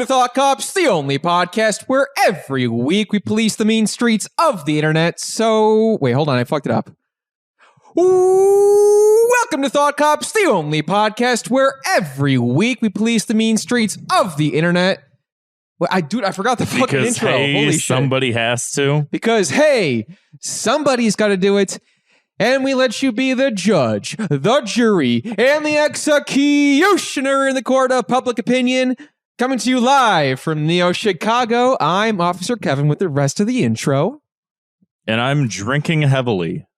to Thought Cops, the only podcast where every week we police the mean streets of the internet. So, wait, hold on, I fucked it up. Welcome to Thought Cops, the only podcast where every week we police the mean streets of the internet. Well, I forgot the fucking intro. Hey, holy shit. Somebody has to. Because, hey, somebody's got to do it. And we let you be the judge, the jury, and the executioner in the court of public opinion. Coming to you live from Neo Chicago, I'm Officer Kevin with the rest of the intro. And I'm drinking heavily.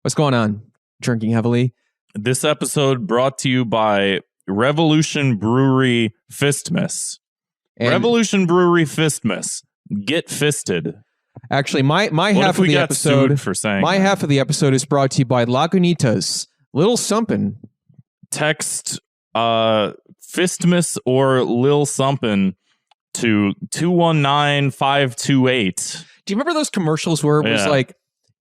What's going on? Drinking heavily? This episode brought to you by Revolution Brewery Fistmas. And Revolution Brewery Fistmas. Get fisted. Actually, my half of the episode for saying my that? half of the episode is brought to you by Lagunitas. Little Sumpin. Text Fistmas or Lil Sumpin to 219-528. Do you remember those commercials where it was like,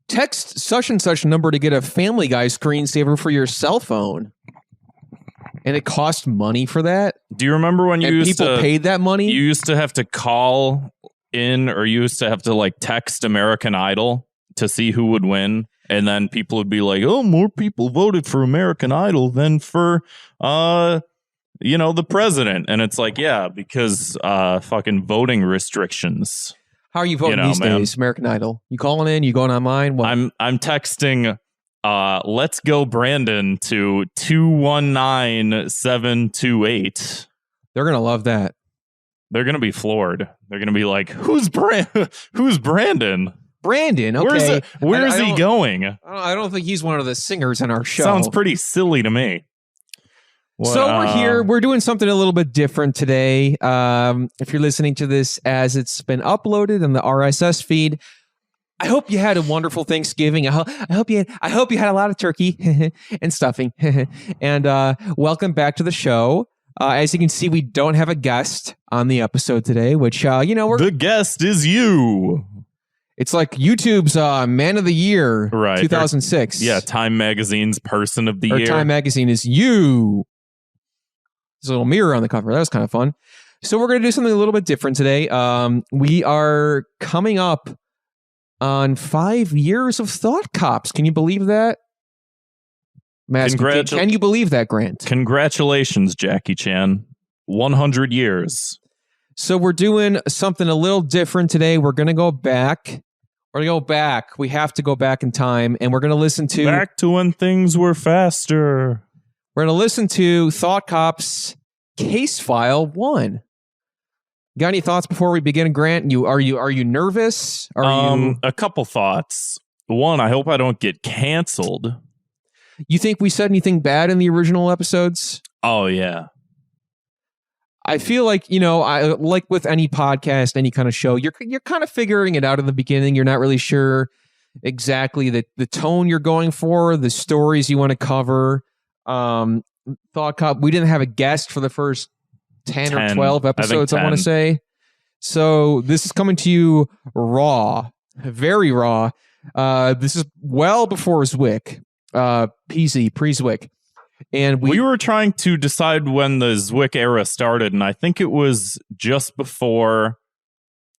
text such and such number to get a Family Guy screensaver for your cell phone? And it cost money for that? Do you remember when people paid that money? You used to have to call in, or you used to have to like text American Idol to see who would win, and then people would be like, oh, more people voted for American Idol than for the president. And it's like, yeah, because fucking voting restrictions. How are you voting these days, American Idol? You calling in? You going online? What? I'm texting let's go Brandon to 219-728. They're gonna love that. They're gonna be floored. They're gonna be like, who's Brandon? Brandon, okay. Where is he going? I don't think he's one of the singers in our show. Sounds pretty silly to me. So we're here. We're doing something a little bit different today. If you're listening to this as it's been uploaded in the RSS feed, I hope you had a wonderful Thanksgiving. I hope you had a lot of turkey and stuffing. And welcome back to the show. As you can see, we don't have a guest on the episode today, which the guest is you. It's like YouTube's Man of the Year, right? 2006. Time Magazine's Person of the Year. Time Magazine is you. There's a little mirror on the cover. That was kind of fun. So we're going to do something a little bit different today. We are coming up on 5 years of Thought Cops. Can you believe that? Can you believe that, Grant? Congratulations, Jackie Chan. 100 years. So we're doing something a little different today. We're going to go back. We have to go back in time, and we're going to listen to... Back to when things were faster. We're going to listen to Thought Cops Case File 1. Got any thoughts before we begin, Grant? Are you nervous? A couple thoughts. One, I hope I don't get canceled. You think we said anything bad in the original episodes? Oh, yeah. I feel like, like with any podcast, any kind of show, you're kind of figuring it out in the beginning. You're not really sure exactly the tone you're going for, the stories you want to cover. Thought Cop, we didn't have a guest for the first 10 or 12 episodes, I want to say. So this is coming to you raw, very raw. This is well before Zwick. Pre-Zwick. And we were trying to decide when the Zwick era started, and I think it was just before,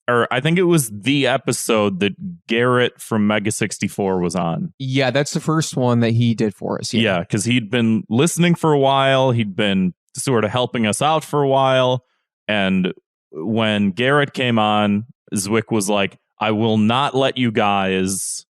or I think it was the episode that Garrett from Mega 64 was on. Yeah, that's the first one that he did for us. Yeah, because he'd been listening for a while. He'd been sort of helping us out for a while. And when Garrett came on, Zwick was like, I will not let you guys...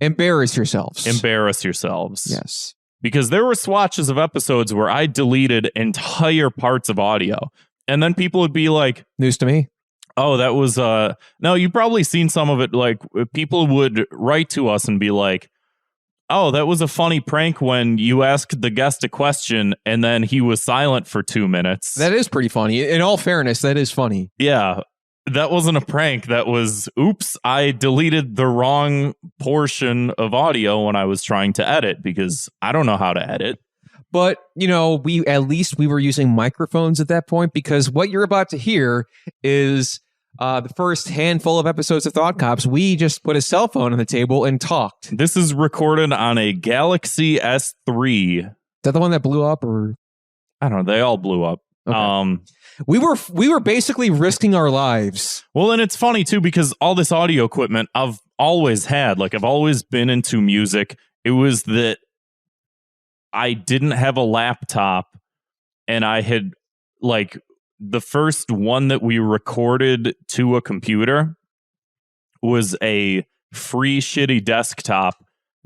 Embarrass yourselves. Yes. Because there were swatches of episodes where I deleted entire parts of audio. And then people would be like... News to me. Oh, that was... No, you've probably seen some of it. Like, people would write to us and be like, oh, that was a funny prank when you asked the guest a question and then he was silent for 2 minutes. That is pretty funny. In all fairness, that is funny. Yeah. That wasn't a prank. That was, oops, I deleted the wrong portion of audio when I was trying to edit because I don't know how to edit. But, we were using microphones at that point, because what you're about to hear is the first handful of episodes of Thought Cops. We just put a cell phone on the table and talked. This is recorded on a Galaxy S3. Is that the one that blew up, or? I don't know. They all blew up. Okay. We were basically risking our lives. Well, and it's funny too, because all this audio equipment I've always had, like I've always been into music. It was that I didn't have a laptop, and I had like the first one that we recorded to a computer was a free shitty desktop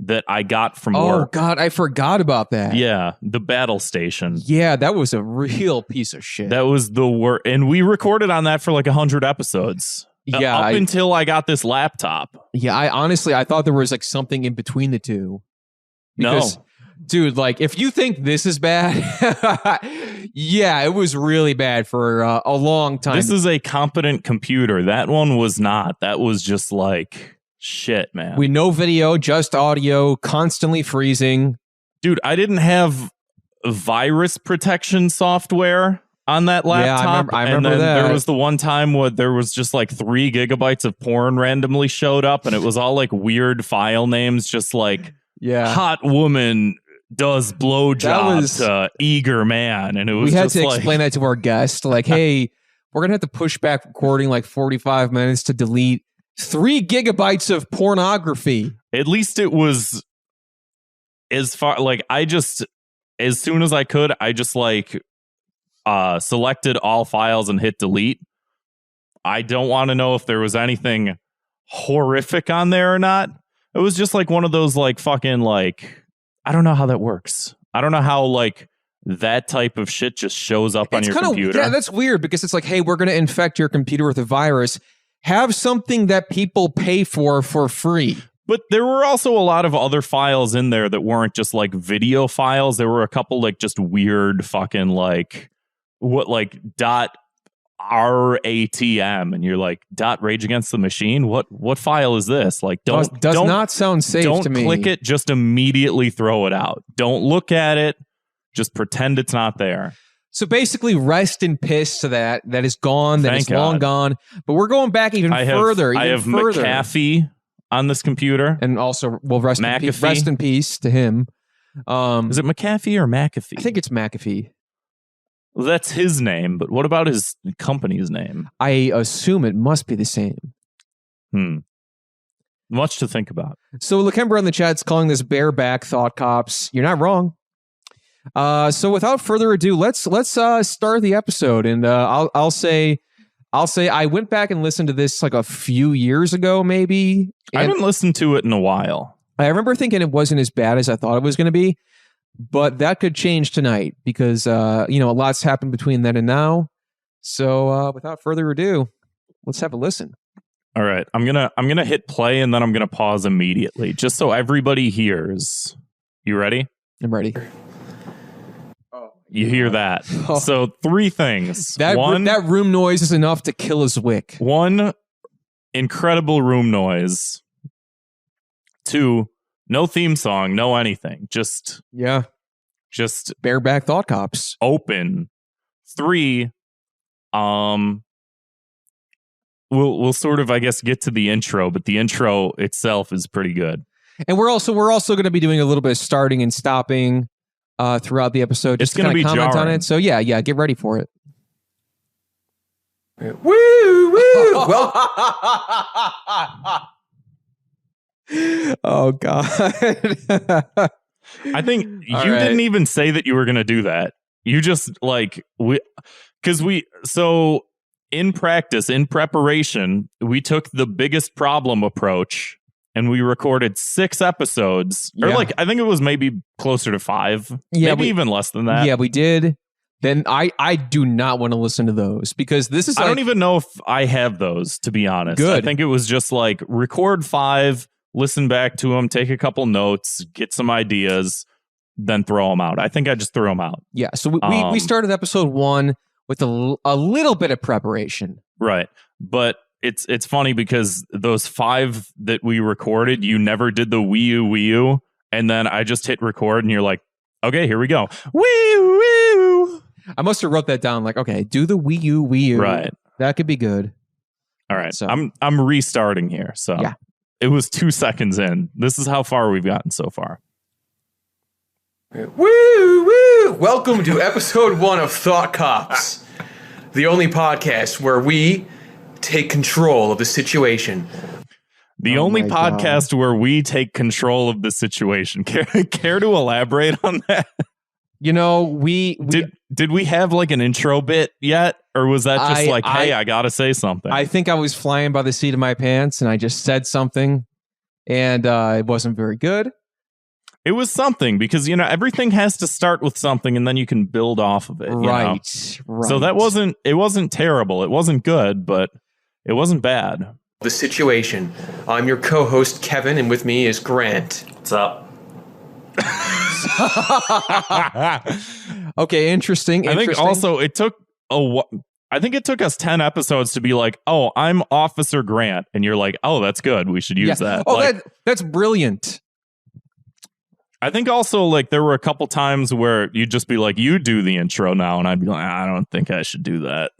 that I got from work. Oh God, I forgot about that. Yeah, the Battle Station. Yeah, that was a real piece of shit. That was the worst, and we recorded on that for like 100 episodes. Yeah, up until I got this laptop. Yeah, I thought there was like something in between the two. Because, no, dude, like if you think this is bad, yeah, it was really bad for a long time. This is a competent computer. That one was not. That was just like shit, man. We no video, just audio, constantly freezing. Dude, I didn't have virus protection software on that laptop. Yeah, I remember and then that. There was the one time where there was just like 3 gigabytes of porn randomly showed up, and it was all like weird file names, just like hot woman does blowjob to eager man. And it was we had just to like, explain that to our guest, like, hey, we're gonna have to push back recording like 45 minutes to delete 3 gigabytes of pornography. At least it was as far like as soon as I could, I just like selected all files and hit delete. I don't want to know if there was anything horrific on there or not. It was just like one of those like fucking like, I don't know how that works. I don't know how like that type of shit just shows up on your computer. Yeah, that's weird because it's like, hey, we're going to infect your computer with a virus. Have something that people pay for free. But there were also a lot of other files in there that weren't just like video files. There were a couple like just weird fucking like what like .ratm, and you're like .rage against the machine. What file is this? Like does not sound safe to me. Don't click it. Just immediately throw it out. Don't look at it. Just pretend it's not there. So basically, rest in piss to that. That is gone. That is long gone. But we're going back even further. I have McAfee on this computer, and also, well, rest in peace to him. Is it McAfee or McAfee? I think it's McAfee. Well, that's his name, but what about his company's name? I assume it must be the same. Much to think about. So Lakemba in the chat's calling this bareback thought cops. You're not wrong. So without further ado, let's start the episode, and I'll say I went back and listened to this like a few years ago, maybe. I haven't listened to it in a while. I remember thinking it wasn't as bad as I thought it was going to be, but that could change tonight because a lot's happened between then and now. So without further ado, let's have a listen. All right, I'm gonna hit play and then I'm gonna pause immediately just so everybody hears. You ready? I'm ready. You hear that? Oh. So 3 things. That room noise is enough to kill a Zwick. 1, incredible room noise. 2, no theme song, no anything. Just bareback thought cops. Open. 3, we'll sort of, I guess, get to the intro, but the intro itself is pretty good. And we're also going to be doing a little bit of starting and stopping throughout the episode, just to kind of comment on it. So yeah, get ready for it. Woo woo! Well, oh god! I think you didn't even say that you were going to do that. You just like so in practice, in preparation, we took the biggest problem approach. And we recorded 6 episodes, or like I think it was maybe closer to 5, maybe even less than that. Yeah, we did. Then I do not want to listen to those because this is. I don't even know if I have those, to be honest. Good. I think it was just like record 5, listen back to them, take a couple notes, get some ideas, then throw them out. I think I just threw them out. Yeah. So we started episode 1 with a little bit of preparation, right? But it's funny because those 5 that we recorded, you never did the Wii U, and then I just hit record, and you're like, okay, here we go. Wii U. I must have wrote that down. Like, okay, do the Wii U. Right. That could be good. All right. So I'm restarting here. So yeah. It was 2 seconds in. This is how far we've gotten so far. Woo woo! Woo! Welcome to episode 1 of Thought Cops, the only podcast where we take control of the situation. The only podcast where we take control of the situation. Care to elaborate on that? You know, we did we have like an intro bit yet? Or was that just hey, I gotta say something? I think I was flying by the seat of my pants and I just said something and it wasn't very good. It was something because, you know, everything has to start with something and then you can build off of it. Right. So it wasn't terrible. It wasn't good, but it wasn't bad. The situation. I'm your co-host, Kevin, and with me is Grant. What's up? Okay, interesting. I think also it took us 10 episodes to be like, oh, I'm Officer Grant. And you're like, oh, that's good. We should use that. Oh, that's brilliant. I think also like there were a couple times where you'd just be like, you do the intro now. And I'd be like, I don't think I should do that.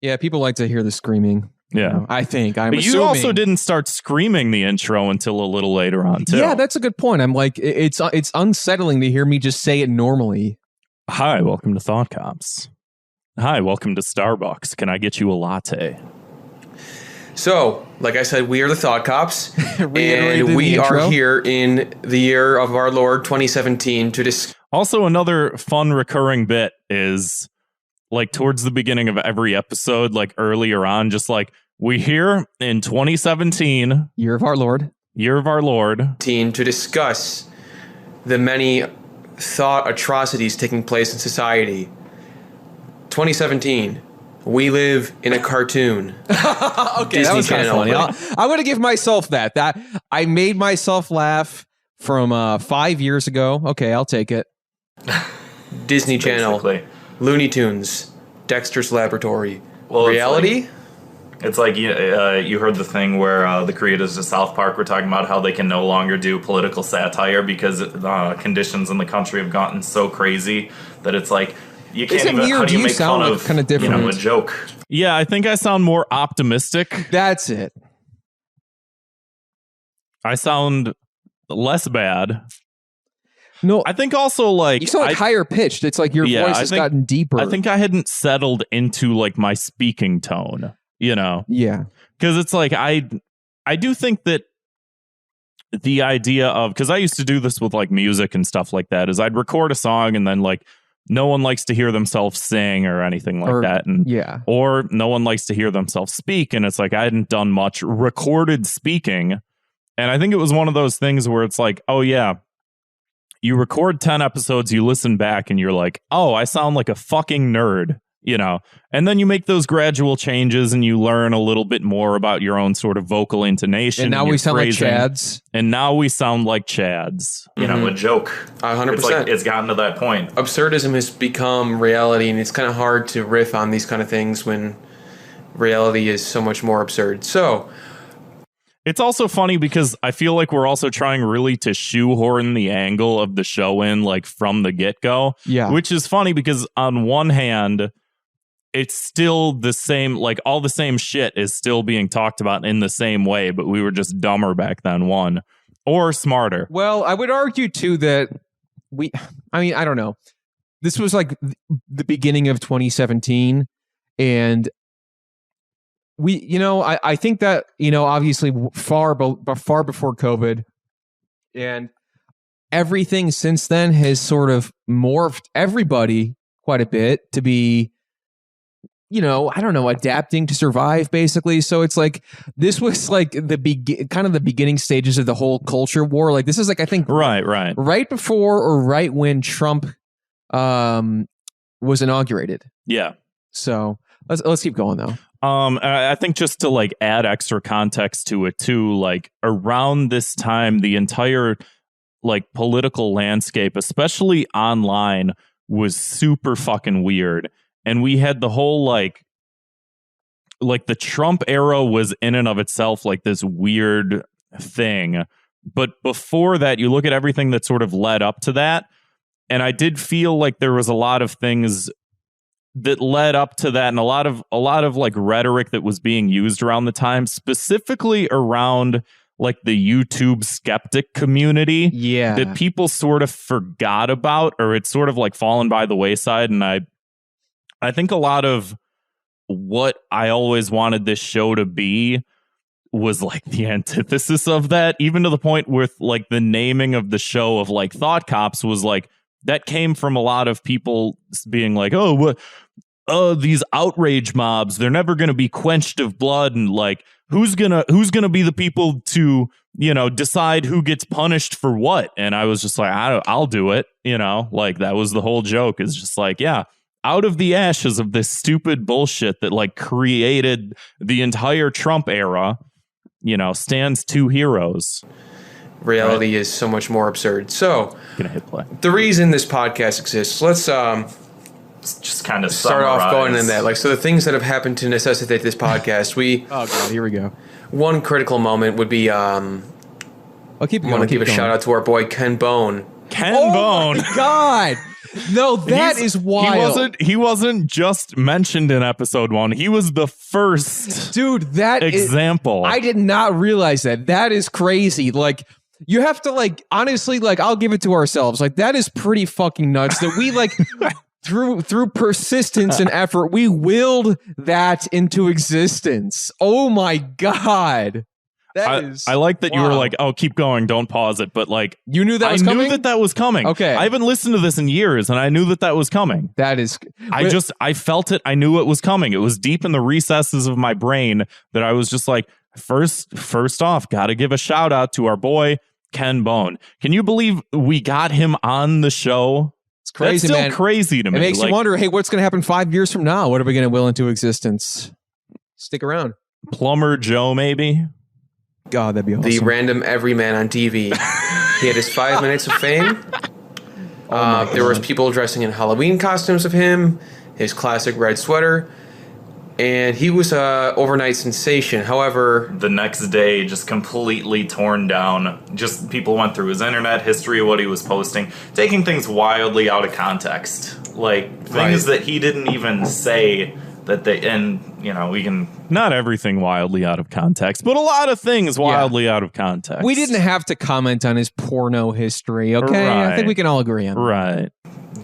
Yeah, people like to hear the screaming. Yeah. You know, I think. But you also didn't start screaming the intro until a little later on, too. Yeah, that's a good point. I'm like, it's unsettling to hear me just say it normally. Hi, welcome to Thought Cops. Hi, welcome to Starbucks. Can I get you a latte? So, like I said, we are the Thought Cops, and we intro. are here in the year of our Lord 2017 to discuss. Also, another fun recurring bit is like towards the beginning of every episode, like earlier on, just like we here in 2017, Year of our Lord, to discuss the many thought atrocities taking place in society. 2017. We live in a cartoon. Okay, Disney that was kind of Channel. funny. I'm going to give myself that. That I made myself laugh from 5 years ago. Okay, I'll take it. Disney Channel, Basically. Looney Tunes, Dexter's Laboratory. Well, Reality? It's like you heard the thing where the creators of South Park were talking about how they can no longer do political satire because conditions in the country have gotten so crazy that it's like you can't even. How do you make fun of kind of different? A joke? Yeah, I think I sound more optimistic. That's it. I sound less bad. No, I think also like you sound like higher pitched. It's like your voice has gotten deeper. I think I hadn't settled into like my speaking tone, you know? Yeah. Because it's like I do think that the idea of, because I used to do this with like music and stuff like that, is I'd record a song and then like no one likes to hear themselves sing or anything like that. And or no one likes to hear themselves speak. And it's like I hadn't done much recorded speaking. And I think it was one of those things where it's like, oh yeah, you record 10 episodes, you listen back and you're like, oh, I sound like a fucking nerd, you know? And then you make those gradual changes and you learn a little bit more about your own sort of vocal intonation. And now we sound like Chads. And now we sound like Chads. You know, a joke. 100%. It's like it's gotten to that point. Absurdism has become reality, and it's kind of hard to riff on these kind of things when reality is so much more absurd. So it's also funny because I feel like we're also trying really to shoehorn the angle of the show in like from the get-go. Yeah. Which is funny because on one hand, it's still the same, like all the same shit is still being talked about in the same way, but we were just dumber back then, one. Or smarter. Well, I would argue too that I don't know. This was like the beginning of 2017 and I think that, obviously far before COVID and everything since then has sort of morphed everybody quite a bit to be, adapting to survive basically. So it's like, this was like the beginning stages of the whole culture war. Like this is like, I think right before or right when Trump was inaugurated. Yeah. So let's keep going though. I think just to like add extra context to it too, like around this time, the entire like political landscape, especially online, was super fucking weird. And we had the whole like the Trump era was in and of itself like this weird thing. But before that, you look at everything that sort of led up to that. And I did feel like there was a lot of things that led up to that, and a lot of like rhetoric that was being used around the time, specifically around like the YouTube skeptic community Yeah. that people sort of forgot about, or it's sort of like fallen by the wayside. And I think a lot of what I always wanted this show to be was like the antithesis of that, even to the point with like the naming of the show of like Thought Cops was like, that came from a lot of people being like, oh, what? Oh, these outrage mobs, they're never going to be quenched of blood. And like, who's gonna be the people to, you know, decide who gets punished for what? And I was just like, I'll do it. You know, like that was the whole joke, is just like, yeah, out of the ashes of this stupid bullshit that like created the entire Trump era, you know, stands two heroes. Reality is so much more absurd. So, Gonna hit play. the reason this podcast exists, let's Just kind of start off going into that. Like, so the things that have happened to necessitate this podcast, Oh god, here we go. one critical moment would be I'll keep I going. want to give a shout out to our boy Ken Bone. Ken Oh Bone. my god. No, that is wild. He wasn't just mentioned in episode 1. He was the first Dude, that example. I did not realize that. That is crazy. Like, you have to, like, honestly, like, I'll give it to ourselves. Like, that is pretty fucking nuts that we, like, through persistence and effort, we willed that into existence. Oh my god. I like that you were like, oh, keep going, don't pause it. But like, you knew that was coming? knew that was coming. Okay. I haven't listened to this in years, and I knew that was coming. That is... I felt it. I knew it was coming. It was deep in the recesses of my brain that I was just like, first off, got to give a shout out to our boy, Ken Bone. Can you believe we got him on the show? It's crazy, That's still man. crazy to me. It makes you wonder, hey, what's going to happen 5 years from now? What are we going to will into existence? Stick around. Plumber Joe, maybe? God, that'd be awesome. The random everyman on TV. He had his 5 minutes of fame. There was people dressing in Halloween costumes of him, his classic red sweater, and he was a overnight sensation. However, the next day, just completely torn down. Just people went through his internet history of what he was posting, taking things wildly out of context, like things that he didn't even say. That they, and you know, we can, not everything wildly out of context, but a lot of things wildly out of context. We didn't have to comment on his porno history, okay? I think we can all agree on that. Right.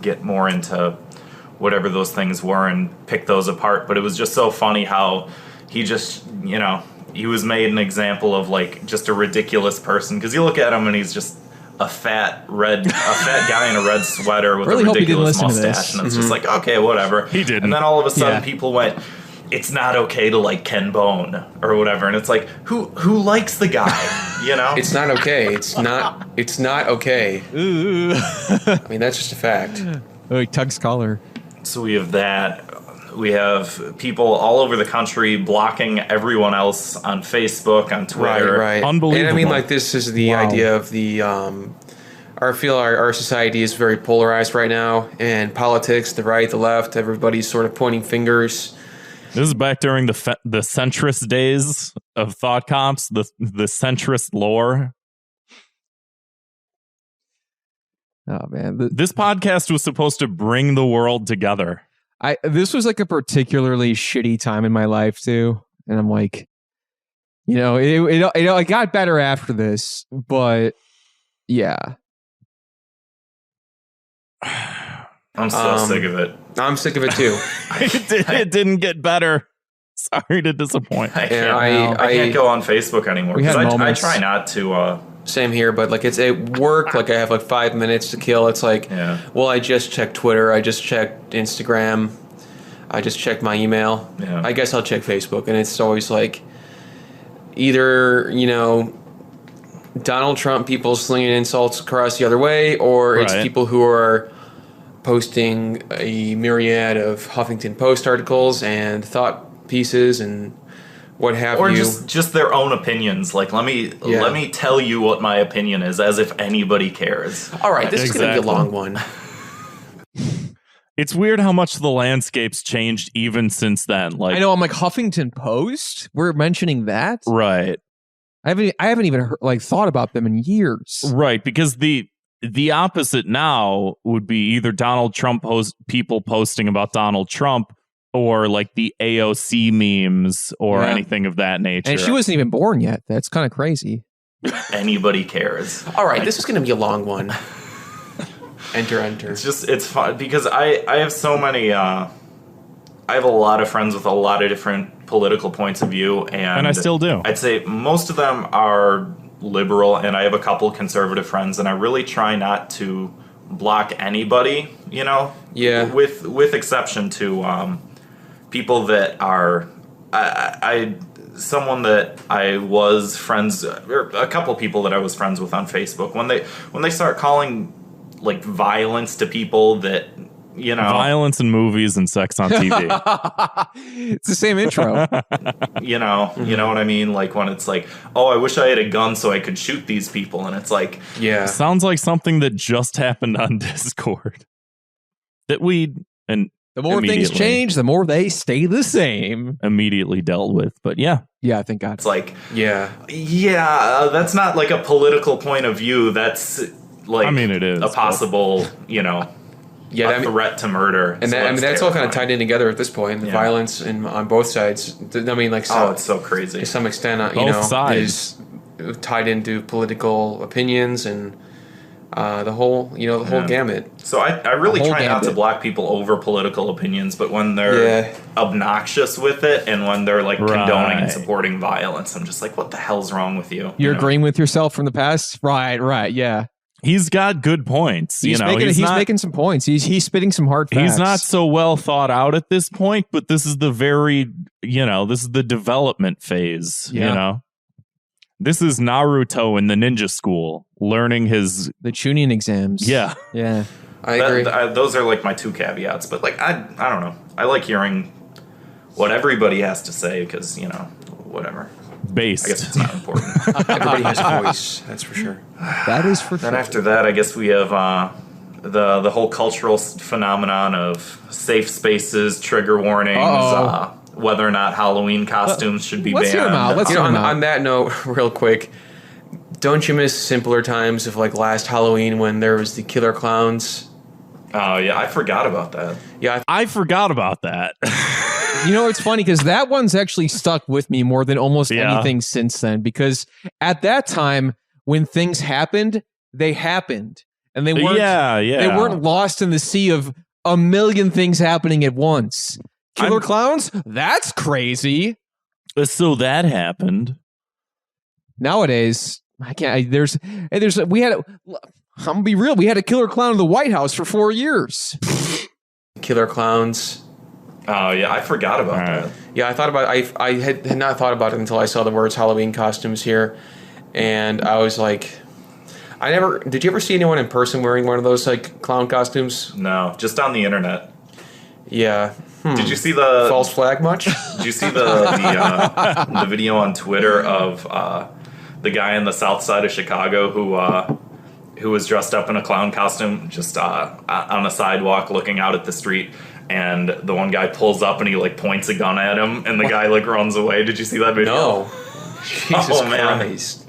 Get more into whatever those things were and pick those apart. But it was just so funny how he just, you know, he was made an example of like just a ridiculous person, because you look at him and he's just a fat guy in a red sweater with really a hope he didn't ridiculous listen to mustache, this. and it's just like, okay, whatever. He didn't. And then all of a sudden people went, it's not okay to like Ken Bone or whatever, and it's like, who likes the guy? You know, it's not okay. It's not okay. Ooh. I mean, that's just a fact. Oh, he tugs collar. So we have that. We have people all over the country blocking everyone else on Facebook, on Twitter. Right. Unbelievable. And I mean, like, this is the idea of the I feel our society is very polarized right now, and politics, the right, the left, everybody's sort of pointing fingers. This is back during the centrist days of Thought Cops, the centrist lore. Oh man, This podcast was supposed to bring the world together. This was like a particularly shitty time in my life too, and I'm like, you know, it got better after this, but yeah. I'm so sick of it. I'm sick of it too. It didn't get better. Sorry to disappoint. I can't go on Facebook anymore because I try not to. Same here, but like it's at work. Like I have like 5 minutes to kill. It's like, well, I just checked Twitter. I just checked Instagram. I just checked my email. Yeah. I guess I'll check Facebook, and it's always like either, you know, Donald Trump people slinging insults across the other way, or it's people who are posting a myriad of Huffington Post articles and thought pieces and what have you. Or just their own opinions. Like, let me tell you what my opinion is, as if anybody cares. All right, this is going to be a long one. It's weird how much the landscape's changed even since then. Like, I know, I'm like, Huffington Post? We're mentioning that? Right. I haven't even thought about them in years. Right, because the opposite now would be either Donald Trump people posting about Donald Trump, or like the AOC memes or anything of that nature. And she wasn't even born yet. That's kind of crazy. anybody cares. All right, this is going to be a long one. Enter. It's fun because I have so many. I have a lot of friends with a lot of different political points of view, and I still do. I'd say most of them are liberal, and I have a couple conservative friends, and I really try not to block anybody. Yeah. With exception to people that are someone that I was friends, or a couple people that I was friends with on Facebook, when they start calling like violence to people that violence in movies and sex on TV. It's the same intro. You know what I mean? Like when it's like, oh, I wish I had a gun so I could shoot these people, and it's like, yeah, sounds like something that just happened on Discord. The more things change, the more they stay the same. Immediately dealt with, but yeah, thank God. It's like, that's not like a political point of view. That's like, it is a possible, a threat to murder. And that's all kind of tied in together at this point. The violence on both sides. It's so crazy. To some extent, sides is tied into political opinions and the whole gamut. So I really try not to block people over political opinions, but when they're obnoxious with it and when they're like condoning and supporting violence, I'm just like, what the hell's wrong with you? You're agreeing with yourself from the past? Right, yeah. He's got good points. He's making some points. He's spitting some hard facts. He's not so well thought out at this point, but this is the this is the development phase, This is Naruto in the ninja school learning the Chunin exams. Yeah. I agree. Those are like my two caveats, but like I don't know. I like hearing what everybody has to say because, whatever. Based. I guess it's not important. Everybody has a voice, that's for sure. That is for sure. Then after that, I guess we have the whole cultural phenomenon of safe spaces, trigger warnings, whether or not Halloween costumes should be banned. Let's hear them out. On that note, real quick, don't you miss simpler times of like last Halloween when there was the killer clowns? Oh, yeah, I forgot about that. Yeah, I forgot about that. It's funny because that one's actually stuck with me more than almost anything since then. Because at that time, when things happened, they happened, and they weren't. They weren't lost in the sea of a million things happening at once. Killer clowns? That's crazy. So that happened. Nowadays, I can't. We had. I'm gonna be real. We had a killer clown in the White House for 4 years. Killer clowns. Oh yeah, I forgot about that. Yeah, I thought about. I had not thought about it until I saw the words Halloween costumes here, and I was like, Did you ever see anyone in person wearing one of those like clown costumes? No, just on the internet. Yeah. Did you see the false flag much? Did you see the video on Twitter of the guy in the south side of Chicago who was dressed up in a clown costume, just on a sidewalk looking out at the street? And the one guy pulls up and he like points a gun at him, and the guy like runs away. Did you see that video? No. Jesus Christ.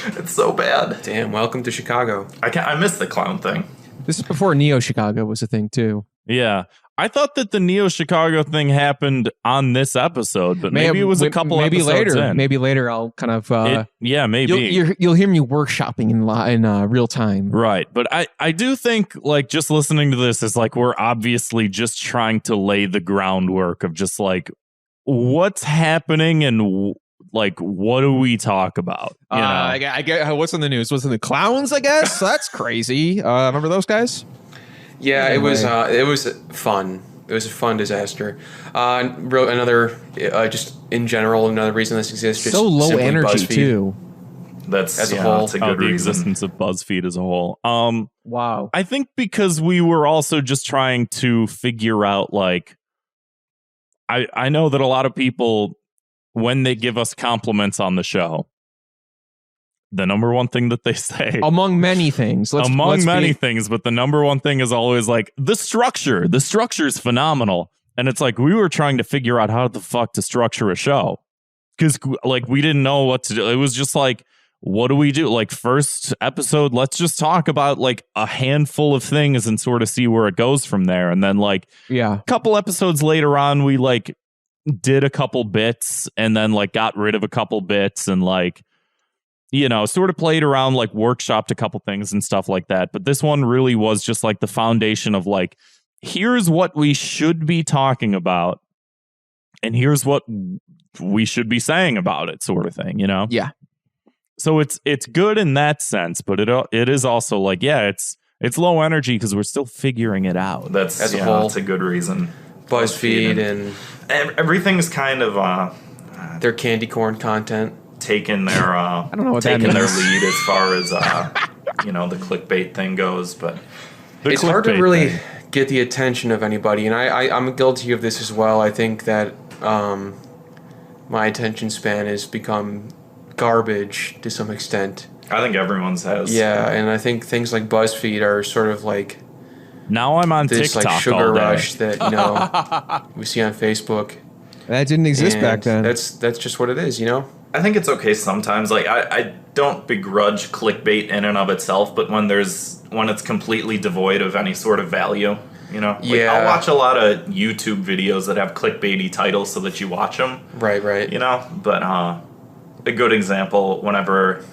It's so bad. Damn, welcome to Chicago. I miss the clown thing. This is before Neo Chicago was a thing too. Yeah. I thought that the Neo Chicago thing happened on this episode, but maybe it was a couple episodes later. in. Maybe later I'll kind of... maybe. You'll hear me workshopping in real time. Right. But I do think, like, just listening to this is like we're obviously just trying to lay the groundwork of just, like, what's happening and, like, what do we talk about? I get what's in the news? What's in the clowns, I guess? That's crazy. Remember those guys? Yeah, anyway. It was fun. It was a fun disaster. Just in general, another reason this exists. Just so low energy BuzzFeed. Too. That's as a whole. That's a good the reason. Existence of BuzzFeed as a whole. Wow. I think because we were also just trying to figure out, like, I know that a lot of people, when they give us compliments on the show, the number one thing that they say, among many things, things, but the number one thing is always like the structure is phenomenal. And it's like, we were trying to figure out how the fuck to structure a show, because like we didn't know what to do. It was just like, what do we do? Like, first episode, let's just talk about like a handful of things and sort of see where it goes from there. And then like a couple episodes later on, we like did a couple bits and then like got rid of a couple bits, and like sort of played around, like workshopped a couple things and stuff like that. But this one really was just like the foundation of like, here's what we should be talking about. And here's what we should be saying about it, sort of thing, Yeah. So it's good in that sense, but it is also like, it's low energy because we're still figuring it out. That's as a whole. That's a good reason. BuzzFeed and everything's kind of their candy corn content. Taking their I don't know what taking that their means. lead as far as the clickbait thing goes, but It's hard to really get the attention of anybody, and I'm guilty of this as well. I think that my attention span has become garbage to some extent. I think everyone's has. Yeah, and I think things like BuzzFeed are sort of like now I'm on this TikTok like sugar all day. rush that we see on Facebook. That didn't exist And back then. That's just what it is, I think it's okay sometimes. Like I don't begrudge clickbait in and of itself, but when it's completely devoid of any sort of value, Yeah. I'll watch a lot of YouTube videos that have clickbaity titles so that you watch them. Right. But a good example, whenever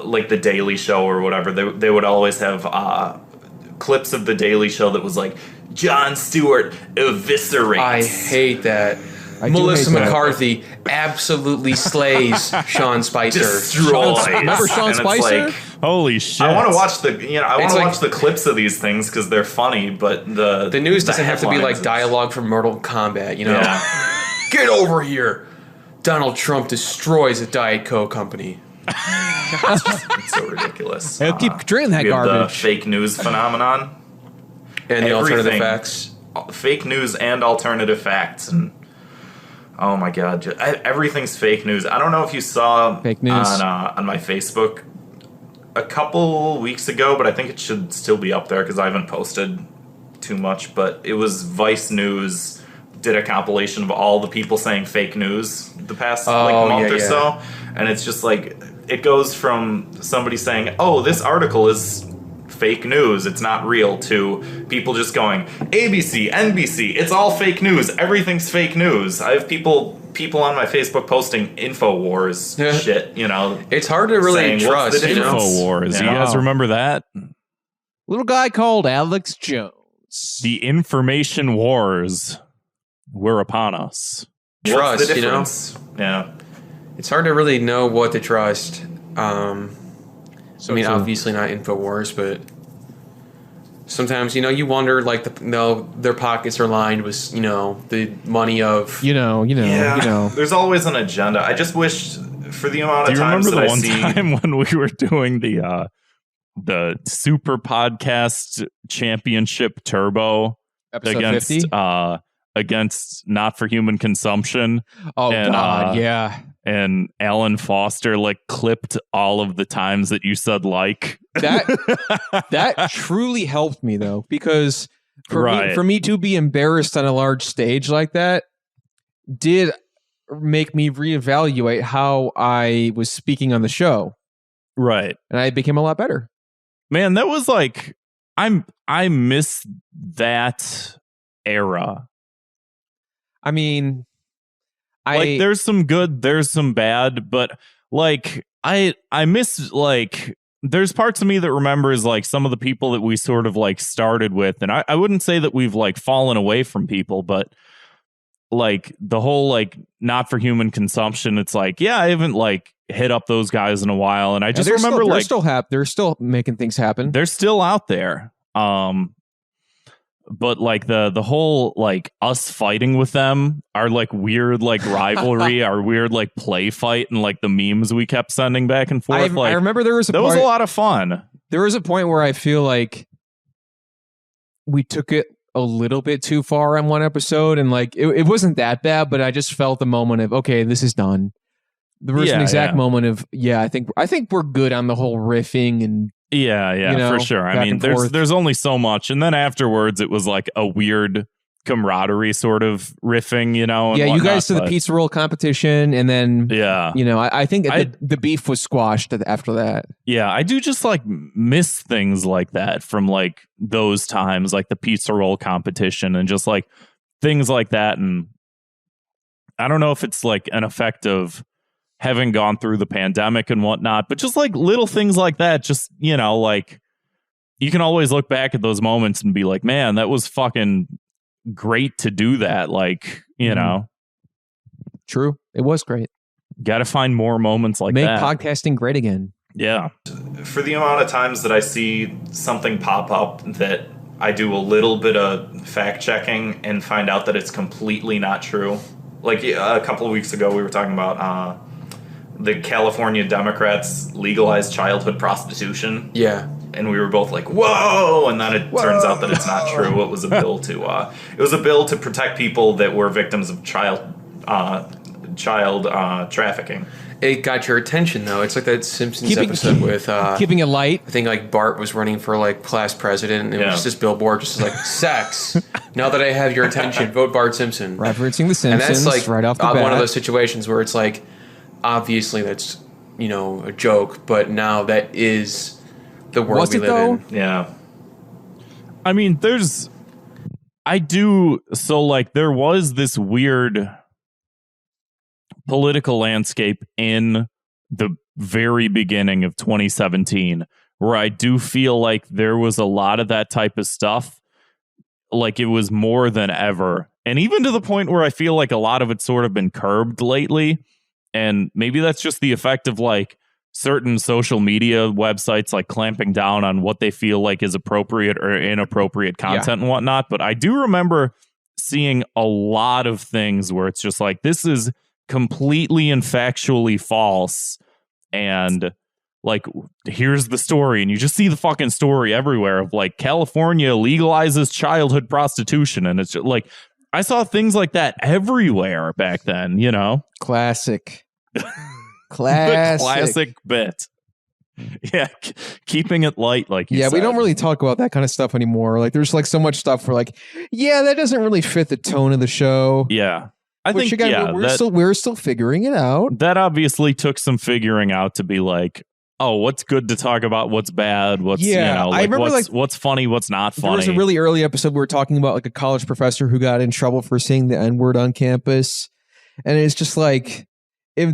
like the Daily Show or whatever, they would always have clips of the Daily Show that was like Jon Stewart eviscerates. I hate that. I do Melissa hate that. McCarthy absolutely slays Sean Spicer. Destroys. Remember Sean And it's Spicer? like, Holy shit. I want to watch I want It's to like- watch the clips of these things because they're funny, but The news doesn't have to be like headlines- dialogue from Mortal Kombat, Yeah. Get over here. Donald Trump destroys a Diet Coke company. It's so ridiculous. I'll keep drinking that We have the garbage. fake news phenomenon, And the alternative Everything. facts. fake news and alternative facts, and oh my god, everything's fake news. I don't know if you saw Fake news. on my Facebook a couple weeks ago, but I think it should still be up there because I haven't posted too much. But it was Vice News did a compilation of all the people saying fake news the past month or so, and it's just like it goes from somebody saying, "Oh, this article is fake news, it's not real," to people just going, ABC, NBC, it's all fake news, everything's fake news. I have people on my Facebook posting InfoWars shit, It's hard to really Saying, what's trust, the difference? InfoWars. You Yeah. guys remember that? Little guy called Alex Jones. The information wars were upon us. What's Trust, the difference? Yeah. It's hard to really know what to trust. So I mean, true. obviously not InfoWars, but sometimes, you wonder, like, their pockets are lined with, the money of... There's always an agenda. I just wish for the amount Do of you times remember that the I one see... time when we were doing the Super Podcast Championship Turbo Episode 50? against Not for Human Consumption? Oh, and, God, yeah. And Alan Foster clipped all of the times that you said That truly helped me, though, because for me to be embarrassed on a large stage like that did make me reevaluate how I was speaking on the show. Right. And I became a lot better. Man, that was I miss that era. I mean, there's some good, there's some bad, but I miss there's parts of me that remembers some of the people that we sort of started with, and I wouldn't say that we've fallen away from people, but the whole Not for Human Consumption, it's I haven't hit up those guys in a while, and I just remember they're still making things happen. They're still out there. But the whole us fighting with them, our weird rivalry, our weird play fight, and the memes we kept sending back and forth. I remember there was that was a lot of fun. There was a point where I feel like we took it a little bit too far on one episode, and it wasn't that bad, but I just felt the moment of, okay, this is done. There was an exact moment of, I think we're good on the whole riffing and for sure. I mean, there's only so much, and then afterwards it was a weird camaraderie sort of riffing, and you guys to the pizza roll competition, and then I think the beef was squashed after that. I do just miss things like that from those times, the pizza roll competition and just things like that. And I don't know if it's an effect of having gone through the pandemic and whatnot, but just like little things like that, just, you know, like you can always look back at those moments and be like, man, that was fucking great to do that. Like, you know, true. It was great. Got to find more moments like that. Make podcasting great again. Yeah. For the amount of times that I see something pop up that I do a little bit of fact checking and find out that it's completely not true. Like a couple of weeks ago, we were talking about the California Democrats legalized childhood prostitution. Yeah. And we were both like, "Whoa!" And then it turns out that it's not true. It was a bill to protect people that were victims of child trafficking. It got your attention, though. It's like that Simpsons episode with keeping it light. I think like Bart was running for like class president, and it was just billboard, just like sex. Now that I have your attention, vote Bart Simpson. Referencing the Simpsons, and that's like right off the bat. One of those situations where it's like, obviously that's a joke, but now that is the world we live in. Yeah. I mean, there was this weird political landscape in the very beginning of 2017 where I do feel like there was a lot of that type of stuff. Like it was more than ever. And even to the point where I feel like a lot of it's sort of been curbed lately. And maybe that's just the effect of like certain social media websites like clamping down on what they feel like is appropriate or inappropriate content and whatnot. But I do remember seeing a lot of things where it's just like, this is completely and factually false. And like, here's the story. And you just see the fucking story everywhere of like California legalizes childhood prostitution. And it's just like, I saw things like that everywhere back then, you know? Classic. The classic bit. Yeah, keeping it light, like you said. We don't really talk about that kind of stuff anymore. Like, there's like so much stuff where like, that doesn't really fit the tone of the show. Yeah, I think again, we're still figuring it out. That obviously took some figuring out to be like, oh, what's good to talk about? What's bad? What's I remember what's funny? What's not funny? There was a really early episode we were talking about like a college professor who got in trouble for saying the N-word on campus, and it's just like,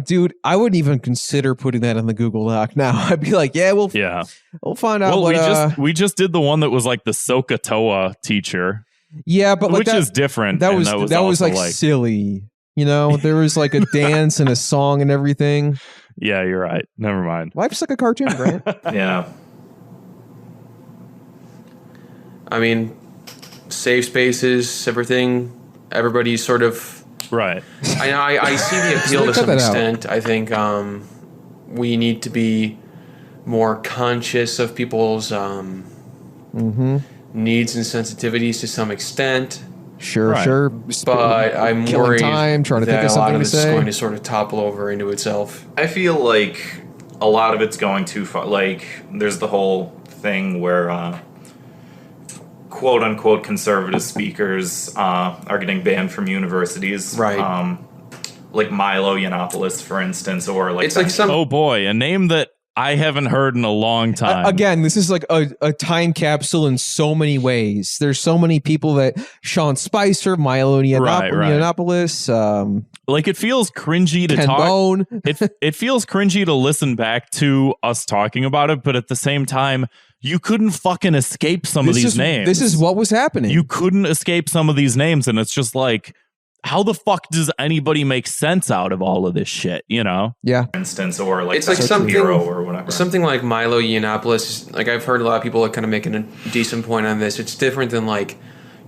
dude, I wouldn't even consider putting that on the Google Doc now. I'd be like, we'll find out. Well, we just did the one that was like the Sokotoa teacher. Yeah, but which is different. That was like silly. You know, there was like a dance and a song and everything. Yeah, you're right. Never mind. Life's like a cartoon, right? Yeah. I mean, safe spaces, everything. Everybody's sort of right. I see the appeal to some extent. I think we need to be more conscious of people's needs and sensitivities to some extent. Sure. But I'm worried time, trying to think of a lot of this is going to sort of topple over into itself. I feel like a lot of it's going too far. Like, there's the whole thing where quote-unquote conservative speakers are getting banned from universities. Right. Like Milo Yiannopoulos, for instance, or like... It's like some... Oh, boy, a name that I haven't heard in a long time. Again, this is like a time capsule in so many ways. There's so many people that... Sean Spicer, Milo Yiannopoulos... like, it feels cringy to Ken talk... Bone. It feels cringy to listen back to us talking about it, but at the same time... You couldn't fucking escape some of these names. This is what was happening. You couldn't escape some of these names, and it's just like, how the fuck does anybody make sense out of all of this shit, you know? Yeah. For instance, or like it's like something hero or whatever. Something like Milo Yiannopoulos. Like, I've heard a lot of people like kind of making a decent point on this. It's different than like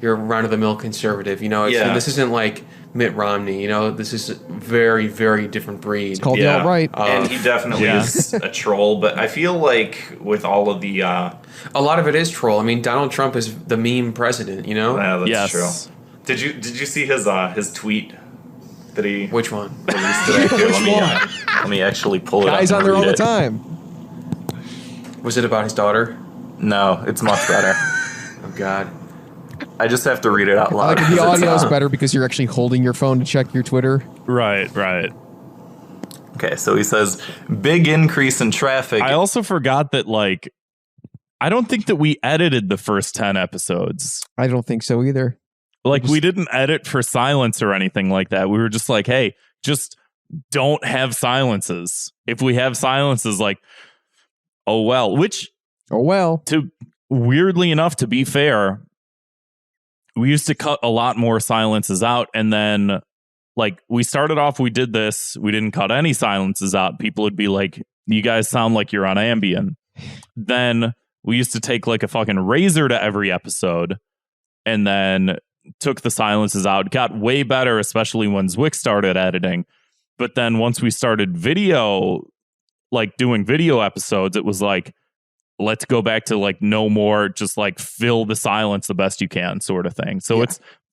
your run-of-the-mill conservative. You know, this isn't like Mitt Romney. You know, this is a very, very different breed. It's called the alt-right. And he definitely is a troll, but I feel like with all of the... a lot of it is troll. I mean, Donald Trump is the meme president, you know? Yeah, that's true. Did you see his tweet that he... Which one? Released today? Here, let me actually pull it up. Guys on there all the time. Was it about his daughter? No, it's much better. Oh, God. I just have to read it out loud. Like, the audio is better because you're actually holding your phone to check your Twitter. Right. Okay, so he says, big increase in traffic. I also forgot that, like, I don't think that we edited the first 10 episodes. I don't think so either. Like, we didn't edit for silence or anything like that. We were just like, hey, just don't have silences. If we have silences, like, oh well. To weirdly enough, to be fair, we used to cut a lot more silences out, and then like we started off, we did this, we didn't cut any silences out. People would be like, you guys sound like you're on Ambien. Then we used to take like a fucking razor to every episode and then took the silences out. Got way better, especially when Zwick started editing. But then once we started video, like doing video episodes, it was like, let's go back to like no more, just like fill the silence the best you can sort of thing. So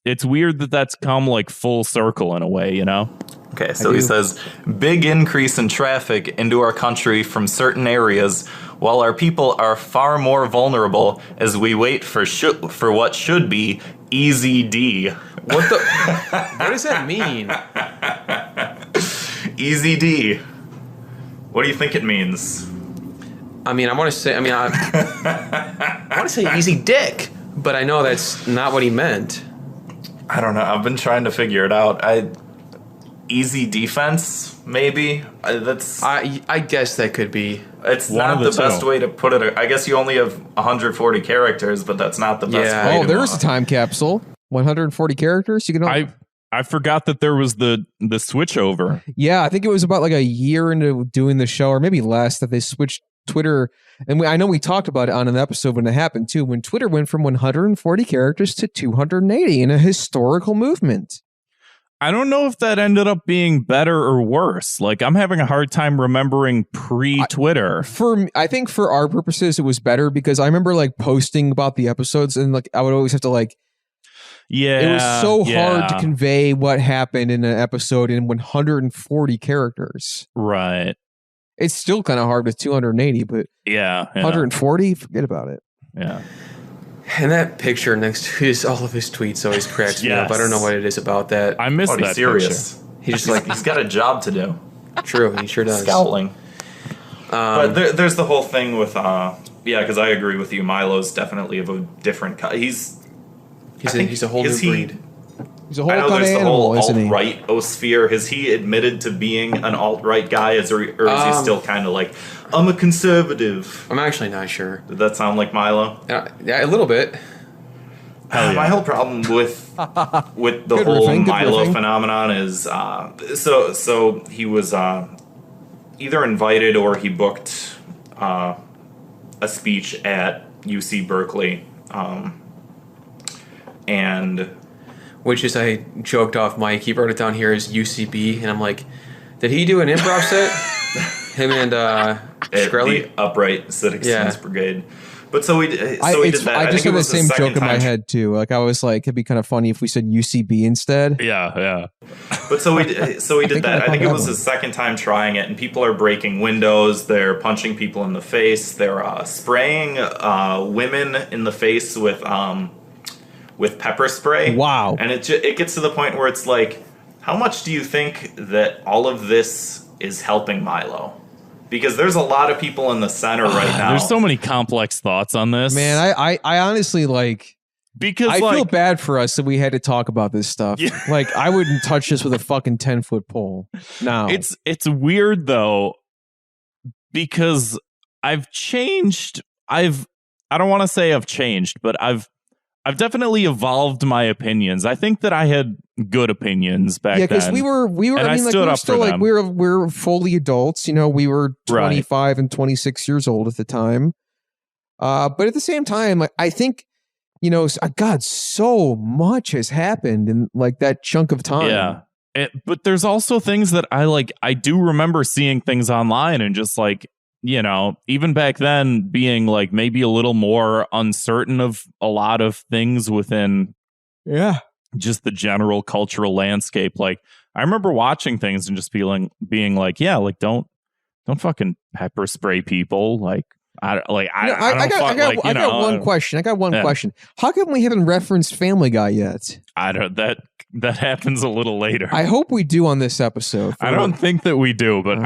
it's weird that that's come like full circle in a way, you know? Okay, so he says, big increase in traffic into our country from certain areas, while our people are far more vulnerable as we wait for what should be Easy D. What does that mean? Easy D. What do you think it means? I mean, I want to say easy dick, but I know that's not what he meant. I don't know. I've been trying to figure it out. Easy defense, maybe. I guess that could be. It's not the best way to put it. I guess you only have 140 characters, but that's not the best way. Oh, there's a time capsule. 140 characters. You can. I forgot that there was the switch over. Yeah, I think it was about like a year into doing the show, or maybe less, that they switched Twitter. And I know we talked about it on an episode when it happened too, when Twitter went from 140 characters to 280 in a historical movement. I don't know if that ended up being better or worse. Like, I'm having a hard time remembering pre-Twitter. I think for our purposes, it was better because I remember like posting about the episodes and like I would always have to like, it was so hard to convey what happened in an episode in 140 characters. Right. It's still kind of hard with 280, but 140, forget about it. Yeah. And that picture next to all of his tweets always cracks me up. I don't know what it is about that. I miss that serious. picture. He's just like, he's got a job to do. True, he sure does. Scouting. But there's the whole thing with, because I agree with you. Milo's definitely of a different kind. He's a whole new breed. He's a whole kind of animal, isn't he? Alt-right osphere. Has he admitted to being an alt-right guy, or is he still kind of like, I'm a conservative? I'm actually not sure. Did that sound like Milo? Yeah, a little bit. My whole problem with the whole Milo phenomenon is so he was either invited or he booked a speech at UC Berkeley, and which is, I joked off Mike. He wrote it down here as UCB, and I'm like, did he do an improv set? Him and Shkreli? The Upright Citizens Brigade. But so we did that. I just had the same joke in my head too. Like I was like, it'd be kind of funny if we said UCB instead. Yeah. But so we did that. I think it was his second time trying it, and people are breaking windows. They're punching people in the face. They're spraying women in the face with pepper spray. Wow. And it gets to the point where it's like, how much do you think that all of this is helping Milo? Because there's a lot of people in the center right now. There's so many complex thoughts on this. Man, I honestly because I feel bad for us that we had to talk about this stuff. Yeah. Like I wouldn't touch this with a fucking 10-foot pole. No. It's weird though, because I've changed. I don't want to say I've changed, but I've definitely evolved my opinions. I think that I had good opinions back then. Yeah, because we were. I mean, like, we were still like we're fully adults. You know, we were 25 and 26 years old at the time. But at the same time, like, I think, you know, God, so much has happened in like that chunk of time. Yeah, but there's also things that I do remember seeing things online and just like, you know, even back then being like maybe a little more uncertain of a lot of things within just the general cultural landscape. Like I remember watching things and just being like, yeah, like don't fucking pepper spray people. Like I got one question. How come we haven't referenced Family Guy yet? That happens a little later. I hope we do on this episode. I don't think that we do, but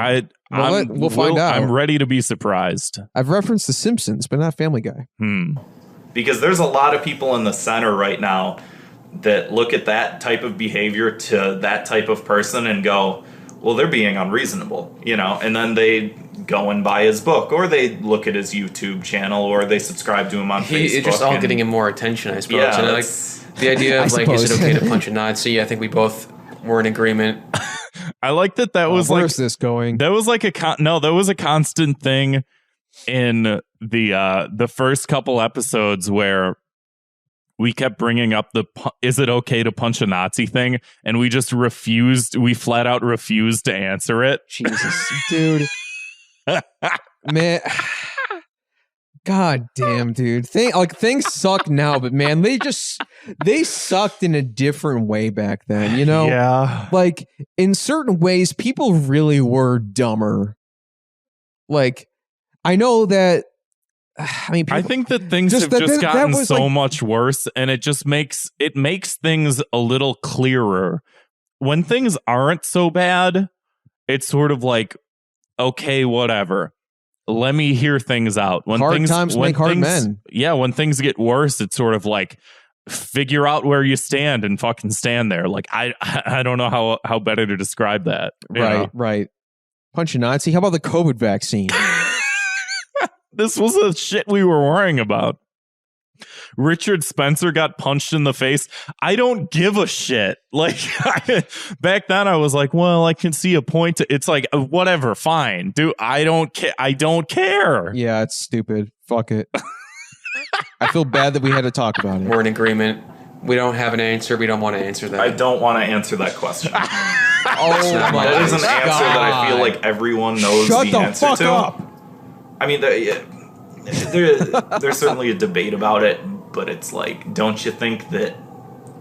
we'll find out. I'm ready to be surprised. I've referenced The Simpsons, but not Family Guy. Because there's a lot of people in the center right now that look at that type of behavior to that type of person and go, well, they're being unreasonable, you know, and then they go and buy his book, or they look at his YouTube channel, or they subscribe to him on Facebook. It's just all getting him more attention, I suppose. Yeah, and like the idea of like, is it okay to punch a Nazi? I think we both were in agreement. I like that was like, where's this going? That was like that was a constant thing in the first couple episodes where we kept bringing up is it okay to punch a Nazi thing, and we just flat out refused to answer it. Jesus, dude. Man, god damn, dude. Things suck now, but man, they sucked in a different way back then, you know? Yeah. Like, in certain ways, people really were dumber. Like, I know that, I mean, I think that things have just gotten so much worse, and it makes things a little clearer. When things aren't so bad, it's sort of like, okay, whatever. Let me hear things out. When hard times make hard men. Yeah, when things get worse, it's sort of like, figure out where you stand and fucking stand there. Like, I don't know how better to describe that. Right. Punch a Nazi. How about the COVID vaccine? This was the shit we were worrying about. Richard Spencer got punched in the face. I don't give a shit. Like, back then I was like, well, I can see a point to it's like, whatever, fine. Dude, I don't care. Yeah, it's stupid. Fuck it. I feel bad that we had to talk about it. We're in agreement. We don't have an answer. We don't want to answer that. I don't want to answer that question. Oh my That is an God. answer that I feel like everyone knows Shut the answer fuck to. up. I mean, there's certainly a debate about it, but it's like, don't you think that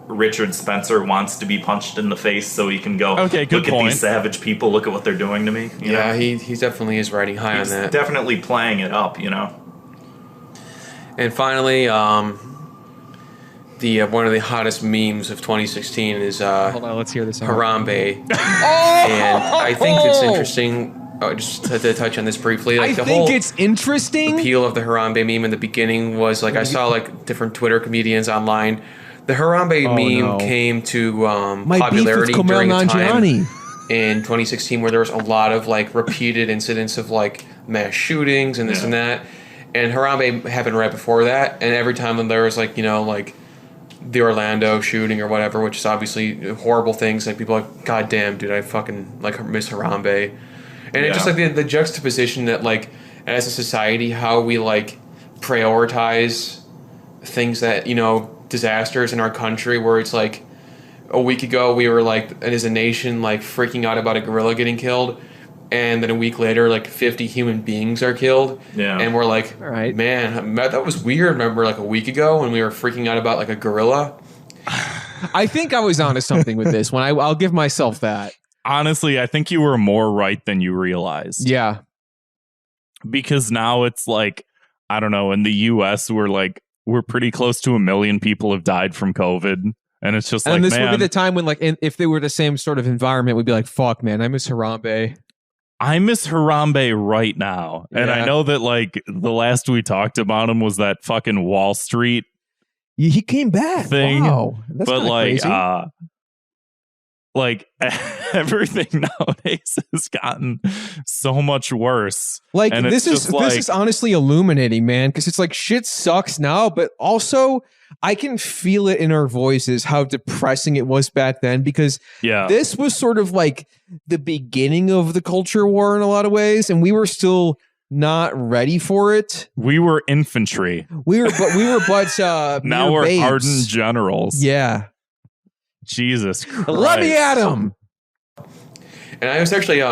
Richard Spencer wants to be punched in the face so he can go, okay, good look point. at these savage people, look at what they're doing to me? You know? he definitely is riding high He's on that. definitely playing it up, you know? And finally, one of the hottest memes of 2016 is Hold on, let's hear this out. Harambe. And I think it's interesting, just to touch on this briefly. Like, I think it's interesting. The appeal of the Harambe meme in the beginning was like, I saw like different Twitter comedians online. The Harambe meme came to popularity during a time in 2016 where there was a lot of like repeated incidents of like mass shootings and this and that. And Harambe happened right before that. And every time there was like, you know, like the Orlando shooting or whatever, which is obviously horrible things, like people are like, God damn, dude, I fucking like miss Harambe. And it's just like the juxtaposition that like as a society, how we like prioritize things that, you know, disasters in our country, where it's like a week ago we were like as a nation like freaking out about a gorilla getting killed, and then a week later like 50 human beings are killed, and we're like, all right, man, that was weird. Remember like a week ago when we were freaking out about like a gorilla? I think I was onto something with this one. I'll give myself that. Honestly, I think you were more right than you realized. Yeah, because now it's like, I don't know, in the US we're pretty close to 1 million people have died from COVID. And it's just like, and this would be the time when, like, if they were the same sort of environment, we'd be like, fuck, man, I miss Harambe. I miss Harambe right now. And I know that, like, the last we talked about him was that fucking Wall Street he came back thing. Wow. That's but, like, crazy. Like, everything nowadays has gotten so much worse. Like, and this is honestly illuminating, man, because it's like shit sucks now, but also I can feel it in our voices how depressing it was back then, because this was sort of like the beginning of the culture war in a lot of ways, and we were still not ready for it. We were infantry. We were but now we're babes. hardened generals. Yeah. Jesus Christ. Let me at him. And I was actually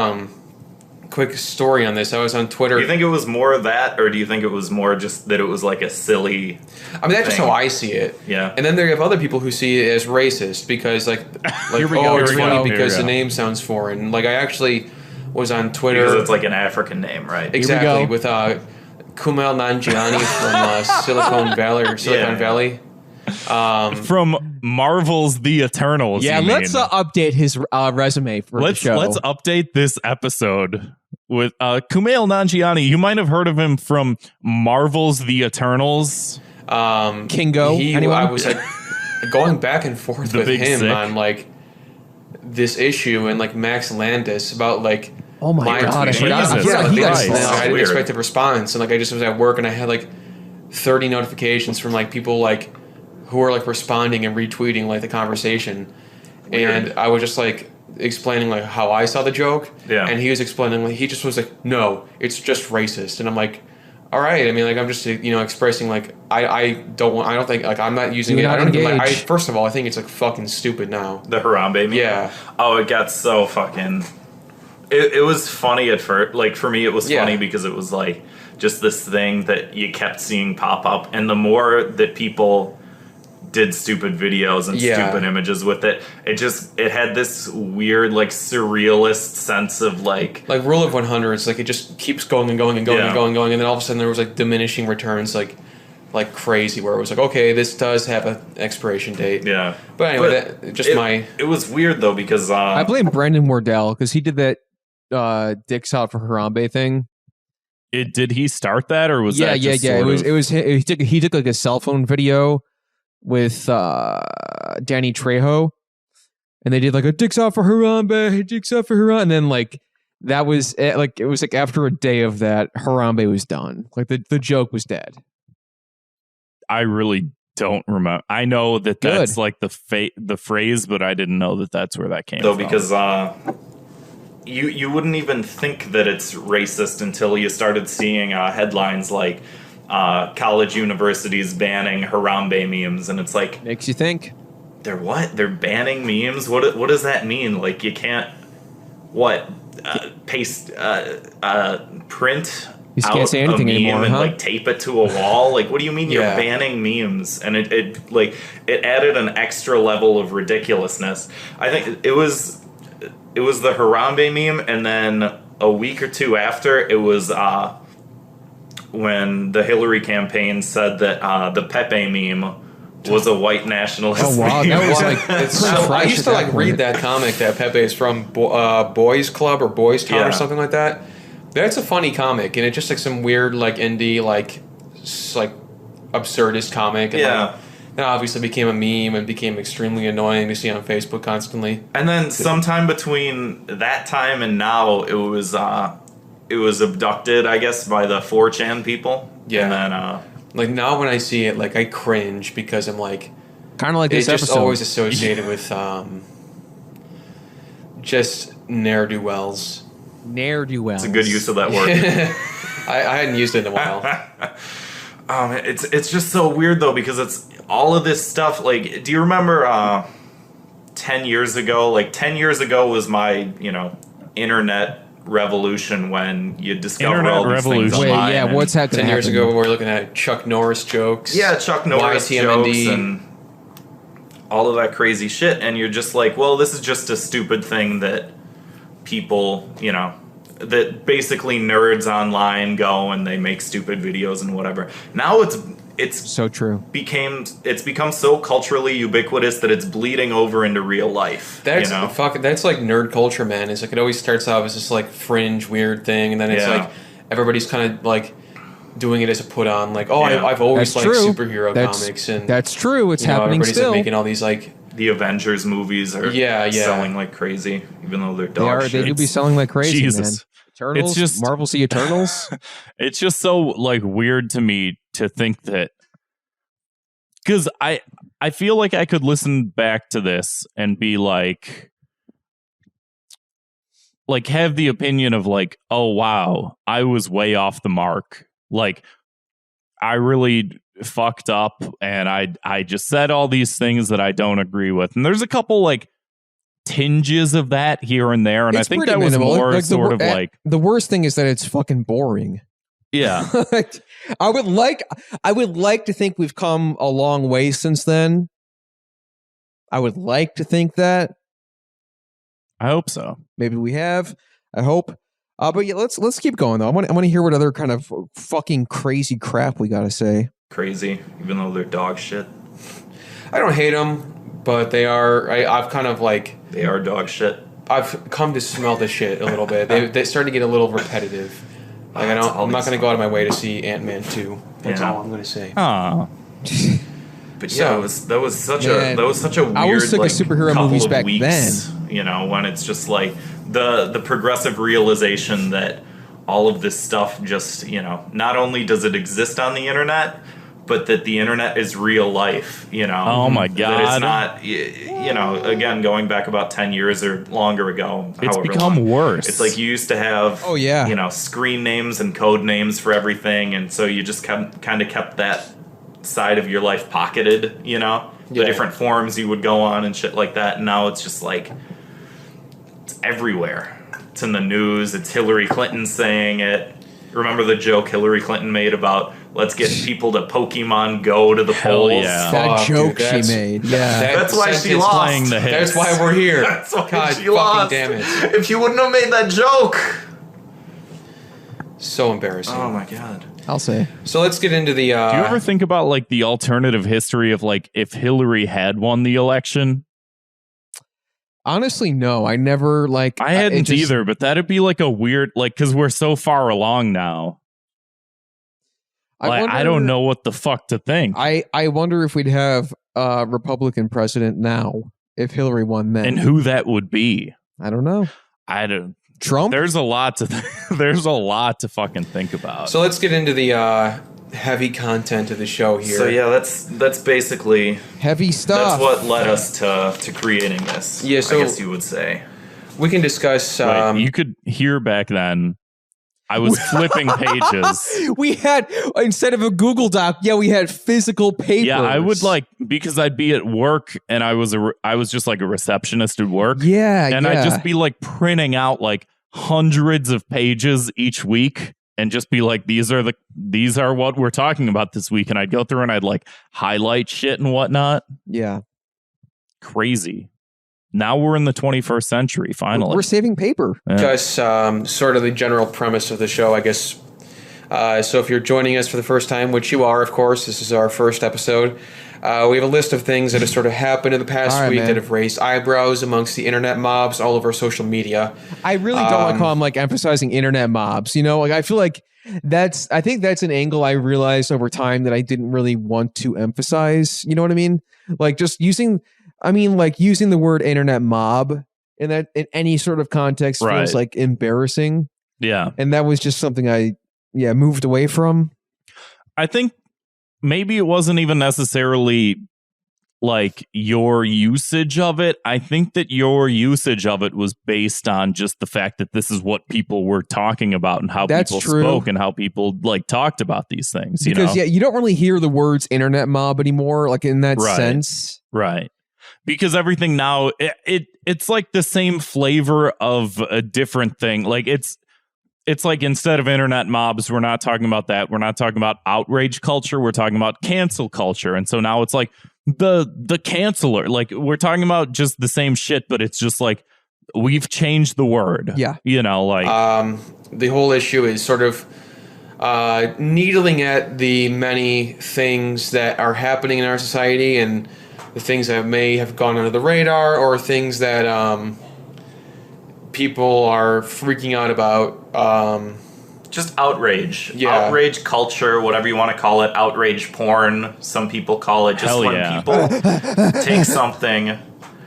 quick story on this. I was on Twitter. Do you think it was more of that, or do you think it was more just that it was like a silly I mean, that's just how I see it. Yeah. And then there you have other people who see it as racist because like Here we go, it's here we funny go. because the name sounds foreign. Like I actually was on Twitter. Because it's like an African name, right? Exactly. With Kumail Nanjiani from Silicon Valley. From Marvel's The Eternals. Yeah, let's update his resume for the show. Let's update this episode with Kumail Nanjiani. You might have heard of him from Marvel's The Eternals. Kingo. I was like going back and forth with him on like this issue and like Max Landis about like Oh my God! I forgot. Jesus Yeah, he got Christ. snapped. I didn't Weird. expect a response, and like I just was at work and I had like 30 notifications from like people like who were like responding and retweeting like the conversation, Weird. and I was just like explaining like how I saw the joke, Yeah. and he was explaining like he just was like, no, it's just racist, and I'm like, all right, I mean like I'm just expressing like I don't think like I'm not using Do it. not I don't even like, engage. first of all I think it's like fucking stupid now. The Harambe meme? Yeah. Oh, it got so fucking... It was funny at first. Like, for me, it was funny because it was, like, just this thing that you kept seeing pop up. And the more that people did stupid videos and stupid images with it, it had this weird, like, surrealist sense of, like... Like Rule of 100s, like it just keeps going and going and going Yeah. and going, and then all of a sudden there was like diminishing returns, like crazy, where it was like, okay, this does have an expiration date. Yeah. But anyway, It was weird, though, because... I blame Brendan Wardell because he did that dicks out for Harambe thing. Did he start that, or was that just It sort was of- it was he took like a cell phone video with Danny Trejo, and they did like a dicks out for Harambe, dicks out for Harambe, and then like that was it, like it was like after a day of that, Harambe was done. Like the joke was dead. I really don't remember. I know that Good. that's like the phrase, but I didn't know that that's where that came Though, from. because you wouldn't even think that it's racist until you started seeing headlines like college universities banning Harambe memes, and it's like, Makes you think. they're what? They're banning memes? What does that mean? Like, you can't paste print You out can't say anything a meme anymore, and huh? like tape it to a wall? Like, what do you mean you're Yeah. banning memes? And it added an extra level of ridiculousness. I think it was the Harambe meme, and then a week or two after, it was when the Hillary campaign said that the Pepe meme was a white nationalist. Oh wow, meme. that was like It's pretty so, I fresh used at to that like read point. that comic that Pepe is from Boys Club or Boys Town Yeah. or something like that. That's a funny comic, and it's just like some weird like indie like absurdist comic. And, Yeah. like, that obviously became a meme and became extremely annoying to see on Facebook constantly. And then sometime between that time and now, it was abducted, I guess, by the 4chan people. Yeah. And then Like now when I see it, like I cringe because I'm like, Kind of like it's this just episode. always associated with just ne'er-do-wells. Ne'er-do-wells. it's a good use of that word. I hadn't used it in a while. It's just so weird though, because it's all of this stuff. Like, do you remember 10 years ago? Like 10 years ago was my internet revolution, when you discover Internet all these revolution. things Wait, online. yeah, and- what's happening? 10 years ago, we were looking at Chuck Norris jokes. Yeah, Chuck Norris YTMND. jokes and all of that crazy shit, and you're just like, well, this is just a stupid thing that people, that basically nerds online go and they make stupid videos and whatever. Now it's So true. become so culturally ubiquitous that it's bleeding over into real life. That's that's like nerd culture, man. It's like it always starts off as this like fringe weird thing, and then it's Yeah. like everybody's kind of like doing it as a put on. Like, oh, Yeah. I've always That's liked true. superhero comics, and That's true. It's happening everybody's still. like making all these like The Avengers movies are Yeah. selling like crazy, even though they're They dog are. shit. They do be selling like crazy, Jesus. man. Eternals. It's just- Marvel's The Eternals. It's just so like weird to me to think that, because I feel like I could listen back to this and be like have the opinion of like, oh wow, I was way off the mark. Like I really fucked up, and I just said all these things that I don't agree with. And there's a couple like tinges of that here and there, and It's I think pretty that was minimal. more Like, sort of like, the worst thing is that it's fucking boring. yeah. I would like to think we've come a long way since then. I would like to think that I hope so. maybe we have. I hope. But yeah, let's keep going though. I want to hear what other kind of fucking crazy crap we got to say. crazy, even though they're dog shit. I don't hate them, but they are. I've kind of like They are dog shit. I've come to smell the shit a little bit. They start to get a little repetitive. Like That's I'm not always going to go out of my way to see Ant-Man 2. That's Yeah. all I'm going to say. Ah. But So- yeah, that was such Man, a weird. I was sick of like, superhero couple movies of back weeks, then. you know, when it's just like the progressive realization that all of this stuff just, you know, not only does it exist on the internet, but that the internet is real life, you know. Oh my God. That it's not, you know, again, going back about 10 years or longer ago. It's become worse. It's like you used to have, you know, screen names and code names for everything. And so you just kind of kept that side of your life pocketed, you know, the different forums you would go on and shit like that. And now it's just like, it's everywhere. It's in the news. It's Hillary Clinton saying it. Remember the joke Hillary Clinton made about let's get people to Pokemon Go to the polls? Yeah. That joke she made. Yeah. That's why she lost. That's why we're here. That's why God she lost. damn it. If you wouldn't have made that joke. So embarrassing. Oh my God. I'll say. So let's get into the... Do you ever think about like the alternative history of like if Hillary had won the election? Honestly, no. I never like... I hadn't either, but that'd be like a weird... Like, because we're so far along now. I don't know what the fuck to think. I wonder if we'd have a Republican president now if Hillary won then. And who that would be. I don't know. I don't... Trump? There's a lot to there's a lot to fucking think about. So let's get into the heavy content of the show here. So yeah, that's basically heavy stuff. That's what led us to creating this. Yeah, so I guess you would say. We can discuss. Wait, you could hear back then. I was flipping pages. We had, instead of a Google Doc, we had physical papers. Yeah, I would because I'd be at work and I was just like a receptionist at work. Yeah, and I'd just be like printing out like hundreds of pages each week and just be like, these are what we're talking about this week. And I'd go through and I'd like highlight shit and whatnot. Yeah. Crazy. Now we're in the 21st century, finally. We're saving paper. Because sort of the general premise of the show, I guess. So if you're joining us for the first time, which you are, of course, this is our first episode. We have a list of things that have sort of happened in the past week that have raised eyebrows amongst the internet mobs all over social media. I really don't like how I'm like emphasizing internet mobs. You know, like I feel like I think that's an angle I realized over time that I didn't really want to emphasize. You know what I mean? Like just using the word internet mob in any sort of context feels like embarrassing. Yeah. And that was just something I moved away from. I think maybe it wasn't even necessarily like your usage of it. I think that your usage of it was based on just the fact that this is what people were talking about and how people spoke and how people like talked about these things. Because you don't really hear the words internet mob anymore, like in that sense. Right. Because everything now, it's like the same flavor of a different thing. Like it's like instead of internet mobs, we're not talking about that. We're not talking about outrage culture. We're talking about cancel culture. And so now it's like the canceler. Like we're talking about just the same shit, but it's just like we've changed the word. Yeah. You know, like the whole issue is sort of needling at the many things that are happening in our society and the things that may have gone under the radar or things that people are freaking out about. Just outrage. Yeah. Outrage culture, whatever you want to call it. Outrage porn, some people call it. Just people take something.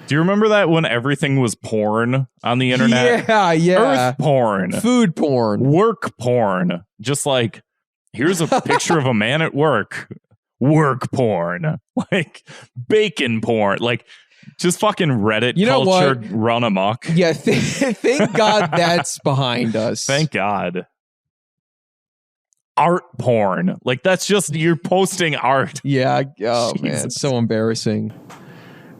Do you remember that when everything was porn on the internet? Yeah. Earth porn. Food porn. Work porn. Just like, here's a picture of a man at work. Work porn. Like bacon porn. Like just fucking Reddit culture run amok. Yeah, thank God that's behind us. Thank God. Art porn. Like that's just, you're posting art. Yeah. Oh man, it's so embarrassing.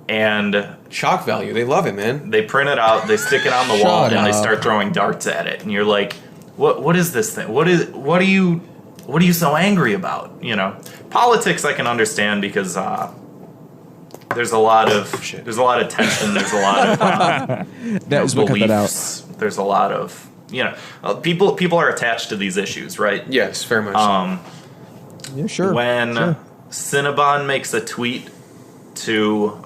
And shock value. They love it, man. They print it out, they stick it on the wall, and they start throwing darts at it. And you're like, what is this thing? What are you so angry about? You know? Politics I can understand because there's a lot of tension, there's a lot of beliefs. There's a lot of people are attached to these issues, right? Yes, very much. Yeah, sure. When Cinnabon makes a tweet to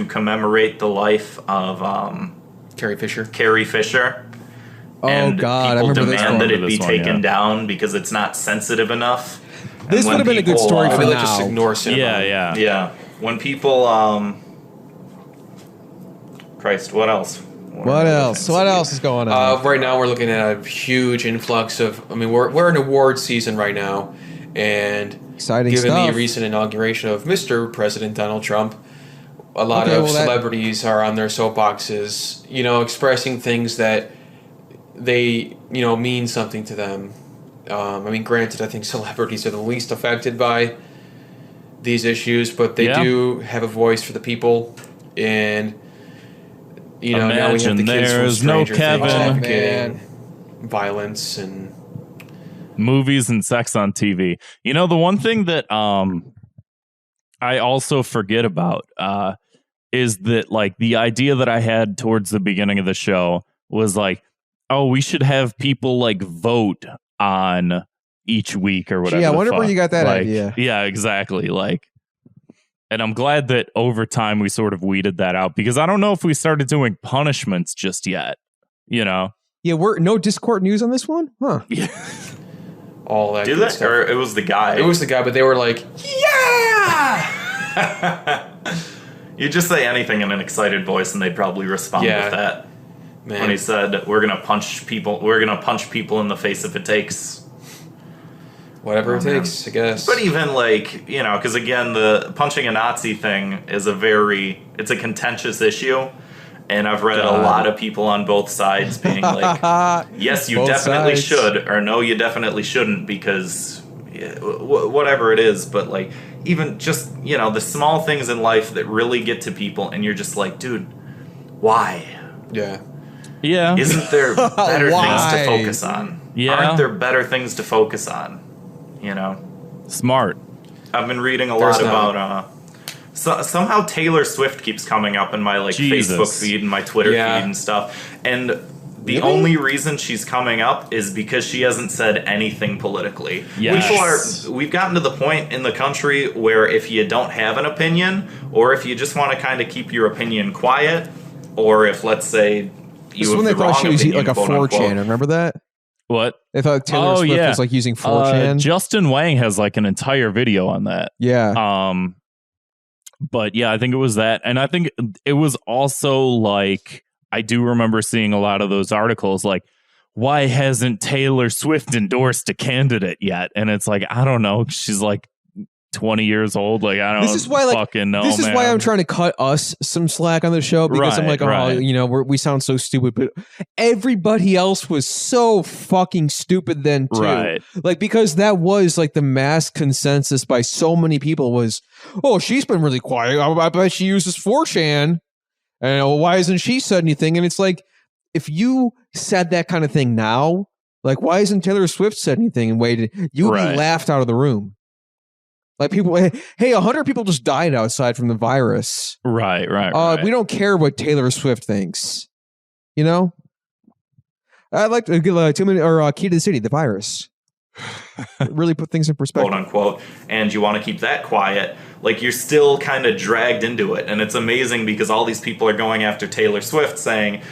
commemorate the life of Carrie Fisher. Oh God! People I remember demand that it be taken down because it's not sensitive enough. This would have been a good story for now. Just ignore Cinnabon. Yeah. When people Christ, what else? What else? What else is going on? Right now, we're looking at a huge influx of. I mean, we're in award season right now, and Exciting given stuff. the recent inauguration of Mr. President Donald Trump, a lot of celebrities are on their soapboxes, expressing things that they, mean something to them. I mean, granted, I think celebrities are the least affected by these issues, but they do have a voice for the people, and now we have the kids from Stranger Things advocating violence and movies and sex on TV. The one thing that I also forget about is that like the idea that I had towards the beginning of the show was like, oh, we should have people like vote on each week or whatever. Yeah, I wonder where you got that idea. Yeah, exactly. And I'm glad that over time we sort of weeded that out, because I don't know if we started doing punishments just yet. Yeah, we're no Discord news on this one, huh? Yeah. All that. Did that? Stuff. Or it was the guy. It was the guy, but they were like, yeah. You just say anything in an excited voice, and they'd probably respond with that. Man. When he said, "We're gonna punch people. We're gonna punch people in the face if it takes." Whatever it takes, I guess. But even because again, the punching a Nazi thing is it's a contentious issue. And I've read a lot of people on both sides being like, yes, you both definitely sides. should, or no, you definitely shouldn't, because whatever it is. But even just, the small things in life that really get to people, and you're just like, dude, why? Yeah. Yeah. Isn't there better things to focus on? Yeah. Aren't there better things to focus on? Smart. I've been reading a lot about somehow Taylor Swift keeps coming up in my Facebook feed and my Twitter feed and stuff. And the only reason she's coming up is because she hasn't said anything politically. Yes. We've gotten to the point in the country where if you don't have an opinion, or if you just want to kind of keep your opinion quiet, or if, let's say, you have the wrong opinion, she was like a 4chan. Remember that? What? They thought Taylor Swift was like using 4chan. Justin Wang has like an entire video on that. Yeah. But yeah, I think it was that. And I think it was also like, I do remember seeing a lot of those articles like, why hasn't Taylor Swift endorsed a candidate yet? And it's like, I don't know. She's like 20 years old. Like, I don't fucking know. This is why I'm trying to cut us some slack on the show, because I'm like, we sound so stupid, but everybody else was so fucking stupid then too. Right. Like, because that was like the mass consensus by so many people was, oh, she's been really quiet. I bet she uses 4chan. And why hasn't she said anything? And it's like, if you said that kind of thing now, like, why hasn't Taylor Swift said anything and waited? You would be laughed out of the room. Like, people, hey, 100 people just died outside from the virus. Right. We don't care what Taylor Swift thinks. I'd like to give 2 minute or Key to the City, the virus. Really put things in perspective. Quote unquote. And you want to keep that quiet. Like, you're still kind of dragged into it. And it's amazing because all these people are going after Taylor Swift, saying,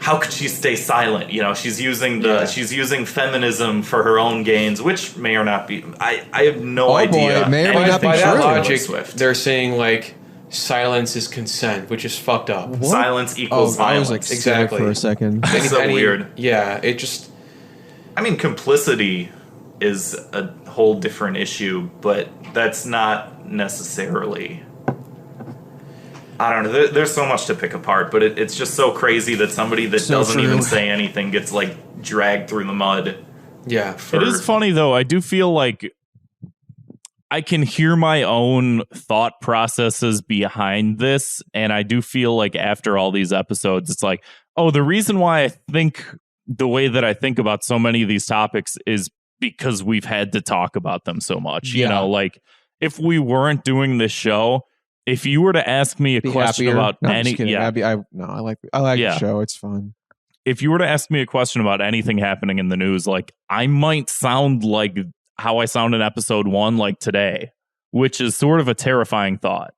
how could she stay silent? She's using she's using feminism for her own gains, which may or not be. I have no idea. Boy, may or may not be by true. that logic, they're saying like silence is consent, which is fucked up. What? Silence equals violence. I was like, exactly. For a second. It's so weird. Yeah, it just. I mean, complicity is a whole different issue, but that's not necessarily. I don't know. There's so much to pick apart, but it's just so crazy that somebody that doesn't even say anything gets like dragged through the mud. Yeah. It is funny though. I do feel like I can hear my own thought processes behind this, and I do feel like after all these episodes, it's like, oh, the reason why I think the way that I think about so many of these topics is because we've had to talk about them so much. Yeah. Like if we weren't doing this show, if you were to ask me a question about any, I like the show. It's fun. If you were to ask me a question about anything happening in the news, like I might sound like how I sound in episode 1, like today, which is sort of a terrifying thought.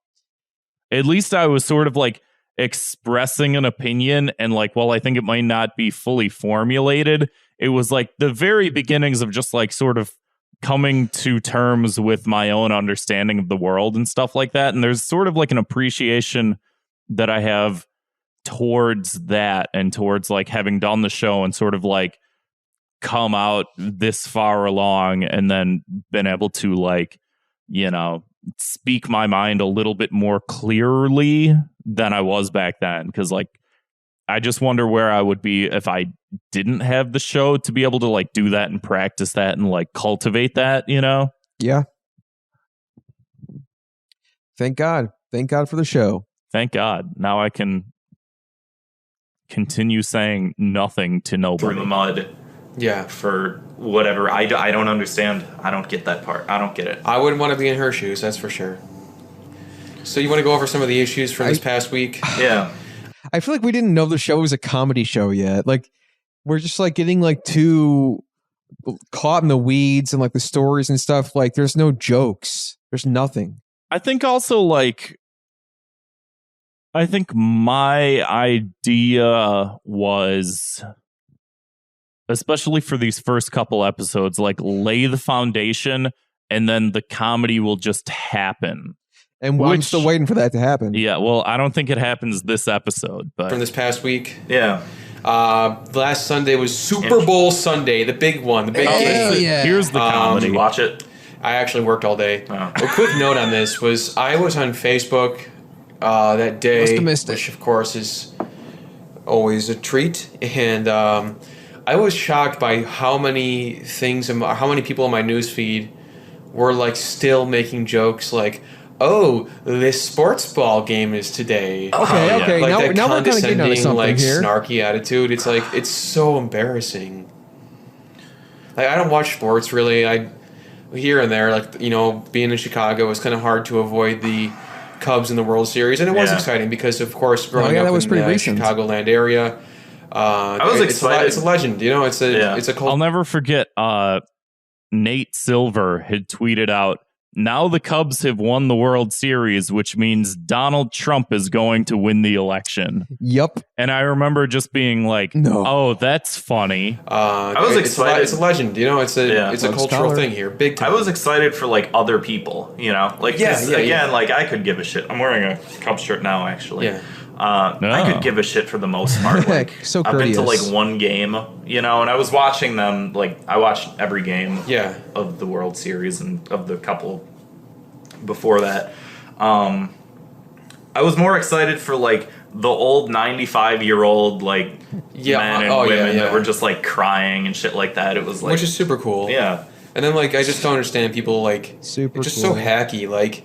At least I was sort of like expressing an opinion, and like, well, I think it might not be fully formulated. It was like the very beginnings of just like sort of coming to terms with my own understanding of the world and stuff like that. And there's sort of like an appreciation that I have towards that and towards like having done the show and sort of like come out this far along and then been able to like, you know, speak my mind a little bit more clearly than I was back then. Because like, I just wonder where I would be if I didn't have the show to be able to like do that and practice that and like cultivate that, you know? Yeah. Thank God. Thank God for the show. Thank God. Now I can continue saying nothing to nobody. Through the mud. Yeah. For whatever. I don't understand. I don't get that part. I don't get it. I wouldn't want to be in her shoes, that's for sure. So you want to go over some of the issues from this past week? Yeah. I feel like we didn't know the show was a comedy show yet. Like, we're just like getting like too caught in the weeds and like the stories and stuff. Like, there's no jokes. There's nothing. I think also like, I think my idea was, especially for these first couple episodes, like lay the foundation and then the comedy will just happen. And I'm still waiting for that to happen. Yeah, well, I don't think it happens this episode, but From this past week? Yeah. Last Sunday was Super Bowl Sunday, the big one, the big game. Yeah. Here's the comedy. Did you watch it? I actually worked all day. Oh. A quick note on this was I was on Facebook that day, Must have missed it. which of course is always a treat, and I was shocked by how many things, how many people in my newsfeed were like still making jokes like, "Oh, this sports ball game is today." Okay. Like Now that we're kind of getting onto condescending, something like here. snarky attitude. It's like it's so embarrassing. Like I don't watch sports really. I here and there, like you know, being in Chicago, it was kind of hard to avoid the Cubs in the World Series, and it was exciting because, of course, growing up was in pretty the recent. Chicagoland area, I was excited. It's a legend, you know. It's a I'll cult. never forget Nate Silver had tweeted out, "Now the Cubs have won the World Series, which means Donald Trump is going to win the election." Yep. And I remember just being like, No. "Oh, that's funny." I was excited. It's a legend, you know. It's a Yeah. cultural Scholar. thing here, big time. I was excited for like other people, you know, like 'cause, again, like I could give a shit. I'm wearing a Cubs shirt now, actually. Yeah. I could give a shit for the most part. Like, So I've been to courteous. like one game, you know, and I was watching them. Like I watched every game of the World Series and of the couple before that. I was more excited for like the old 95-year-old like men and women that were just like crying and shit like that. It was like, which is super cool. yeah. And then like I just don't understand people like Super it's just cool. so hacky. Like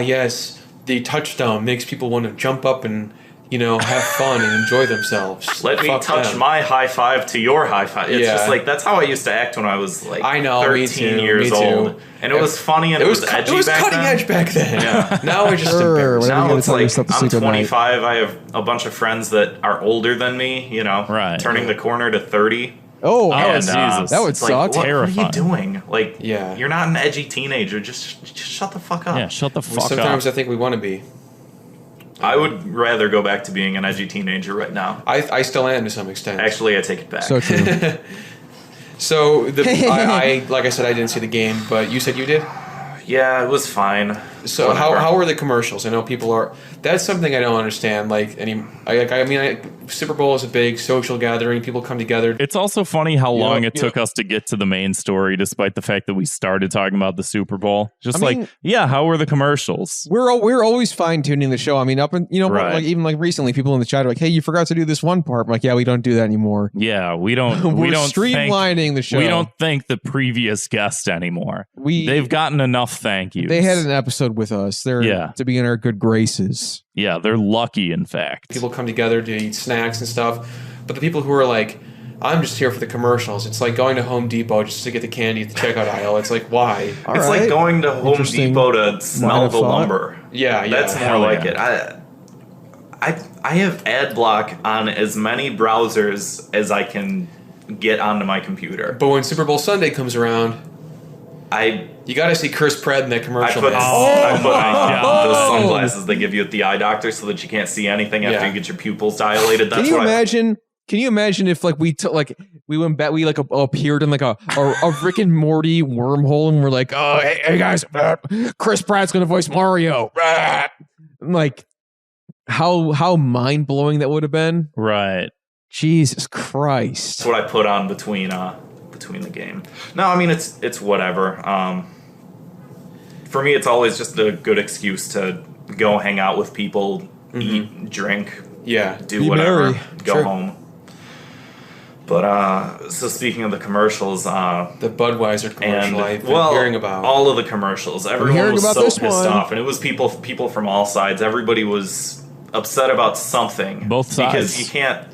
yes, the touchdown makes people want to jump up and you know have fun and enjoy themselves. Let me Fuck touch them. my high five to your high five. It's Yeah. just like that's how I used to act when I was like I know, me 13 too, years me too. old, and it was funny and it was edgy. It was back cutting then. edge back then. Yeah. Now it's just Sure, embarrassing. whatever. Now gonna it's tell like yourself the I'm secret night. 25. I have a bunch of friends that are older than me. You know, Right. turning the corner to 30. Oh, And, Jesus. That would It's like, suck. what are you Terrifying. doing? Like, Yeah. you're not an edgy teenager. Just shut the fuck up. Yeah, shut the fuck Sometimes up. I think we want to be. I would rather go back to being an edgy teenager right now. I still am to some extent. Actually, I take it back. So true. So I like I said, I didn't see the game, but you said you did. Yeah, it was fine. So Whatever. how were the commercials? I know people are. That's something I don't understand. Like Super Bowl is a big social gathering. People come together. It's also funny how long it yeah. took us to get to the main story, despite the fact that we started talking about the Super Bowl. Just I mean- how were the commercials? We're always fine tuning the show. I mean, up and Right. like even like recently, people in the chat are like, "Hey, you forgot to do this one part." I'm like, "Yeah, we don't do that anymore. Yeah, we don't. We're we don't streamlining the show. We don't thank the previous guest anymore. They've gotten enough thank yous. They had an episode with us. They're Yeah. to be in our good graces. Yeah, they're lucky. In fact, People come together to eat snacks and stuff. But the people who are like, I'm just here for the commercials. It's like going to Home Depot just to get the candy at the checkout aisle. It's like, why? All It's right. like going to Home Interesting Depot to line smell of the thought. lumber. Yeah, That's more Hell like yeah. it. I have ad block on as many browsers as I can get onto my computer. But when Super Bowl Sunday comes around, you got to see Chris Pratt in that I commercial. put, man. I put God. those sunglasses they give you at the eye doctor so that you can't see anything after Yeah. you get your pupils dilated. That's Can you what imagine? Can you imagine if like we went back, we like appeared in like a Rick and Morty wormhole, and we're like, oh hey guys, Chris Pratt's gonna voice Mario. Like how mind-blowing that would have been. Right. Jesus Christ. That's what I put on between the game. No, I mean it's whatever. For me, it's always just a good excuse to go hang out with people, eat, drink, do Be whatever, merry. go home. But so speaking of the commercials, The Budweiser commercial I've been hearing about. all of the commercials, everyone hearing was about so this pissed one. off, and it was people from all sides. Everybody was upset about something. Both sides. Because you can't,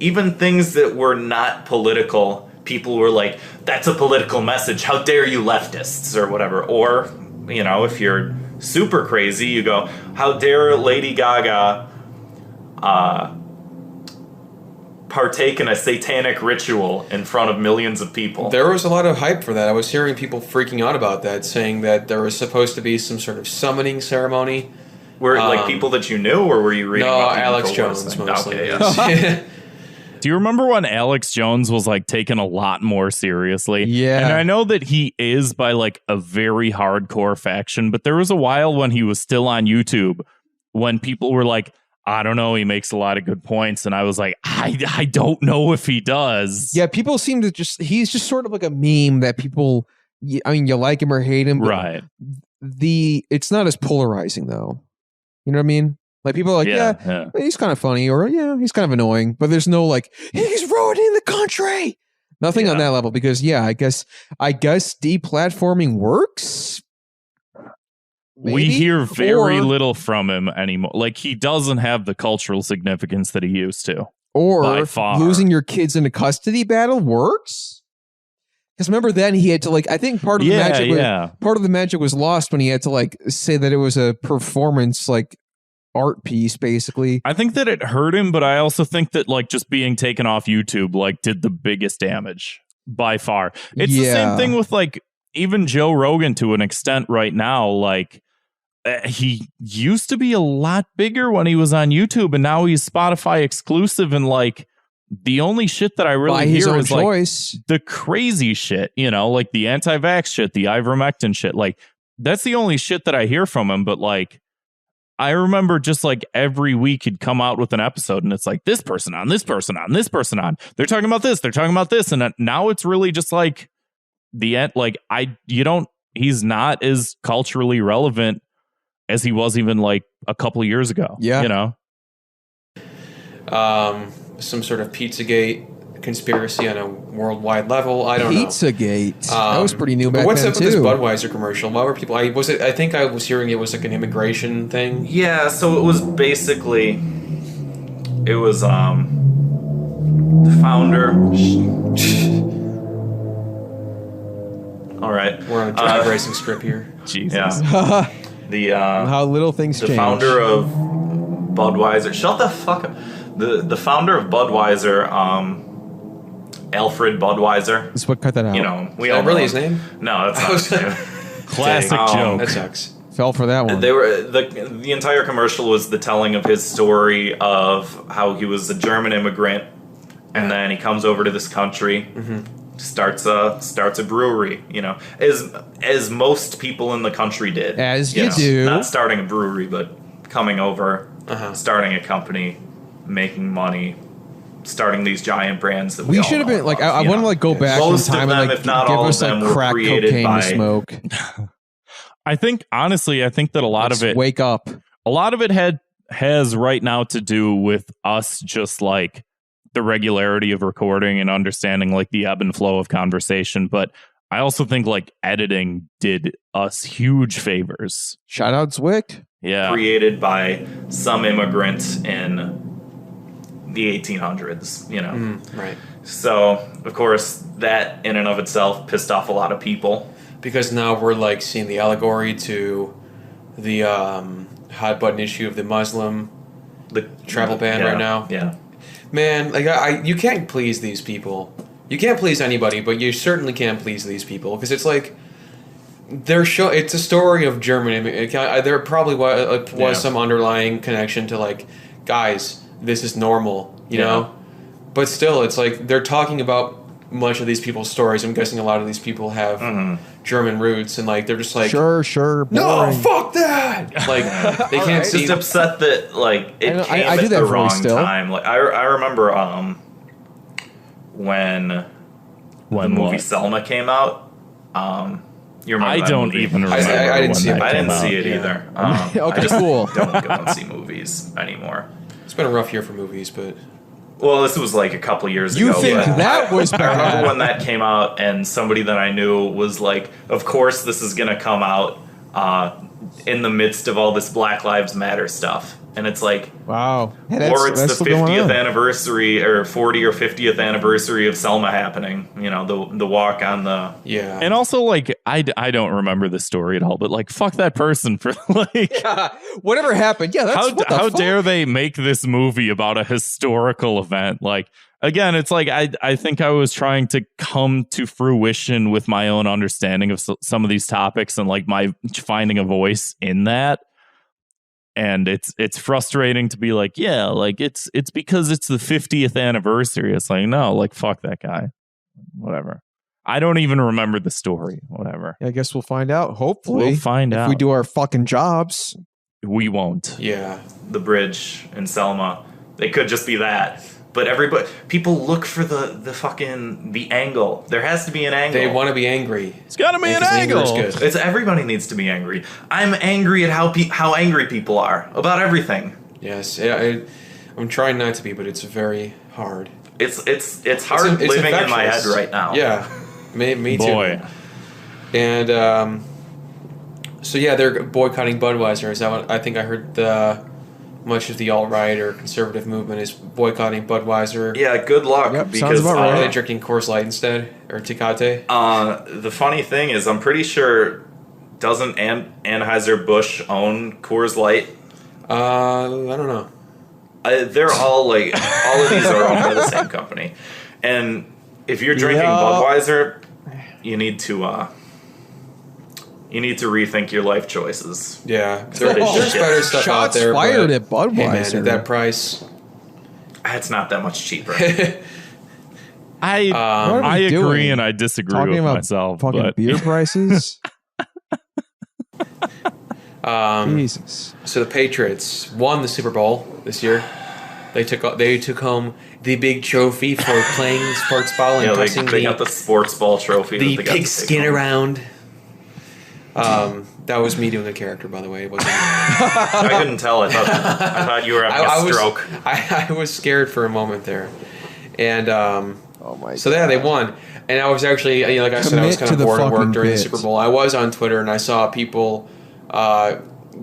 even things that were not political, people were like, "That's a political message. How dare you, leftists," or whatever. Or if you're super crazy, you go, "How dare Lady Gaga partake in a satanic ritual in front of millions of people?" There was a lot of hype for that. I was hearing people freaking out about that, saying that there was supposed to be some sort of summoning ceremony. Were like people that you knew, or were you reading? No, about the Alex Infowars Jones thing? mostly. Okay, yeah. Do you remember when Alex Jones was like taken a lot more seriously? Yeah. And I know that he is by like a very hardcore faction, but there was a while when he was still on YouTube when people were like, I don't know, he makes a lot of good points. And I was like, I don't know if he does. Yeah, people seem to he's just sort of like a meme that people, I mean, you like him or hate him. But Right. it's not as polarizing though. You know what I mean? Like people are like, yeah, he's kind of funny, or yeah, he's kind of annoying, but there's no like, he's ruining the country. Nothing on that level, because I guess deplatforming works. Maybe? We hear very little from him anymore. Like, he doesn't have the cultural significance that he used to. Or by far. Losing your kids in a custody battle works. Because remember then he had to I think part of the magic was lost when he had to say that it was a performance art piece, basically. I think that it hurt him, but I also think that just being taken off YouTube did the biggest damage by far. It's the same thing with even Joe Rogan to an extent right now. He used to be a lot bigger when he was on YouTube, and now he's Spotify exclusive, and the only shit that I really hear is the crazy shit, like the anti-vax shit, the ivermectin shit. That's the only shit that I hear from him. But I remember just every week he'd come out with an episode, and it's this person on, this person on, this person on. They're talking about this, they're talking about this, and now it's really just the end. He's not as culturally relevant as he was even a couple of years ago. Yeah, some sort of Pizzagate conspiracy on a worldwide level. I don't know. Pizzagate. That was pretty new back what's then up with this too. Budweiser commercial? Why were people? I think I was hearing it was an immigration thing. Yeah, so it was basically, it was the founder. All right, we're on a drag racing strip here. Jesus. Yeah. The how little things change. The founder of Budweiser. Shut the fuck up. The founder of Budweiser, Alfred Budweiser. That's what cut that out. We all really his name? No, that's not his name. Classic joke. That sucks. Fell for that one. They were the entire commercial was the telling of his story of how he was a German immigrant, and then he comes over to this country, starts a brewery. As most people in the country did. As you do. Not starting a brewery, but coming over, starting a company, making money, starting these giant brands that we should have been I want to go back in time and if not give all us of them, were crack created cocaine by to smoke. I think that a lot of it, wake up. A lot of it has right now to do with us just the regularity of recording and understanding the ebb and flow of conversation. But I also think editing did us huge favors. Shout out Zwick. Yeah. Created by some immigrants in the 1800s, Right. So, of course, that in and of itself pissed off a lot of people. Because now we're seeing the allegory to the hot button issue of the Muslim travel ban right now. Yeah. Man, you can't please these people. You can't please anybody, but you certainly can't please these people because it's it's a story of German. There probably was some underlying connection to guys, this is normal, you know. But still, it's they're talking about much of these people's stories. I'm guessing a lot of these people have German roots, and like they're just like, sure, no, boring. fuck that. Like they can't see. Just upset that like it came I do at that the voice wrong still. time. Like I remember when the movie what? Selma came out. You remember I that don't movie? even remember. I didn't when see that it. I came didn't out. see it either. Okay, I just cool. don't go and see movies anymore. It's been a rough year for movies, but Well, this was like a couple years You ago. think but that was I remember bad? when that came out, and somebody that I knew was like, "Of course, this is going to come out in the midst of all this Black Lives Matter stuff." And it's like, Wow. Hey, or it's that's the still going 50th on. anniversary or 40 or 50th anniversary of Selma happening. You know, the walk on the. yeah. And also, like, I don't remember the story at all, but like, fuck that person for like. Whatever happened. Yeah, that's How what the how fuck? dare they make this movie about a historical event? Like, again, it's like I think I was trying to come to fruition with my own understanding of some of these topics and like my finding a voice in that. And it's frustrating to be like, yeah, like it's because it's the 50th anniversary. It's like, no, like fuck that guy. Whatever. I don't even remember the story. Whatever. I guess we'll find out. Hopefully, We'll find if out. we do our fucking jobs. We won't. Yeah. The bridge in Selma. They could just be that. But people look for the fucking the angle. There has to be an angle. They want to be angry. It's got to be an 'cause anger angle. is good. It's everybody needs to be angry. I'm angry at how angry people are about everything. Yes. Yeah, I'm trying not to be, but it's very hard. It's hard It's living in my head infectious. right now. Yeah. Me too. Boy. And so yeah, they're boycotting Budweiser. Is that what I think I heard? Much of the alt-right or conservative movement is boycotting Budweiser. Yeah, good luck. Yep, sounds because about Are right. they drinking Coors Light instead or Tecate? the funny thing is, I'm pretty sure doesn't Anheuser-Busch own Coors Light? I don't know. They're all like all of these are owned by the same company, and if you're drinking Yeah. Budweiser, you need to rethink your life choices. Yeah, There's there's better stuff out Shots there. fired but, at Budweiser. Hey man, at that price, It's not that much cheaper. I What are I we agree doing? and I disagree Talking with about myself. fucking But beer prices. Jesus. so the Patriots won the Super Bowl this year. They took home the big trophy for playing sports ball and Yeah, tossing they got the sports ball trophy. the that they got to take pigskin home. around. That was me doing a character, by the way. It wasn't. I couldn't tell. I thought you were having a stroke. I was scared for a moment there, and Oh my. so yeah, they won. And I was actually, like I said, I was Commit kind to of the bored at work fucking during the bit. Super Bowl. I was on Twitter and I saw people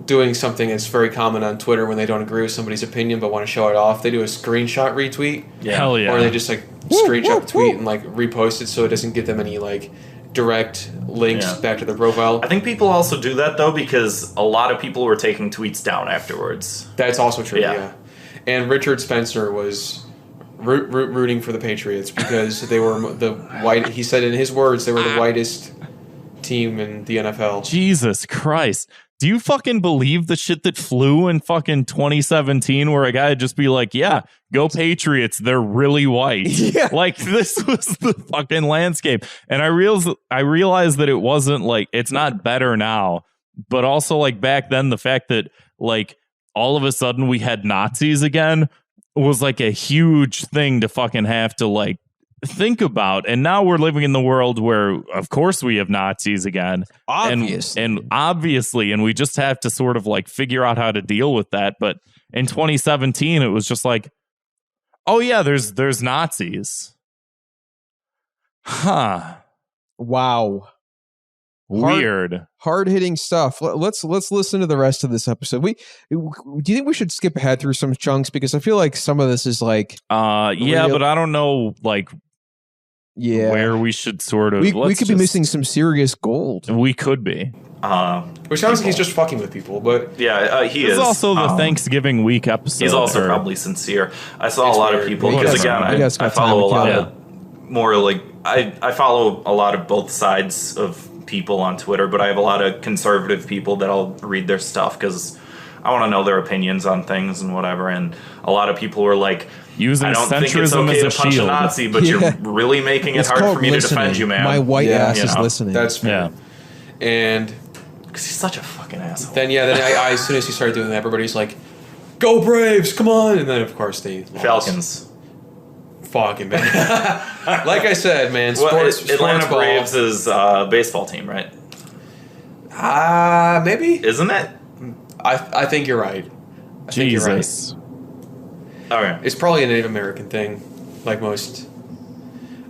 doing something that's very common on Twitter when they don't agree with somebody's opinion but want to show it off. They do a screenshot retweet, hell yeah. or they just like screenshot the tweet and like repost it so it doesn't get them any like direct links Yeah. back to their profile. I think people also do that though because a lot of people were taking tweets down afterwards. That's also true. Yeah. Yeah. And Richard Spencer was rooting for the Patriots because they were the white. He said in his words they were the whitest team in the NFL. Jesus Christ. Do you fucking believe the shit that flew in fucking 2017 where a guy would just be like, yeah, go Patriots, they're really white. Yeah. Like this was the fucking landscape. And I realized that it wasn't like, it's not better now, but also like back then the fact that like all of a sudden we had Nazis again was like a huge thing to fucking have to like think about. And now we're living in the world where of course we have Nazis again. Obviously. And obviously, and we just have to sort of like figure out how to deal with that. But in 2017, it was just like, oh yeah, there's Nazis. Huh. Wow. Weird. Hard hitting stuff. Let's listen to the rest of this episode. Do you think we should skip ahead through some chunks because I feel like some of this is like Yeah, real- but I don't know like where we should sort of we let's could be just- missing some serious gold. We could be. Which sounds like he's just fucking with people, but Yeah, he This is. is also the Thanksgiving week episode. He's also or- probably sincere. I saw It's a lot of weird. people You because guys- again, you guys I got follow a time to lot kill. of more like I follow a lot of both sides of people on Twitter, but I have a lot of conservative people that I'll read their stuff because I want to know their opinions on things and whatever. And a lot of people were like, Using I don't think it's centrism okay as to a punch a shield. Nazi, but Yeah. you're really making it It's hard called for me listening. to defend you, man. My white Yeah, ass you is know, listening. That's fair. Yeah. And Because he's such a fucking asshole. then I as soon as he started doing that, everybody's like, "Go Braves, come on!" And then of course they lost. Falcons. Fucking man. Like I said, man, Well, sports. Atlanta sports ball. Braves is baseball team, right? Maybe. Isn't it? I think you're right. I think you're right. Jesus. Okay. It's probably a Native American thing, like most.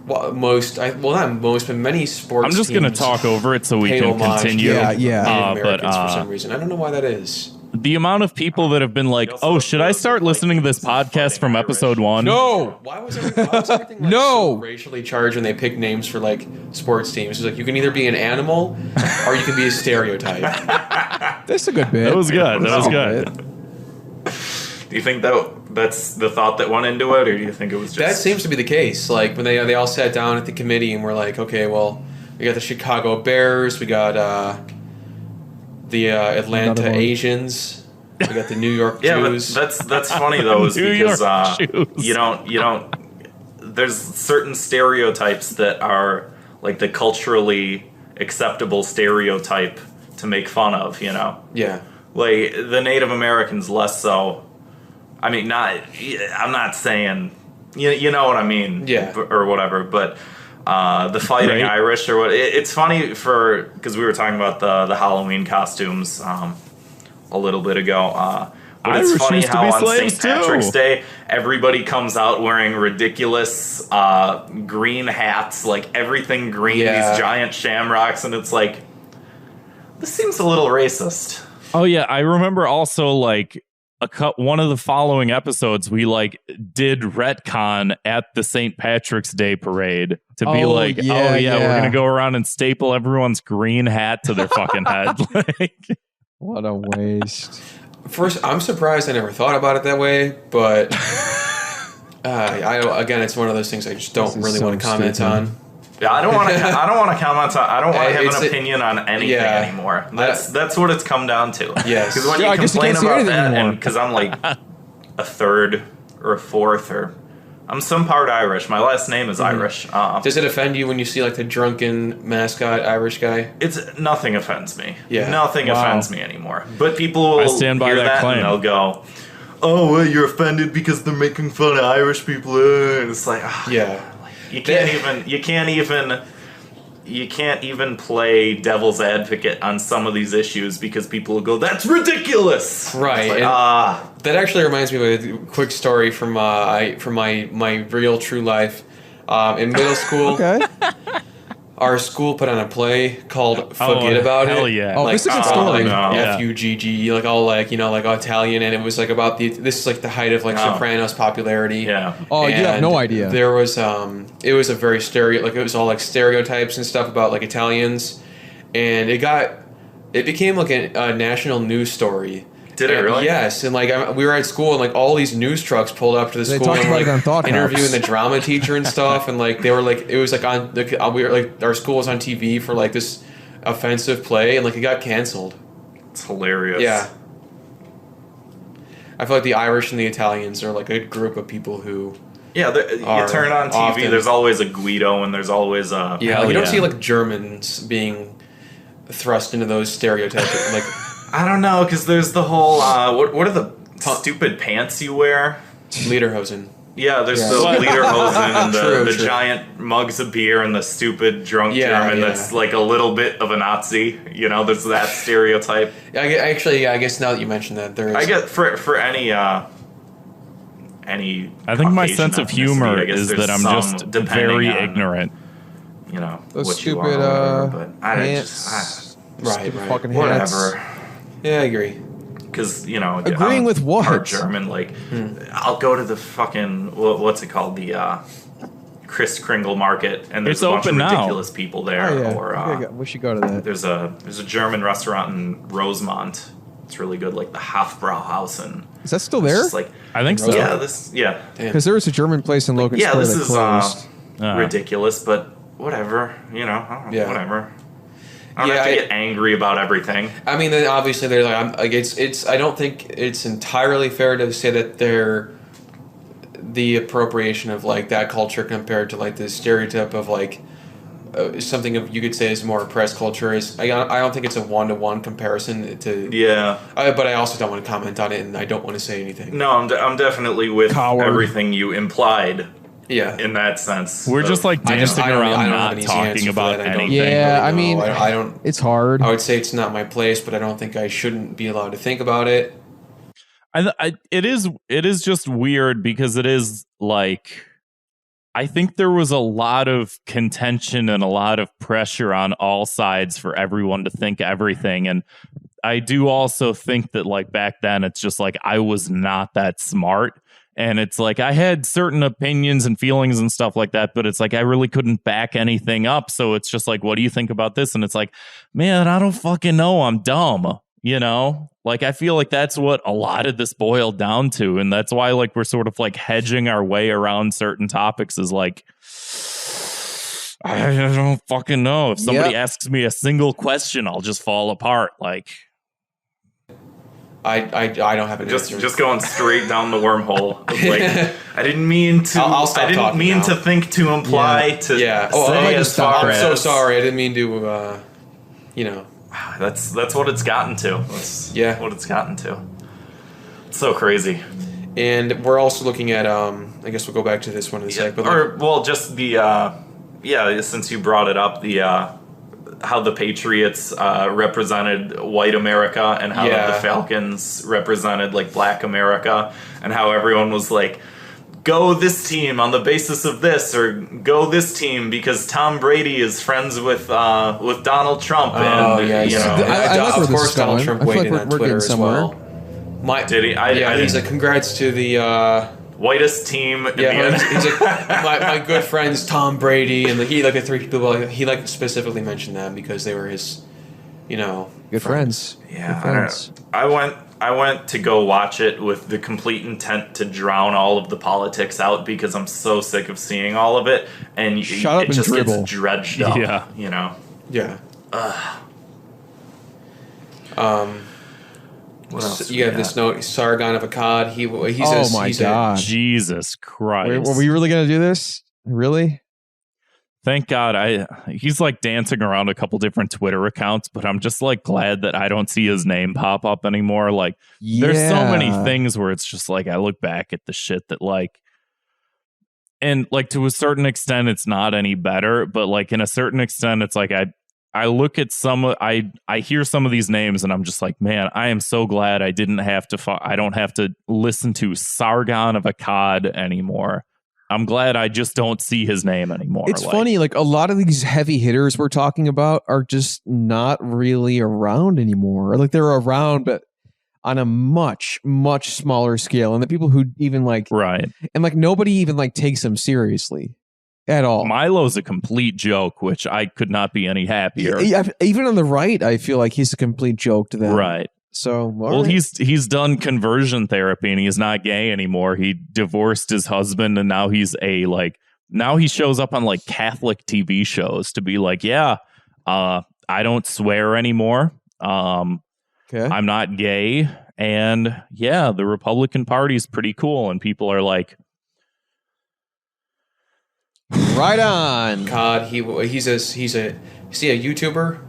Well, not most, but many sports. I'm just gonna teams talk over it so we pay can homage continue. to Yeah, Native yeah. Americans But for some reason. I don't know why that is. the amount of people that have been like, "Oh, should I start listening to this podcast from episode 1?" No. Why was everything like, No. so racially charged when they pick names for like sports teams? It's like you can either be an animal or you can be a stereotype. That's a good bit. That was good. That was good. Do you think that's the thought that went into it, or do you think it was just That seems to be the case. Like when they all sat down at the committee and were like, okay, well, we got the Chicago Bears, we got the Atlanta Another one. Asians, we got the New York Yeah, but Jews. that's funny though, is New because York Jews. you don't. There's certain stereotypes that are like the culturally acceptable stereotype to make fun of. You know, Yeah. like the Native Americans less so. I mean, I'm not saying you know what I mean, Yeah. or whatever, but. The Fighting Right. Irish, or what? It's funny because we were talking about the Halloween costumes a little bit ago. But it's Irish funny used to how be on slaves, St. Patrick's too. Day, everybody comes out wearing ridiculous green hats, like everything green, Yeah. these giant shamrocks, and it's like, this seems a little racist. Oh yeah, I remember also like one of the following episodes we like did retcon at the St. Patrick's Day parade to be Oh, like, yeah, oh yeah, we're yeah. gonna go around and staple everyone's green hat to their fucking head. Like, What a waste. First, I'm surprised I never thought about it that way, but again, it's one of those things I just don't This is really so want to comment stupid. on. Yeah, I don't want to. I don't want to comment on. I don't want to have It's an a- opinion on anything yeah. anymore. That's what it's come down to. Yes. Because when Yeah, I you guess you complain can't say about anything that, anymore. and because I'm like a third or a fourth, or I'm some part Irish. My last name is Irish. Does it offend you when you see like the drunken mascot Irish guy? It's nothing offends me. Yeah. Nothing Wow. offends me anymore. But people will I stand by hear that claim. and they'll go, "Oh, well, you're offended because they're making fun of Irish people." And it's like, Yeah. you can't even play devil's advocate on some of these issues because people will go, "That's ridiculous." Right, It's like, and- That actually reminds me of a quick story from my real true life. In middle school, Okay. our school put on a play called "Forget About hell It." yeah. Oh, this is a good like, story. no. Yeah. FUGG, like all like like Italian, and it was like about this is like the height of like Oh. Sopranos popularity. yeah. Oh, you have And no idea. There was it was a very it was all like stereotypes and stuff about like Italians, and it became like a national news story. Did it And really? Yes, and like we were at school, and like all these news trucks pulled up to the They school talked and about like it on Thought interviewing House. the drama teacher and stuff, and like they were like it was like on we were like our school was on TV for like this offensive play, and like it got canceled. It's hilarious. Yeah. I feel like the Irish and the Italians are like a group of people who Yeah, you Are turn on TV, often- there's always a Guido and there's always a... like, you don't yeah. see like Germans being thrust into those stereotypes like I don't know, because there's the whole... what are the stupid pants you wear? Lederhosen. Yeah, there's Yeah. the lederhosen and True, the true. giant mugs of beer and the stupid drunk Yeah, German yeah. that's like a little bit of a Nazi. You know, there's that stereotype. I guess now that you mentioned that, there is. I get for any I think my Caucasian sense of ethnicity, humor I guess is there's that I'm some, just depending very on, ignorant. You know, Those what you stupid are, or whatever, but I pants. Right, Stupid right. fucking hats. whatever. Yeah, I agree. Because, you know, Agreeing I'm with what? part German, like, I'll go to the fucking, what's it called? The Chris Kringle Market, and there's It's a bunch of open now. ridiculous people there. Oh, yeah. Or We should go to that. there's a German restaurant in Rosemont. It's really good, like the Hofbrauhausen. Is that still It's there? just like, I think so. yeah, Damn. Because there was a German place in Logan yeah, Square this that is closed. ridiculous, but whatever, you know, Yeah. whatever. I don't Yeah, have to get angry about everything. I mean, then obviously they're like it's. I don't think it's entirely fair to say that the appropriation of like that culture compared to like the stereotype of like something of you could say is more oppressed culture is I don't think it's a 1-to-1 comparison to but I also don't want to comment on it and I don't want to say anything. No, I'm definitely with everything you implied. Yeah, in that sense, we're just like dancing around, not talking about anything. Yeah, I mean, I don't. It's hard. I would say it's not my place, but I don't think I shouldn't be allowed to think about it. It is just weird because it is like I think there was a lot of contention and a lot of pressure on all sides for everyone to think everything, and I do also think that like back then it's just like I was not that smart. And it's like I had certain opinions and feelings and stuff like that, but it's like I really couldn't back anything up. So it's just like, what do you think about this? And it's like, man, I don't fucking know. I'm dumb. You know, like I feel like that's what a lot of this boiled down to. And that's why like we're sort of like hedging our way around certain topics is like, I don't fucking know. If somebody asks me a single question, I'll just fall apart. Like, I don't have an answer. Just going straight down the wormhole. Like, I didn't mean to. I didn't mean to think to imply to. Yeah. I'm so sorry. I didn't mean to. You know. That's what it's gotten to. That's what it's gotten to. It's so crazy. And we're also looking at. I guess we'll go back to this one in a sec. But just the. Since you brought it up, the. How the Patriots represented white America and how the Falcons represented like black America, and how everyone was like, go this team on the basis of this, or go this team because Tom Brady is friends with Donald Trump. Of course Donald Trump weighed in on Twitter as well. Did he? He's like, congrats to the whitest team in the he's like, my good friends Tom Brady, and he like the three people he like specifically mentioned them because they were his, good friends. Yeah, good friends. I went to go watch it with the complete intent to drown all of the politics out because I'm so sick of seeing all of it, and it just gets dredged up. Yeah, Yeah. What else you have this note, Sargon of Akkad. He's God. Jesus Christ. Wait, were we really going to do this? Really? Thank God. He's like dancing around a couple different Twitter accounts, but I'm just like glad that I don't see his name pop up anymore. Like there's so many things where it's just like I look back at the shit that like, and like to a certain extent it's not any better, but like in a certain extent it's like I look at I hear some of these names and I'm just like, man, I am so glad I don't have to listen to Sargon of Akkad anymore. I'm glad I just don't see his name anymore. It's funny, like a lot of these heavy hitters we're talking about are just not really around anymore. Like they're around, but on a much, much smaller scale. And the people who even like, right. And like nobody even like takes them seriously. At all. Milo's a complete joke, which I could not be any happier. Even on the right, I feel like he's a complete joke to them. Right. So, right. He's done conversion therapy and he's not gay anymore. He divorced his husband and now now he shows up on like Catholic TV shows to be like, I don't swear anymore. I'm not gay. And the Republican Party's pretty cool. And people are like, right on. God, is he a YouTuber?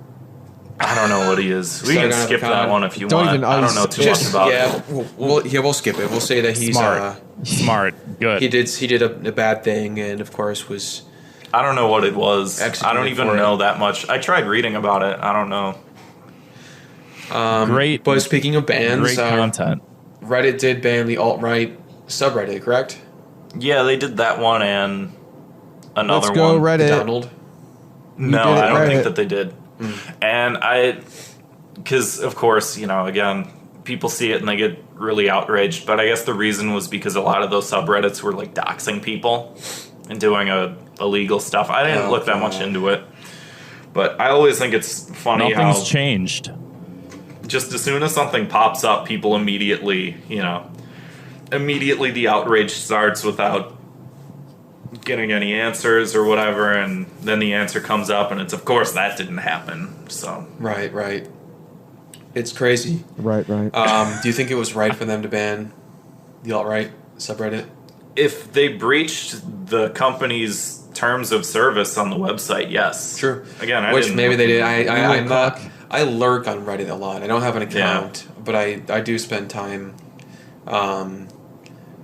I don't know what he is. We can skip that one if you want. I don't know too much about it. We'll skip it. We'll say that he's smart. Good. He did a bad thing, and of course was. I don't know what it was. I don't even know that much. I tried reading about it. I don't know. Great. But speaking of bans, great content. Reddit did ban the alt-right subreddit, correct? Yeah, they did that one and another Let's go one. Reddit. Donald? No, I don't think that they did. And because of course, again, people see it and they get really outraged. But I guess the reason was because a lot of those subreddits were like doxing people and doing illegal stuff. I didn't look that much into it. But I always think it's funny Nothing's changed. Just as soon as something pops up, people immediately the outrage starts without getting any answers or whatever, and then the answer comes up and it's of course that didn't happen. So right, it's crazy. Right. Do you think it was right for them to ban the alt-right subreddit? if they breached the company's terms of service on the website, yes. True. Again, which maybe they did. I'm not. I lurk on Reddit a lot. I don't have an account, but I do spend time,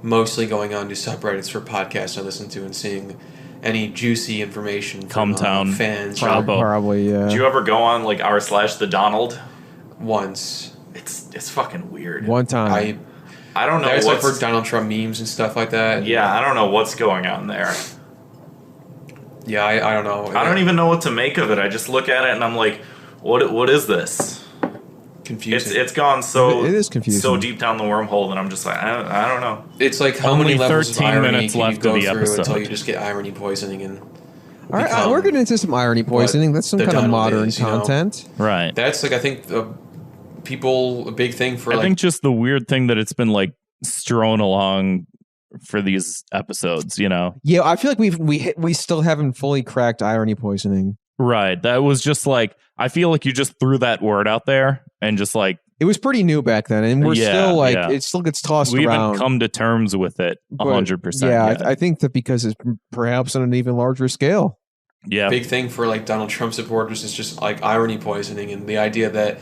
mostly going on to subreddits for podcasts I listen to and seeing any juicy information from fans. Probably, yeah. Did you ever go on like r/the Donald? Once. It's fucking weird. One time. I don't know. It's like for Donald Trump memes and stuff like that. Yeah, I don't know what's going on there. Yeah, I don't know. I don't even know what to make of it. I just look at it and I'm like, what is this? Confusing. It's gone so it is confusing. so deep down the wormhole that I'm just like, I don't know. It's like how Only many levels 13 of irony minutes can you left go of the through episode. until you just get irony poisoning and All right, we're getting into some irony poisoning. That's some the kind of Donald modern is, you know. content. Right. That's like I think a big thing for I like think just the weird thing that it's been like strewn along for these episodes, you know? Yeah, I feel like we still haven't fully cracked irony poisoning. Right. That was just like, I feel like you just threw that word out there and just like, It was pretty new back then, and we're still like, yeah. it still gets tossed we around. haven't come to terms with it 100%. Yeah, yet. I think that because it's perhaps on an even larger scale. Yeah. big thing for like Donald Trump supporters is just like irony poisoning and the idea that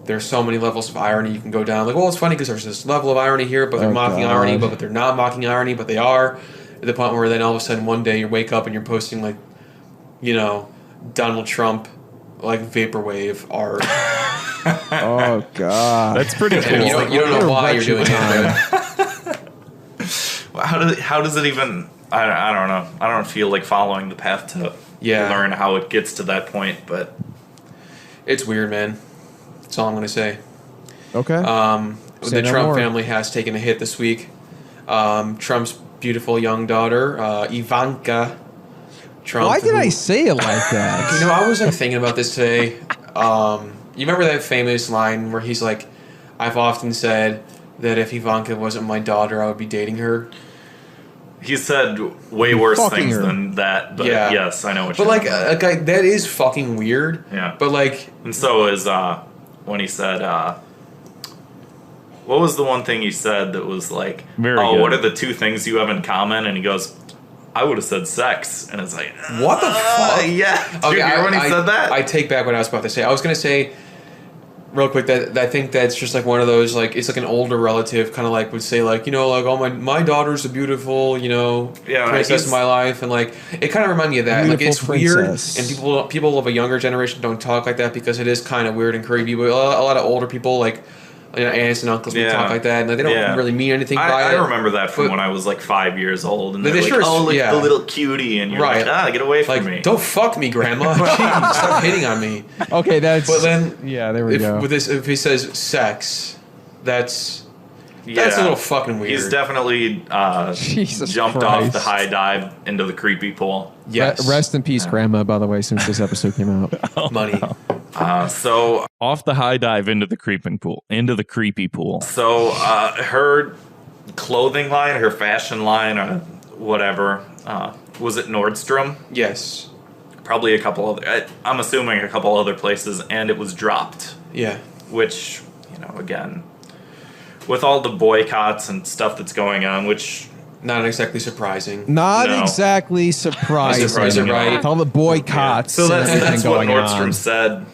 there's so many levels of irony you can go down. Like, well, it's funny because there's this level of irony here, but they're mocking irony, but they're not mocking irony, but they are. At the point where then all of a sudden one day you wake up and you're posting like, you know, Donald Trump like vaporwave art. Oh God, That's pretty cool. And you don't know why you're doing it. How does it even? I don't know. I don't feel like following the path to learn how it gets to that point, but It's weird, man. That's all I'm going to say. okay. The Trump family has taken a hit this week. Trump's beautiful young daughter, Ivanka Trump. Why did I say it like that? You know, I was like thinking about this today. You remember that famous line where he's like, "I've often said that if Ivanka wasn't my daughter, I would be dating her." he said way worse Fucking things her. than that. But Yeah. yes, I know what But you're like, talking about. that is fucking weird. Yeah. But like, And so is when he said, what was the one thing he said that was like, Very oh, good. what are the two things you have in common? And he goes, I would have said sex. And it's like, what the fuck? Yeah. Did you hear when he said that? I take back what I was about to say. I was going to say, real quick, that I think that's just like one of those, like, it's like an older relative kind of like would say, like, you know, like, oh, my daughter's a beautiful, you know, princess in my life. And like, it kind of reminded me of that. Like, it's princess. weird. And people of a younger generation don't talk like that because it is kind of weird and creepy. But a lot of older people, like, you know, aunts and uncles would talk like that, and like, they don't really mean anything by it. I remember that from when I was like 5 years old, and they're like, sure, "Oh, look, the little cutie," and you're like, "Get away from me! Don't fuck me, Grandma! Jeez, stop hitting on me." Okay, that's. But then, there we go. With this, if he says sex, that's a little fucking weird. He's definitely Jesus jumped Christ. off the high dive into the creepy pool. Yes. Rest in peace, Grandma. By the way, since this episode came out, Money. So Off the high dive into the creepy pool. So her clothing line, her fashion line, or whatever, was it Nordstrom? Yes. Probably a couple other. I'm assuming a couple other places, and it was dropped. Yeah. Which, you know, again, with all the boycotts and stuff that's going on, which Not exactly surprising. not No. exactly surprising. Is it right? With all the boycotts. So and everything that's what going Nordstrom on. said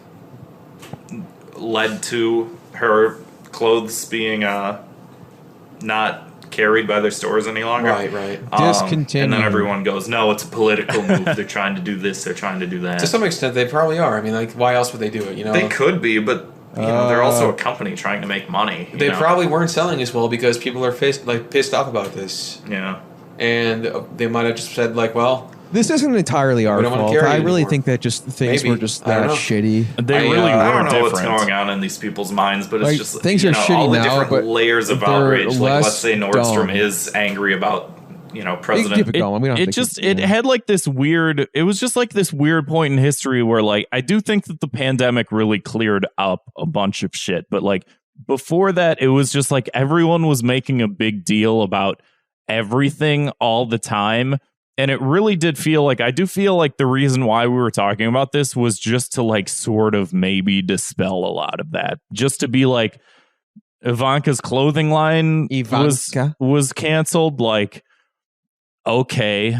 led to her clothes being not carried by their stores any longer. Right. Discontinued. And then everyone goes, no, it's a political move. They're trying to do this. They're trying to do that. To some extent, they probably are. I mean, like, why else would they do it? You know, They could be, but you know, they're also a company trying to make money. you they know? probably weren't selling as well because people are pissed off about this, Yeah. and they might have just said like, well, This isn't entirely our We don't wanna fault. carry I it really anymore. think that just things Maybe. were just I don't that know. shitty. They really I were don't know what's different. going on in these people's minds, but it's Like, just things you are know, shitty all the now, different but layers of they're outrage. Like, less let's say Nordstrom dumb. is angry about We can President. keep it going. We don't have to keep It had like this weird, it was just like this weird point in history where like, I do think that the pandemic really cleared up a bunch of shit. But like before that, it was just like everyone was making a big deal about everything all the time. And it really did feel like, I do feel like the reason why we were talking about this was just to like sort of maybe dispel a lot of that. Just to be like, Ivanka's clothing line was canceled. Like, okay.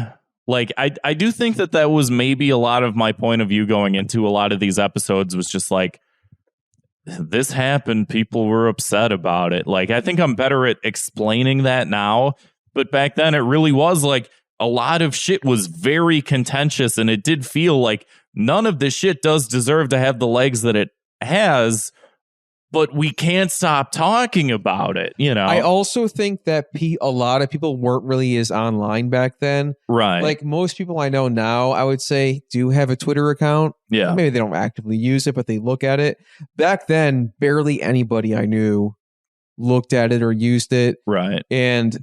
Like, I do think that was maybe a lot of my point of view going into a lot of these episodes was just like, this happened, people were upset about it. Like, I think I'm better at explaining that now, but back then it really was like a lot of shit was very contentious, and it did feel like none of this shit does deserve to have the legs that it has, but we can't stop talking about it, you know? I also think that a lot of people weren't really as online back then. Right. Like most people I know now, I would say, do have a Twitter account. Yeah. Maybe they don't actively use it, but they look at it. Back then, barely anybody I knew looked at it or used it. Right. And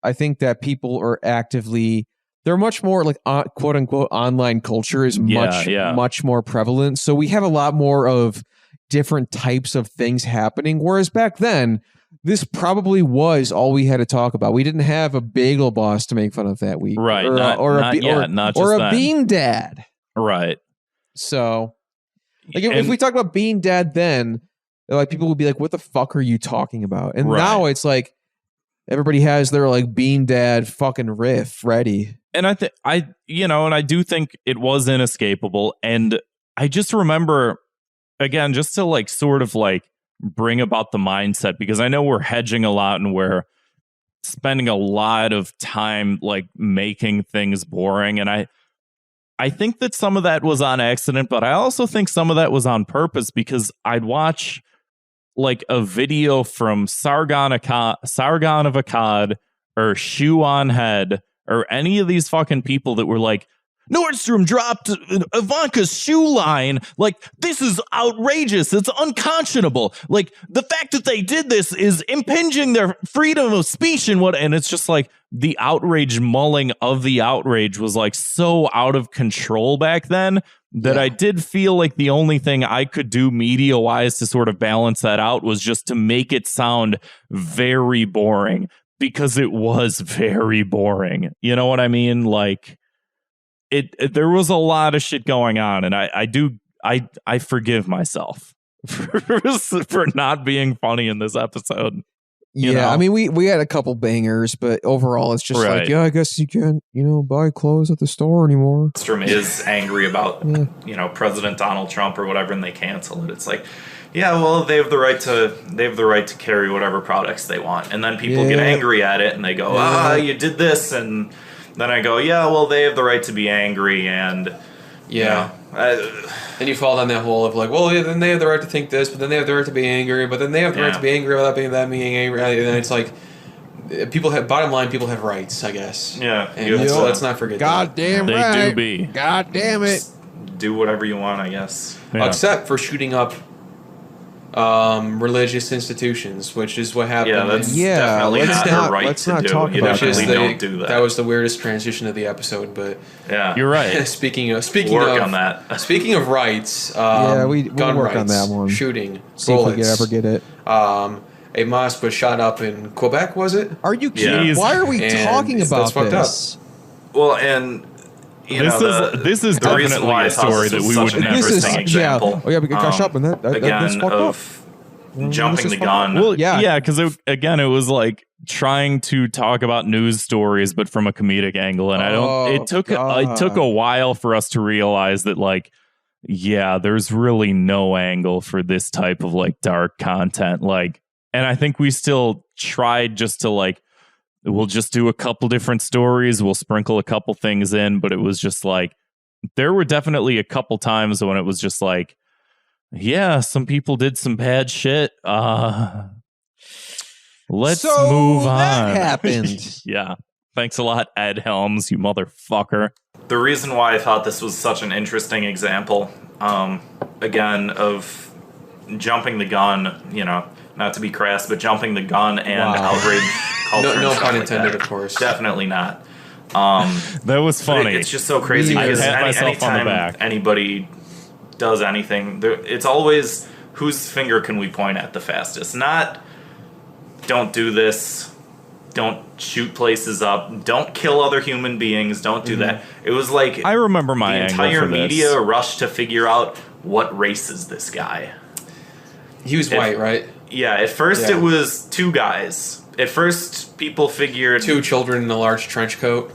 I think that people are actively, they're much more like quote unquote online culture is much more prevalent. So we have a lot more of different types of things happening. Whereas back then, this probably was all we had to talk about. We didn't have a bagel boss to make fun of that week. Right. Or a bean dad. Right. So like if we talk about bean dad then, like people would be like, what the fuck are you talking about? And now it's like everybody has their like bean dad fucking riff ready. And I do think it was inescapable. And I just remember, again, just to like sort of like bring about the mindset, because I know we're hedging a lot and we're spending a lot of time like making things boring. And I think that some of that was on accident, but I also think some of that was on purpose, because I'd watch like a video from Sargon of Akkad or Shoe on Head or any of these fucking people that were like, Nordstrom dropped Ivanka's shoe line. Like, this is outrageous. It's unconscionable. Like, the fact that they did this is impinging their freedom of speech and it's just like the outrage mulling of the outrage was like so out of control back then that I did feel like the only thing I could do media wise to sort of balance that out was just to make it sound very boring, because it was very boring. You know what I mean? Like, there was a lot of shit going on, and I forgive myself for not being funny in this episode. You know? I mean, we had a couple bangers, but overall it's just like, I guess you can't, buy clothes at the store anymore. Nordstrom is angry about, President Donald Trump or whatever, and they cancel it. It's like, yeah, well, they have the right to carry whatever products they want, and then people get angry at it, and they go, you did this, and then I go, yeah, well, they have the right to be angry, and and you fall down that hole of like, well, then they have the right to think this, but then they have the right to be angry, but then they have the right to be angry without being angry, and then it's like, people have rights, I guess. Yeah, and let's not forget God that. Damn they right. do be. God damn it. Just do whatever you want, I guess. Yeah. Except for shooting up religious institutions, which is what happened. Yeah, that's definitely not their right let's to not do. talk You about definitely that. don't do that. That was the weirdest transition of the episode, but yeah, You're right. speaking of on that. Speaking of rights, we'll gun work rights, on that one. shooting, See if we bullets. could ever get it. A mosque was shot up in Quebec, was it? Are you kidding? Yeah. Why are we And talking that's about fucked this? Well, and This is the reason definitely why I a thought story this that was we such would an never interesting see. example. We got shot up, and that's again fucked up. of jumping the gun. Well, yeah, because it was like trying to talk about news stories, but from a comedic angle, and it took a while for us to realize that, like, there's really no angle for this type of like dark content, like, and I think we still tried just to like, we'll just do a couple different stories, we'll sprinkle a couple things in, but it was just like, there were definitely a couple times when it was just like, some people did some bad shit. Let's move on. That happened. Yeah. Thanks a lot, Ed Helms, you motherfucker. The reason why I thought this was such an interesting example, again, of jumping the gun, not to be crass, but jumping the gun and outrage culture. No and stuff pun like intended, that. of course. Definitely not. That was funny. It's just so crazy I because pat myself on the anytime back. anybody does anything, it's always whose finger can we point at the fastest. Not don't do this, don't shoot places up, don't kill other human beings, don't do that. It was like I remember my the angle entire for this. media rushed to figure out what race is this guy. He was white, right? Yeah, at first Yeah. it was two guys. At first people figured Two children in a large trench coat.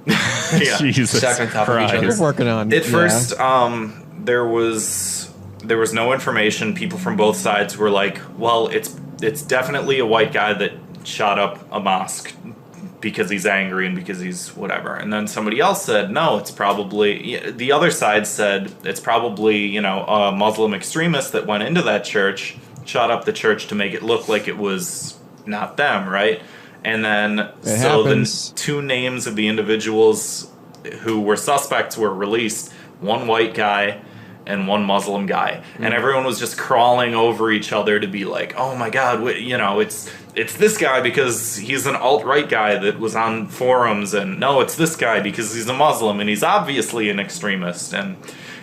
Yeah. Jesus Stacked on top of each Christ. other. We're working on At first, there was no information. People from both sides were like, "Well, it's definitely a white guy that shot up a mosque because he's angry and because he's whatever." And then somebody else said, "No, it's probably." The other side said it's probably a Muslim extremist that went into that church, shot up the church to make it look like it was not them, right? And then happens. the two names of the individuals who were suspects were released, one white guy and one Muslim guy. And everyone was just crawling over each other to be like, oh my God, it's this guy because he's an alt-right guy that was on forums, and no, it's this guy because he's a Muslim and he's obviously an extremist. And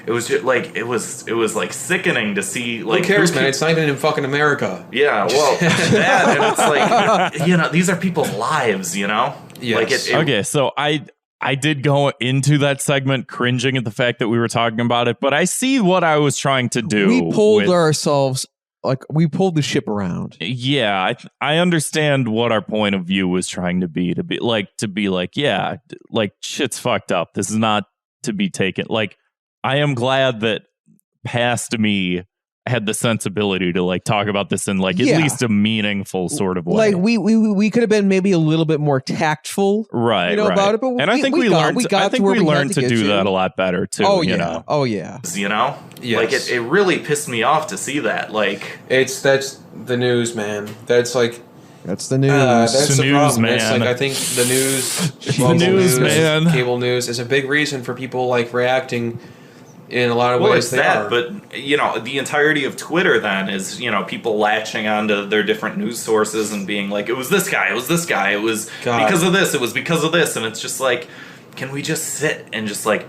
it was just like, it was like sickening to see, like, who cares, man? It's not even in fucking America. Yeah, well, that, and it's like, these are people's lives, Yes. Like Okay, so I did go into that segment cringing at the fact that we were talking about it, but I see what I was trying to do. We pulled ourselves, like, we pulled the ship around. Yeah, I understand what our point of view was trying to be yeah, like, shit's fucked up. This is not to be taken. Like, I am glad that past me had the sensibility to, like, talk about this in, like, at least a meaningful sort of way. Like, we could have been maybe a little bit more tactful, right, about it. But I think we learned to do that a lot better too. Oh you yeah, know? oh yeah. Yes. Like, it really pissed me off to see that. Like, that's the news, man. That's like. That's the news. That's the news, problem. man. It's like, I think the news, the news, man. Cable news is a big reason for people, like, reacting in a lot of ways. It's that, but the entirety of Twitter then is people latching onto their different news sources and being like, it was this guy, it was this guy, it was because of this, it was because of this, and it's just like, can we just sit and just like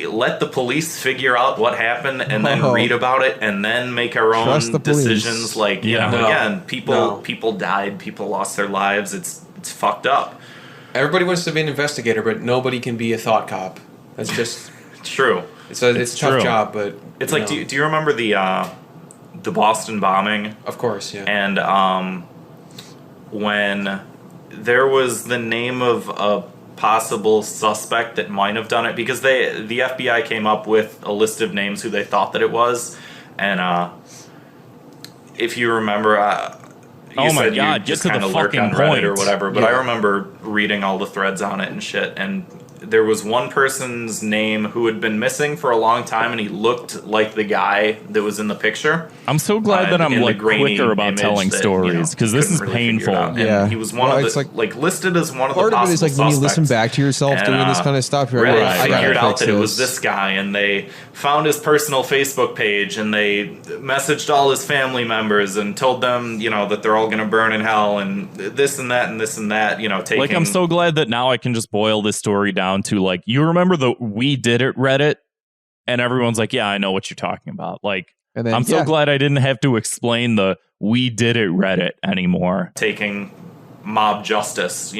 let the police figure out what happened and then read about it and then make our own decisions? Like, again, people died, people lost their lives. It's fucked up. Everybody wants to be an investigator, but nobody can be a thought cop. That's just true. It's a tough job, but it's like, do you remember the Boston bombing? Of course, yeah. And when there was the name of a possible suspect that might have done it, because the FBI came up with a list of names who they thought that it was, and if you remember, oh my God, you just get to kind the of lurk on fucking Reddit point or whatever, but I remember reading all the threads on it and shit, and there was one person's name who had been missing for a long time, and he looked like the guy that was in the picture. I'm so glad that I'm like quicker about telling stories, because this is painful. Yeah, he was one of the like listed as one of the part possible of it is like when you suspects. listen back to yourself doing this kind of stuff, you're Really, like, I figured out that it was this guy, and they found his personal Facebook page, and they messaged all his family members and told them, that they're all going to burn in hell, and this and that and this and that. Taking, like, I'm so glad that now I can just boil this story down to, like, you remember the "we did it" Reddit, and everyone's like, yeah, I know what you're talking about. Like, and then, I'm so glad I didn't have to explain the "we did it" Reddit anymore. Taking mob justice,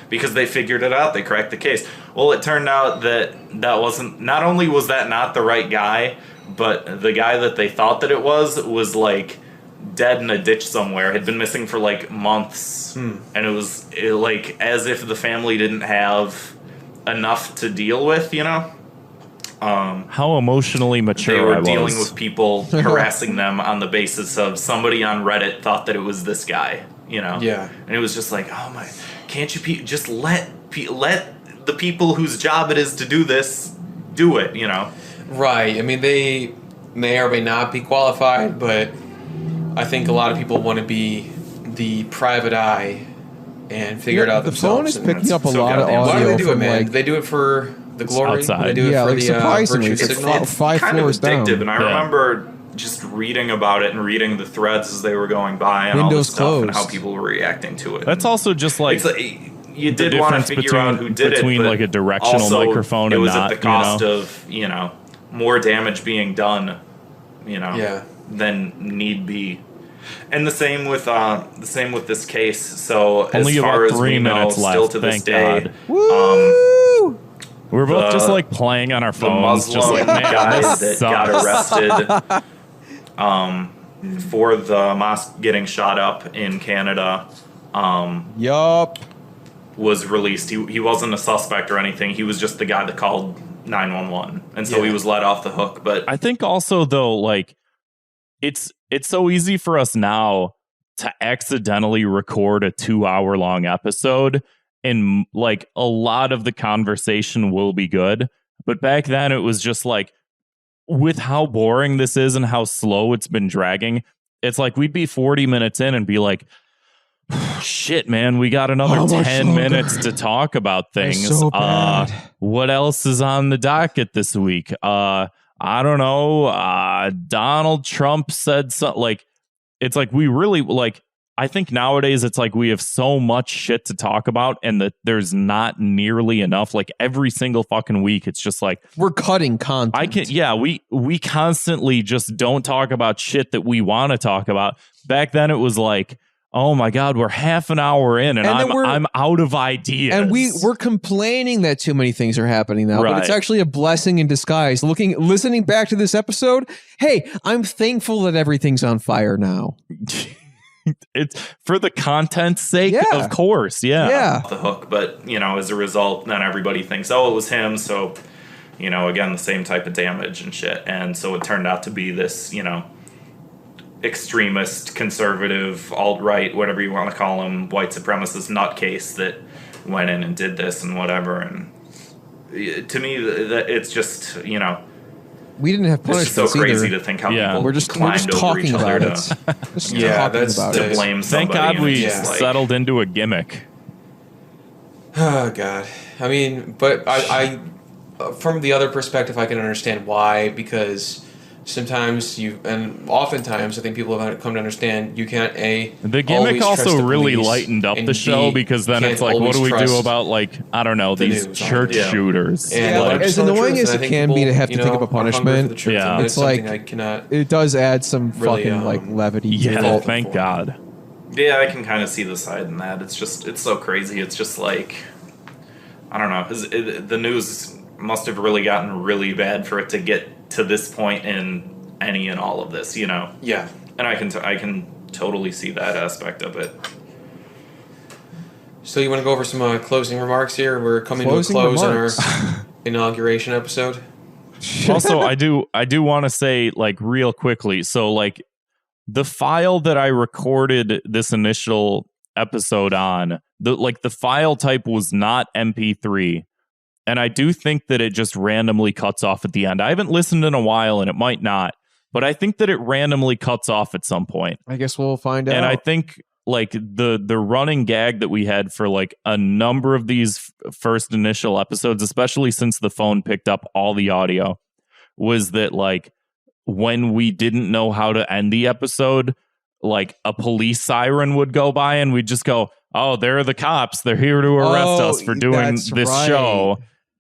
because they figured it out, they cracked the case. Well, it turned out that wasn't, not only was that not the right guy, but the guy that they thought that it was like dead in a ditch somewhere, had been missing for like months, and it was like as if the family didn't have enough to deal with, How emotionally mature they were I was. dealing with people harassing them on the basis of somebody on Reddit thought that it was this guy, Yeah. and it was just like, oh my, can't you just let the people whose job it is to do this do it, Right. I mean, they may or may not be qualified, but I think a lot of people want to be the private eye and figure it out the themselves. phone is picking up a so lot of goddamn- audio. Why do they do it, from, man? like, They do it for the glory. outside. They do it Yeah, for like, the surprisingly, virtue it's signal. five kind floors of addictive, down. and I remember just reading about it and reading the threads as they were going by and all Windows this stuff and closed. how people were reacting to it. That's also just like, It's like you the did want to difference figure out who did between it, but like a directional also microphone it and was not, at the cost of more damage being done, Yeah. than need be. And the same with this case. So Only as far about as 3 we know, minutes still left, to this thank day, God. Woo! We're both just the- like playing on our the phones, just Muslim like, man, guy this that sucks. got arrested for the mosque getting shot up in Canada. Yup. was released. He wasn't a suspect or anything. He was just the guy that called 911, and so he was let off the hook. But I think also though, like it's so easy for us now to accidentally record a 2-hour long episode, and like a lot of the conversation will be good. But back then it was just like, with how boring this is and how slow it's been dragging, it's like we'd be 40 minutes in and be like, shit, man, we got another 10 minutes to talk about things. So bad. What else is on the docket this week? I don't know. Donald Trump said something. Like, it's like we really, like, I think nowadays it's like we have so much shit to talk about, and that there's not nearly enough. Like every single fucking week, it's just like we're cutting content. We constantly just don't talk about shit that we want to talk about. Back then it was like, oh my God, we're half an hour in and I'm out of ideas. And we're complaining that too many things are happening now, but it's actually a blessing in disguise. Listening back to this episode, hey, I'm thankful that everything's on fire now. It's for the content's sake, of course. Yeah. Off the hook, but as a result, then everybody thinks, oh, it was him. So, again, the same type of damage and shit. And so it turned out to be this, extremist, conservative, alt-right, whatever you want to call him, white supremacist nutcase that went in and did this and whatever. And to me, it's just, we didn't have punishments. It's just so crazy to think how people we're just climbed over talking each other about it. to blame somebody. Thank God we settled into a gimmick. Oh God, I mean, but I from the other perspective, I can understand why, because sometimes and oftentimes I think people have come to understand you can't the gimmick also really lightened up the show, because then it's like, what do we do about, like, I don't know, these church shooters? And as annoying as it can be to have to think of a punishment, it's like I cannot. It does add some really, fucking like levity. Yeah, thank God. Yeah, I can kind of see the side in that. It's so crazy. It's just like, I don't know. The news must have really gotten really bad for it to get to this point in any and all of this, Yeah. And I can totally see that aspect of it. So you want to go over some closing remarks here? We're coming to a close on our inauguration episode. Also, I do want to say, like, real quickly, so like the file that I recorded this initial episode on, the file type was not MP3. And I do think that it just randomly cuts off at the end. I haven't listened in a while, and it might not, but I think that it randomly cuts off at some point. I guess we'll find out. And I think like the running gag that we had for like a number of these first initial episodes, especially since the phone picked up all the audio, was that like when we didn't know how to end the episode, like a police siren would go by and we'd just go, oh, there are the cops. They're here to arrest us for doing this show.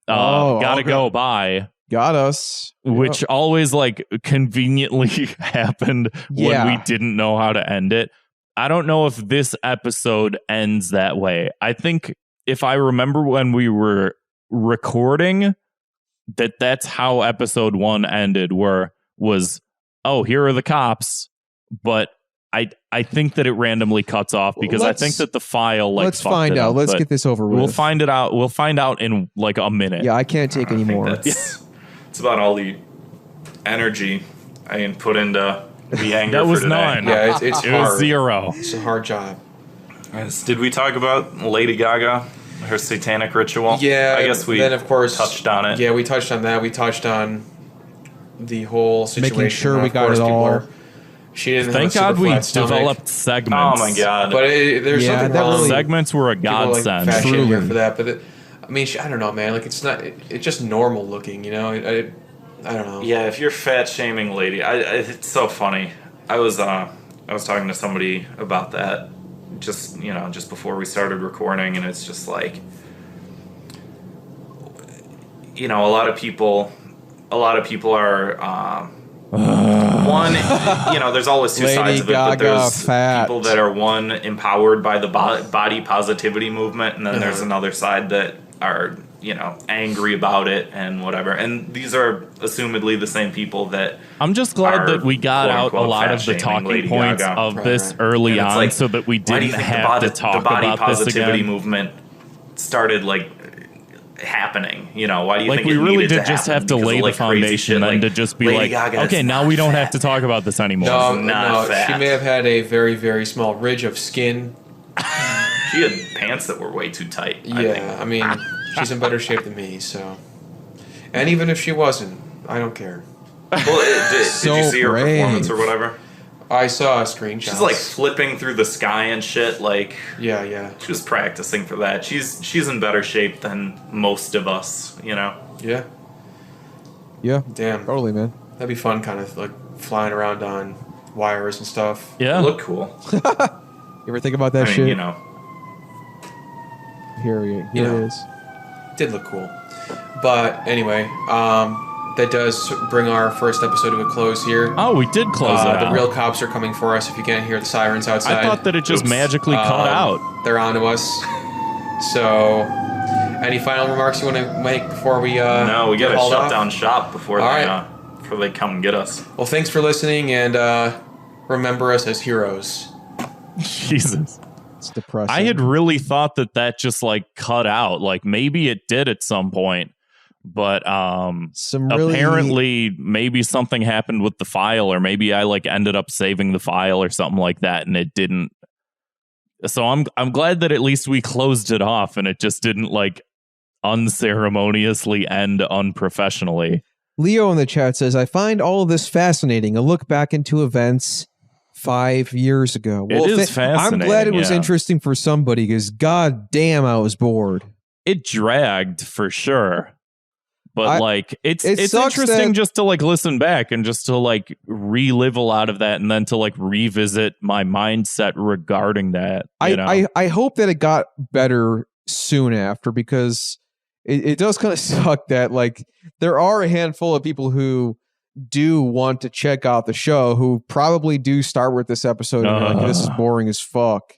Gotta go by. Got us. Which always like conveniently happened when we didn't know how to end it. I don't know if this episode ends that way. I think if I remember when we were recording, that's how episode 1 ended, was, oh, here are the cops. But I think that it randomly cuts off because I think that the file let's find out. Let's get this over with. We'll find it out. We'll find out in like a minute. Yeah, I can't take any more. It's about all the energy I can put into the anger. That was for today. 9. Yeah, it's it hard. was 0. It's a hard job. Did we talk about Lady Gaga, her satanic ritual? Yeah, I guess we then of course touched on it. Yeah, we touched on that. We touched on the whole situation. Making sure we got it all. She didn't. Thank have a God we stomach. developed segments. Oh my God! But there's something that wrong. really- Segments were a People, godsend. fat shame her for that, but I mean, I don't know, man. Like it's not. It's just normal looking, I don't know. Yeah, if you're fat shaming lady, it's so funny. I was talking to somebody about that just before we started recording, and it's just like, a lot of people are. One, there's always two sides of it, but there's people that are one empowered by the body positivity movement, and then there's another side that are angry about it and whatever. And these are assumedly the same people that I'm just glad that we got out a lot of the talking Lady points Gaga. of this early on, like, so that we didn't have to talk the body about this positivity again. movement started like happening? You know, why do you like think we it really needed did to just happen? have to Because of, lay the like, crazy foundation shit, and to just be Lady like, Gaga is okay, now not we don't fat. have to talk about this anymore. No, not fat. she may have had a very, very small ridge of skin. She had pants that were way too tight. Yeah, I mean, she's in better shape than me, so. And even if she wasn't, I don't care. Well, did So you see her brave. performance or whatever? I saw a screenshot. She's like flipping through the sky and shit. Like, Yeah. she was practicing for that. She's in better shape than most of us, you know? Yeah. Yeah, Damn. totally, man. That'd be fun, kind of like flying around on wires and stuff. Yeah. Look cool. You ever think about that I mean, shit? you know. Here You know. it is. Did look cool. But anyway, that does bring our first episode to a close here. Oh, we did close it The out. real cops are coming for us if you can't hear the sirens outside. I thought that it just Oops. magically cut out. They're on to us. So, any final remarks you want to make before we No, we get gotta hauled shut off? down shop before All they right. before they come and get us. Well, thanks for listening, and remember us as heroes. Jesus. It's depressing. I had really thought that just like cut out. Like maybe it did at some point, but some really apparently maybe something happened with the file, or maybe I like ended up saving the file or something like that, and it didn't. So I'm glad that at least we closed it off and it just didn't like unceremoniously end unprofessionally. Leo in the chat says, I find all of this fascinating. A look back into events 5 years ago. It is fascinating. I'm glad it was yeah. interesting for somebody because god damn I was bored. It dragged for sure. But it it's sucks interesting that- just to like listen back and just to like relive a lot of that and then to like revisit my mindset regarding that. You know? I hope that it got better soon after, because it does kind of suck that like there are a handful of people who do want to check out the show who probably do start with this episode and are like, this is boring as fuck.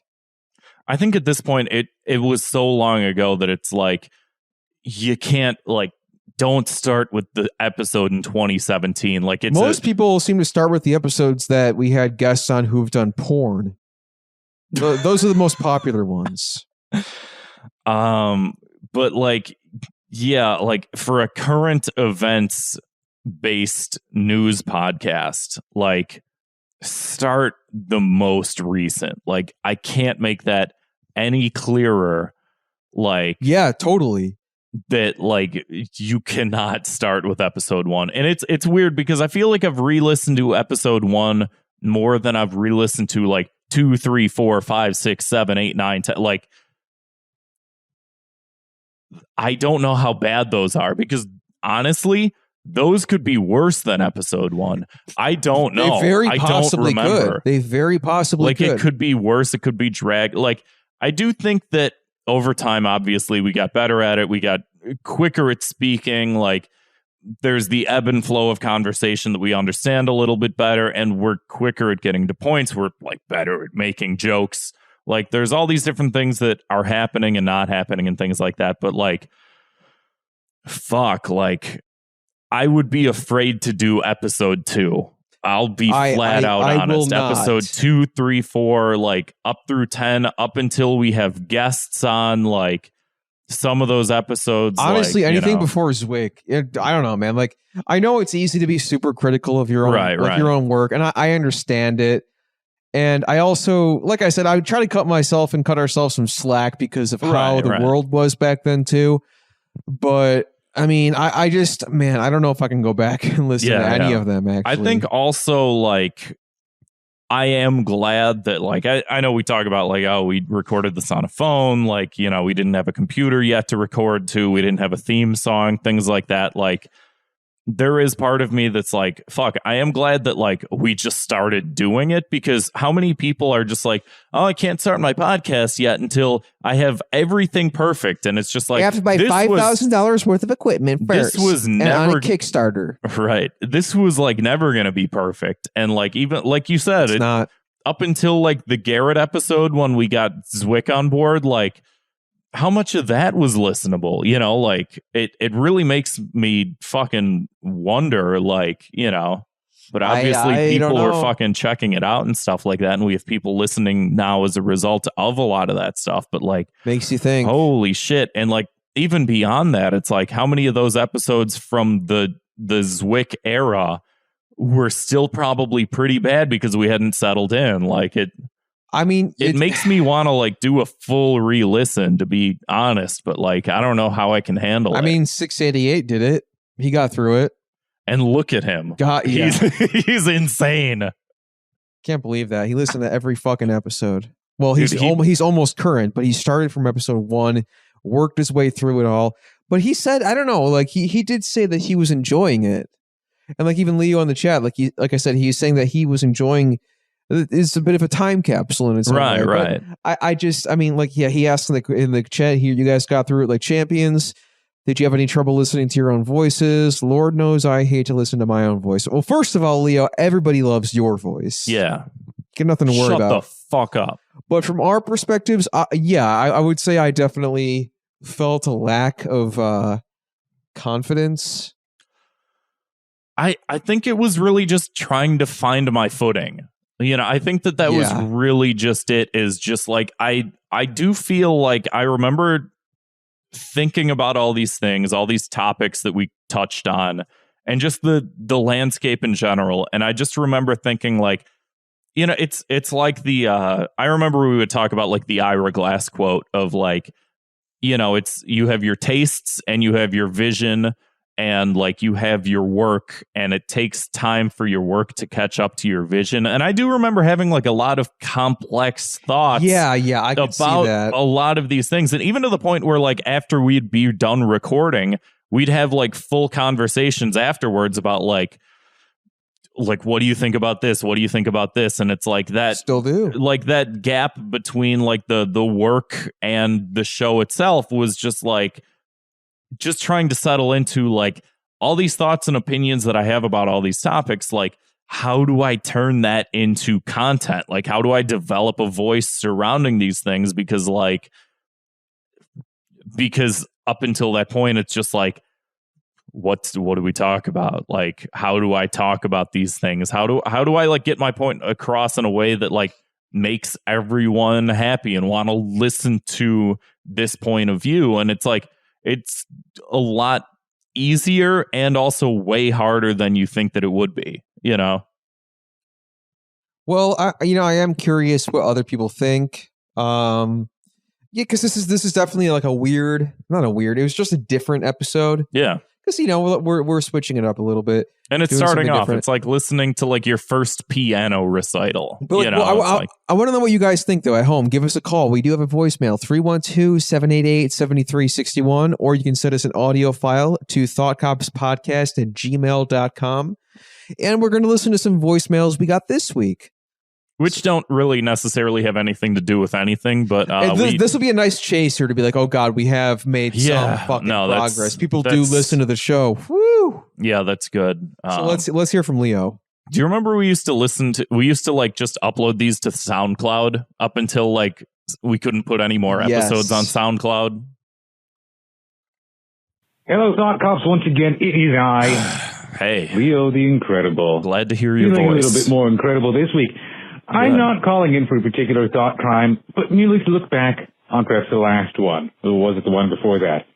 I think at this point it was so long ago that it's like you can't like don't start with the episode in 2017. Like it's most people seem to start with the episodes that we had guests on who've done porn. Those are the most popular ones. But like yeah, like for a current events based news podcast, like start the most recent. Like I can't make that any clearer. Like yeah, totally. That like you cannot start with episode 1. And it's weird because I feel like I've re-listened to episode 1 more than I've re-listened to like 2, 3, 4, 5, 6, 7, 8, 9, 10. Like I don't know how bad those are, because honestly those could be worse than episode 1. I don't know. They very I possibly don't remember. could. They very possibly like could. It could be worse. It could be drag. Like I do think that over time, obviously, we got better at it. We got quicker at speaking. Like there's the ebb and flow of conversation that we understand a little bit better, and we're quicker at getting to points. We're like better at making jokes. Like there's all these different things that are happening and not happening and things like that. But like, fuck, like I would be afraid to do episode 2. I'll be flat out honest. Episode 2, 3, 4, like up through 10, up until we have guests on, like some of those episodes. Honestly, like, anything before Zwick, I don't know, man. Like I know it's easy to be super critical of your own, your own work, and I understand it. And I also, like I said, I would try to cut myself and cut ourselves some slack because of how the world was back then too. But I mean, I just, man, I don't know if I can go back and listen to any of them, actually. I think also, like, I am glad that, like, I know we talk about, like, oh, we recorded this on a phone. Like, you know, we didn't have a computer yet to record to. We didn't have a theme song, things like that. Like, there is part of me that's like, fuck, I am glad that like we just started doing it, because how many people are just like, oh, I can't start my podcast yet until I have everything perfect. And it's just like, you have to buy $5,000 worth of equipment first. This was and never on a Kickstarter. Right. This was like never going to be perfect. And like, even like you said, it's not up until like the Garrett episode when we got Zwick on board, like, how much of that was listenable? You know, like it really makes me fucking wonder, like, you know. But obviously people are fucking checking it out and stuff like that. And we have people listening now as a result of a lot of that stuff. But like, makes you think, holy shit. And like, even beyond that, it's like, how many of those episodes from the Zwick era were still probably pretty bad because we hadn't settled in? Like it makes me want to like do a full re-listen, to be honest. But like, I don't know how I can handle it. I mean, 688 did it. He got through it. And look at him. He's insane. Can't believe that. He listened to every fucking episode. Well, he's almost current, but he started from episode 1, worked his way through it all. But he said, I don't know, like he did say that he was enjoying it. And like even Leo in the chat, like I said, he's saying that he was enjoying. It's a bit of a time capsule in its own way. Right. I mean, like, yeah, he asked in the chat here, you guys got through it like champions. Did you have any trouble listening to your own voices? Lord knows I hate to listen to my own voice. Well, first of all, Leo, everybody loves your voice. Yeah. Got nothing to worry about. Shut the fuck up. But from our perspectives, I would say I definitely felt a lack of confidence. I think it was really just trying to find my footing. You know, I think that was really just it, is just like, I do feel like I remember thinking about all these things, all these topics that we touched on, and just the landscape in general. And I just remember thinking like, you know, it's like I remember we would talk about like the Ira Glass quote of like, you know, it's, you have your tastes and you have your vision and like you have your work, and it takes time for your work to catch up to your vision. And I do remember having like a lot of complex thoughts. Yeah, I could see that. A lot of these things. And even to the point where like after we'd be done recording, we'd have like full conversations afterwards about like, what do you think about this? What do you think about this? And it's like that still do, like that gap between like the work and the show itself was just like, just trying to settle into like all these thoughts and opinions that I have about all these topics. Like, how do I turn that into content? Like, how do I develop a voice surrounding these things? Because up until that point, it's just like, what do we talk about? Like, how do I talk about these things? How do I like get my point across in a way that like makes everyone happy and want to listen to this point of view? And it's like, it's a lot easier and also way harder than you think that it would be, you know? Well, I am curious what other people think. Because this is definitely like it was just a different episode. Yeah. Because, you know, we're switching it up a little bit. And it's starting off. Different. It's like listening to like your first piano recital. But you know, I want to know what you guys think, though, at home. Give us a call. We do have a voicemail, 312-788-7361. Or you can send us an audio file to thoughtcopspodcast@gmail.com. And we're going to listen to some voicemails we got this week. Which don't really necessarily have anything to do with anything, but this will be a nice chaser to be like, oh God, we have made some fucking progress. People do listen to the show. Woo! Yeah, that's good. So let's hear from Leo. Do you remember we used to like just upload these to SoundCloud up until like we couldn't put any more episodes on SoundCloud? Hello, Thought Cops. Once again, it is I, hey, Leo the Incredible. Glad to hear your voice. A little bit more incredible this week. I'm not calling in for a particular thought crime, but merely to look back on perhaps the last one. Or was it the one before that?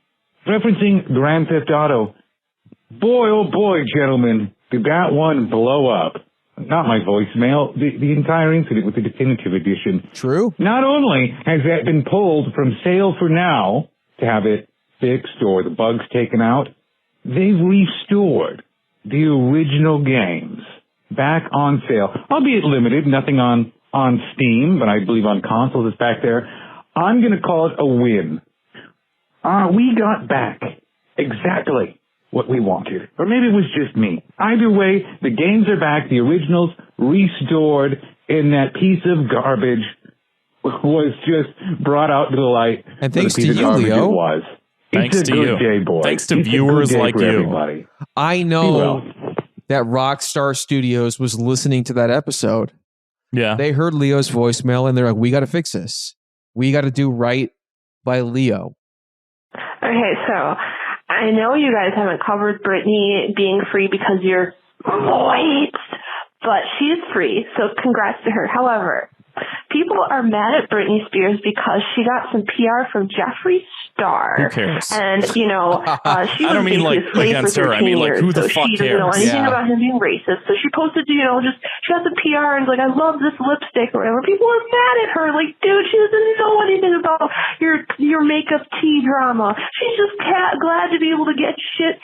Referencing Grand Theft Auto. Boy, oh boy, gentlemen, did that one blow up. Not my voicemail, the entire incident with the definitive edition. True. Not only has that been pulled from sale for now to have it fixed or the bugs taken out, they've restored the original games back on sale, albeit limited, nothing on Steam, but I believe on consoles it's back there. I'm going to call it a win. We got back exactly what we wanted. Or maybe it was just me. Either way, the games are back, the originals restored, and that piece of garbage was just brought out to the light. And thanks to you, Leo. It was. Thanks it's a to good you. Day, boy. Thanks to viewers like you. Everybody. I know that Rockstar Studios was listening to that episode. Yeah. They heard Leo's voicemail and they're like, we got to fix this. We got to do right by Leo. Okay, so I know you guys haven't covered Britney being free because you're moist, but she is free, so congrats to her. However, people are mad at Britney Spears because she got some PR from Jeffree Star. Who cares? And, she I don't was mean like basically a slave against for 13 her. I mean like years, who the so fuck she doesn't know cares? anything about him being racist. So she posted, she got some PR and I love this lipstick or whatever. People are mad at her. Like, dude, she doesn't know anything about your makeup tea drama. She's just glad to be able to get shit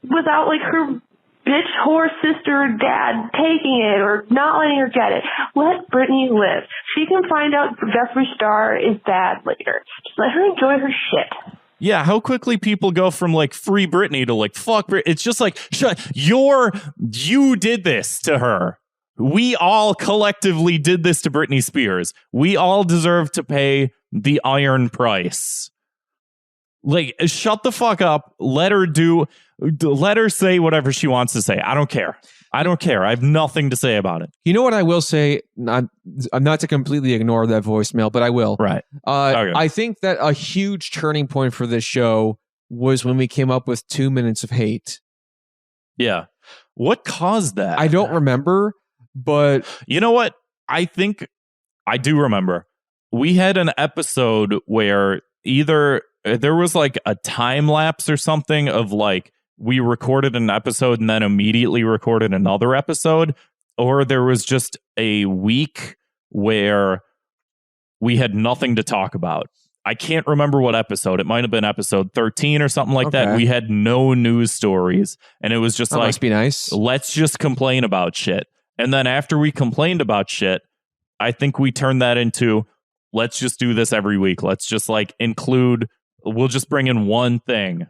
without her bitch whore sister or dad taking it or not letting her get it. Let Britney live. She can find out Jeffree Star is bad later. Just let her enjoy her shit. Yeah, how quickly people go from free Britney to fuck Britney. It's just you did this to her. We all collectively did this to Britney Spears. We all deserve to pay the iron price. Shut the fuck up. Let her say whatever she wants to say. I don't care. I have nothing to say about it. You know what I will say? I'm not to completely ignore that voicemail, but I will. Right. Okay. I think that a huge turning point for this show was when we came up with 2 minutes of hate. Yeah. What caused that? I don't remember, but... You know what? I think I do remember. We had an episode where either there was a time lapse or something of we recorded an episode and then immediately recorded another episode, or there was just a week where we had nothing to talk about. I can't remember what episode. It might have been episode 13 or something like that. We had no news stories, and it was just that must be nice. Let's just complain about shit. And then after we complained about shit, I think we turned that into, let's just do this every week. Let's just include... We'll just bring in one thing,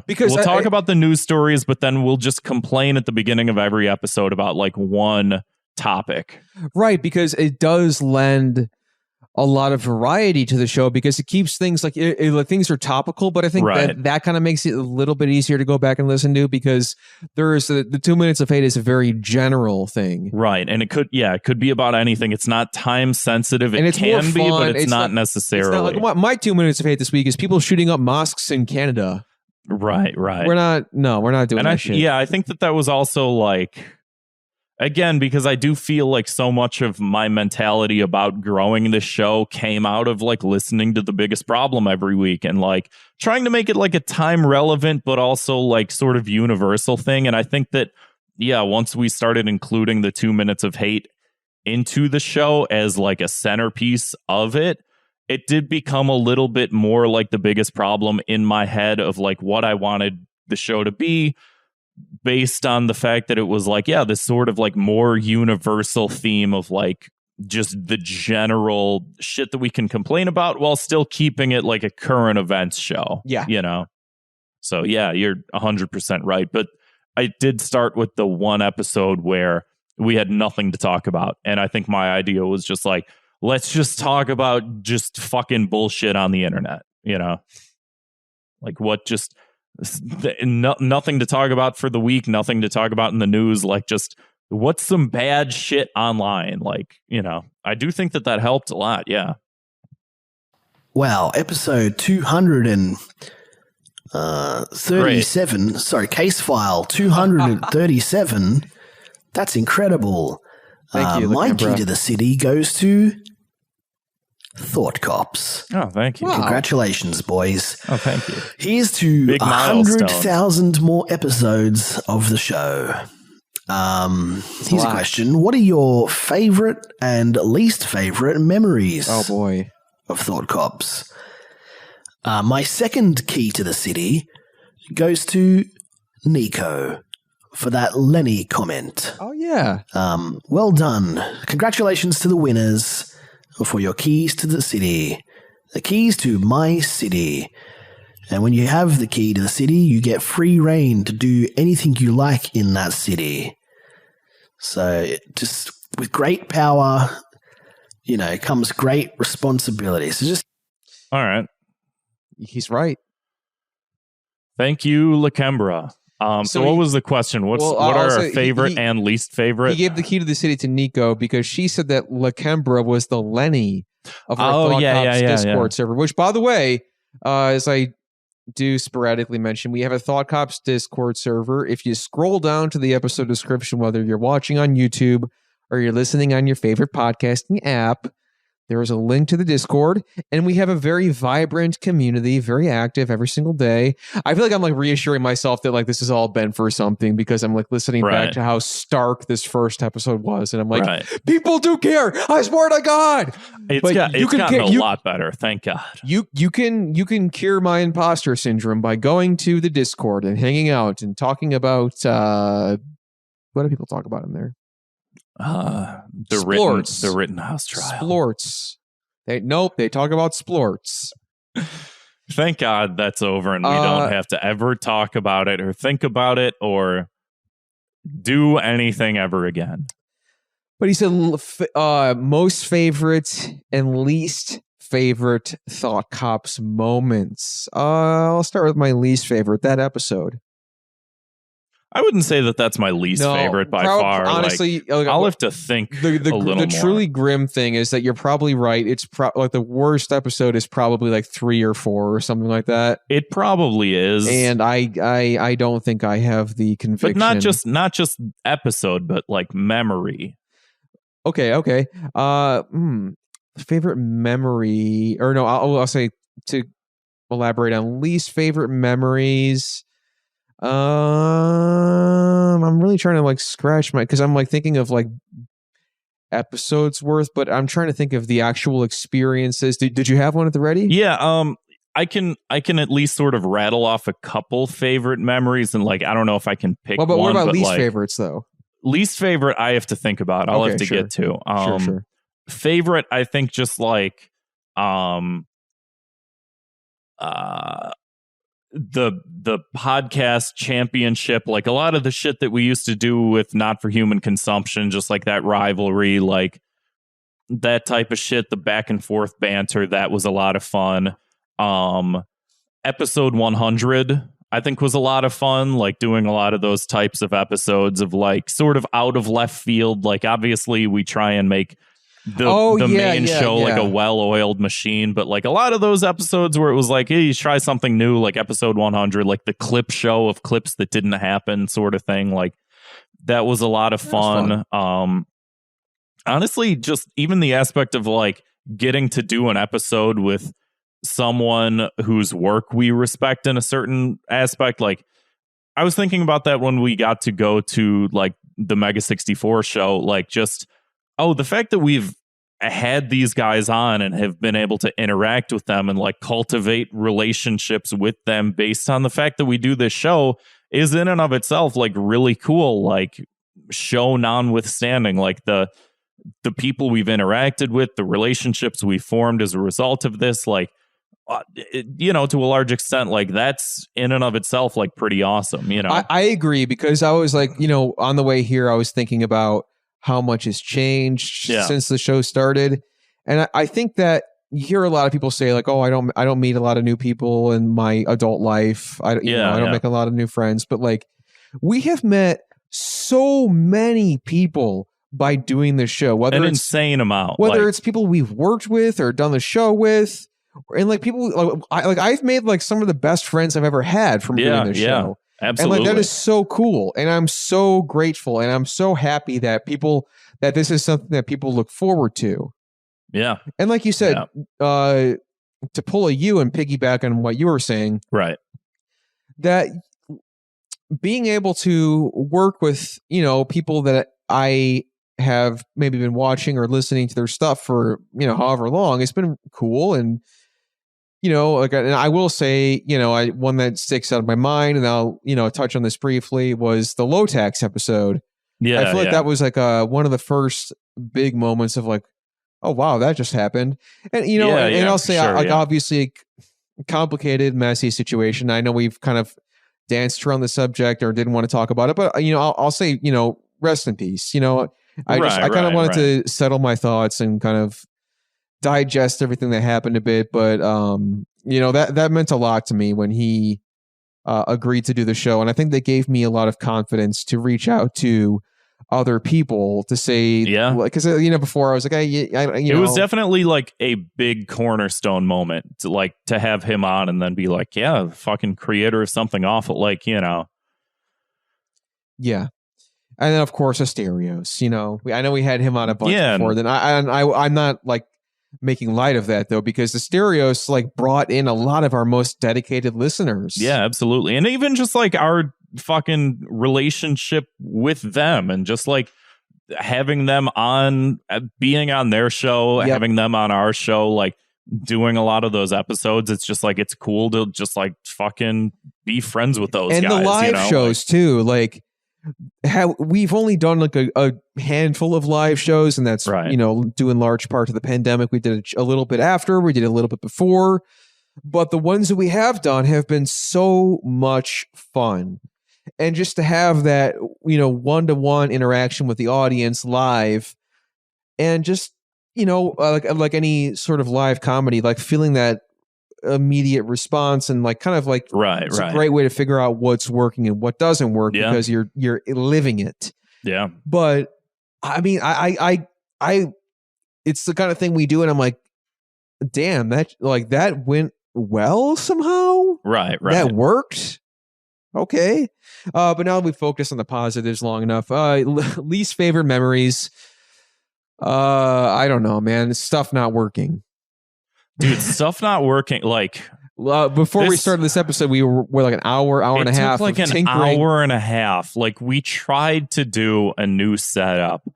because we'll talk about the news stories, but then we'll just complain at the beginning of every episode about one topic. Right. Because it does lend a lot of variety to the show because it keeps things things are topical, but I think that kind of makes it a little bit easier to go back and listen to because there's the 2 minutes of hate is a very general thing. Right. And it could be about anything. It's not time sensitive. It can be, but it's not necessarily. It's not my 2 minutes of hate this week is people shooting up mosques in Canada. Right. We're not doing that shit. Yeah, I think that was also again, because I do feel so much of my mentality about growing this show came out of listening to The Biggest Problem every week and trying to make it a time relevant, but also sort of universal thing. And I think that, once we started including the 2 minutes of hate into the show as a centerpiece of it, it did become a little bit more The Biggest Problem in my head of what I wanted the show to be, based on the fact that it was this sort of more universal theme of just the general shit that we can complain about while still keeping it a current events show. Yeah. So yeah, you're 100% right. But I did start with the one episode where we had nothing to talk about. And I think my idea was just let's just talk about just fucking bullshit on the internet, nothing to talk about for the week, nothing to talk about in the news, just what's some bad shit online, I do think that helped a lot. Yeah. Wow, episode 237, sorry, case file 237. That's incredible. Thank you. My key to the city goes to Thought Cops. Oh, thank you. Wow. Congratulations, boys. Oh, thank you. Here's to Big 100,000 more episodes of the show. Here's a question. What are your favorite and least favorite memories Oh, boy. of Thought Cops? My second key to the city goes to Nico for that Lenny comment. Oh, yeah. Well done. Congratulations to the winners for your keys to the city. The keys to my city. And when you have the key to the city, you get free reign to do anything you like in that city. So just with great power, comes great responsibility. So just... All right. He's right. Thank you, Lakembra. So what was the question? What are our favorite and least favorite? He gave the key to the city to Nico because she said that Lakembra was the Lenny of our Thought Cops Discord server, which, by the way, as I do sporadically mention, we have a Thought Cops Discord server. If you scroll down to the episode description, whether you're watching on YouTube or you're listening on your favorite podcasting app, there is a link to the Discord, and we have a very vibrant community, very active every single day. I feel like I'm like reassuring myself that like this has all been for something, because I'm like listening back to how stark this first episode was, and I'm like, people do care. I swear to God, it's gotten a lot better. Thank God. You can cure my imposter syndrome by going to the Discord and hanging out and talking about what do people talk about in there? The Rittenhouse trial. Splorts. They talk about splorts. Thank God that's over, and we don't have to ever talk about it or think about it or do anything ever again. But he said most favorite and least favorite Thought Cops moments. I'll start with my least favorite, that episode. I wouldn't say that that's my least favorite by far. Honestly, I'll have to think a little more. The truly grim thing is that you're probably right. It's like the worst episode is probably like 3 or 4 or something like that. It probably is, and I don't think I have the conviction. But not just episode, but like memory. Okay. Favorite memory, or no? I'll say, to elaborate on least favorite memories. I'm really trying to like scratch because I'm like thinking of like episodes worth, but I'm trying to think of the actual experiences. Did you have one at the ready? Yeah. I can at least sort of rattle off a couple favorite memories, and like I don't know if I can pick. Well, but one, what about least like, favorites though? Least favorite, I have to think about. I'll have to get to. Sure. Favorite, I think, just like the podcast championship, like a lot of the shit that we used to do with Not for Human Consumption, just like that rivalry, like that type of shit, the back and forth banter, that was a lot of fun. Episode 100, I think, was a lot of fun, like doing a lot of those types of episodes of like sort of out of left field. Like obviously we try and make the main show like a well-oiled machine, but like a lot of those episodes where it was like, hey, you try something new, like episode 100, like the clip show of clips that didn't happen sort of thing, like that was a lot of fun. Honestly, just even the aspect of like getting to do an episode with someone whose work we respect in a certain aspect, like I was thinking about that when we got to go to like the Mega 64 show, like just the fact that we've had these guys on and have been able to interact with them and like cultivate relationships with them based on the fact that we do this show is in and of itself like really cool. Like show notwithstanding, like the people we've interacted with, the relationships we formed as a result of this, like to a large extent, like that's in and of itself like pretty awesome. I agree, because I was like, on the way here I was thinking about how much has changed since the show started. And I think that you hear a lot of people say like, I don't meet a lot of new people in my adult life. I don't make a lot of new friends, but like we have met so many people by doing this show, whether it's insane amount, whether it's people we've worked with or done the show with, and like people I've made like some of the best friends I've ever had from doing this show. Absolutely. And like that is so cool, and I'm so grateful, and I'm so happy that this is something that people look forward to. Yeah. And like you said, to pull a you and piggyback on what you were saying, right? That being able to work with people that I have maybe been watching or listening to their stuff for however long, it's been cool. And and I will say, one that sticks out of my mind, and I'll, touch on this briefly, was the low tax episode. Yeah. I feel like that was like one of the first big moments of like, oh, wow, that just happened. And, I'll say, obviously complicated, messy situation. I know we've kind of danced around the subject or didn't want to talk about it, but, I'll say, rest in peace. I kind of wanted to settle my thoughts and kind of digest everything that happened a bit, but that meant a lot to me when he agreed to do the show, and I think that gave me a lot of confidence to reach out to other people to say, because before I was like, it was definitely like a big cornerstone moment to have him on and then be like, yeah, fucking creator of something awful, yeah. And then of course Asterios, I know we had him on a bunch before. Then I'm not like making light of that though, because Asterios like brought in a lot of our most dedicated listeners. Yeah, absolutely, and even just like our fucking relationship with them and just like having them on, being on their show, having them on our show, like doing a lot of those episodes. It's just like, it's cool to just like fucking be friends with those guys. And the live shows too, like we've only done like a handful of live shows, and that's due in large part to the pandemic. We did a little bit after, we did a little bit before, but the ones that we have done have been so much fun. And just to have that, one-to-one interaction with the audience live, and just, like any sort of live comedy, like feeling that immediate response and like kind of like it's a great way to figure out what's working and what doesn't work because you're living it. Yeah. But I mean, I it's the kind of thing we do, and I'm like, damn, that went well somehow. Right. That worked. Okay. But now we focus on the positives long enough. Least favorite memories. I don't know, man. Stuff not working. Dude, stuff not working. Like, before we started this episode, we were like an hour and a half. Like an hour and a half. Like, we tried to do a new setup.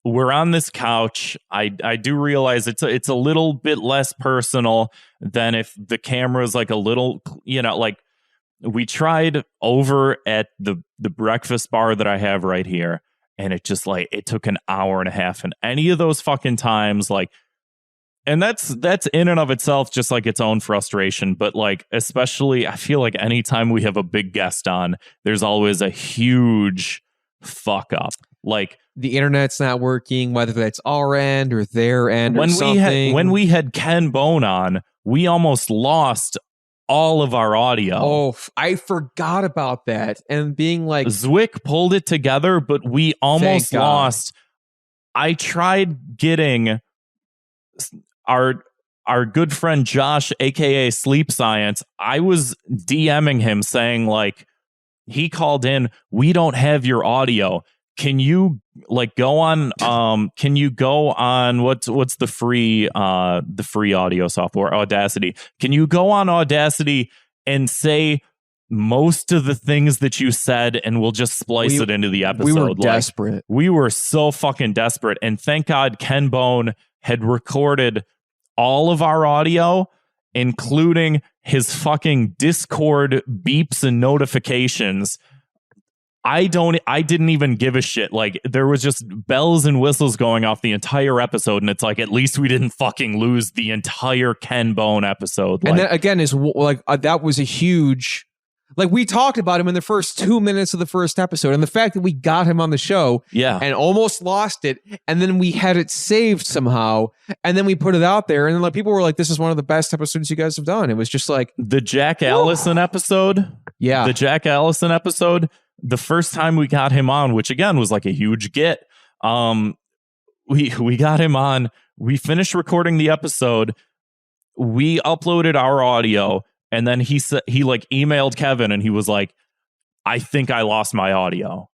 We're on this couch. I do realize it's a little bit less personal than if the camera's like a little, like. We tried over at the breakfast bar that I have right here, and it just like it took an hour and a half, and any of those fucking times, like, and that's in and of itself just like its own frustration. But like, especially I feel like anytime we have a big guest on, there's always a huge fuck up. Like, the internet's not working, whether that's our end or their end or something. When we had Ken Bone on, we almost lost all of our audio. Oh, I forgot about that. And being like, Zwick pulled it together, but we almost lost. I tried getting our good friend Josh, aka Sleep Science. I was DMing him saying, like, he called in, we don't have your audio. Can you like go on can you go on what's the free audio software, Audacity? Can you go on Audacity and say most of the things that you said, and we'll just splice it into the episode? We were desperate. We were so fucking desperate, and thank God Ken Bone had recorded all of our audio, including his fucking Discord beeps and notifications. I didn't even give a shit. Like, there was just bells and whistles going off the entire episode, and it's like, at least we didn't fucking lose the entire Ken Bone episode. Like, and that again is like that was a huge, like, we talked about him in the first 2 minutes of the first episode, and the fact that we got him on the show, and almost lost it, and then we had it saved somehow, and then we put it out there, and then like people were like, "This is one of the best episodes you guys have done." It was just like the Jack Allison episode. Yeah, the Jack Allison episode. The first time we got him on, which again was like a huge get, we got him on. We finished recording the episode. We uploaded our audio, and then he like emailed Kevin, and he was like, "I think I lost my audio."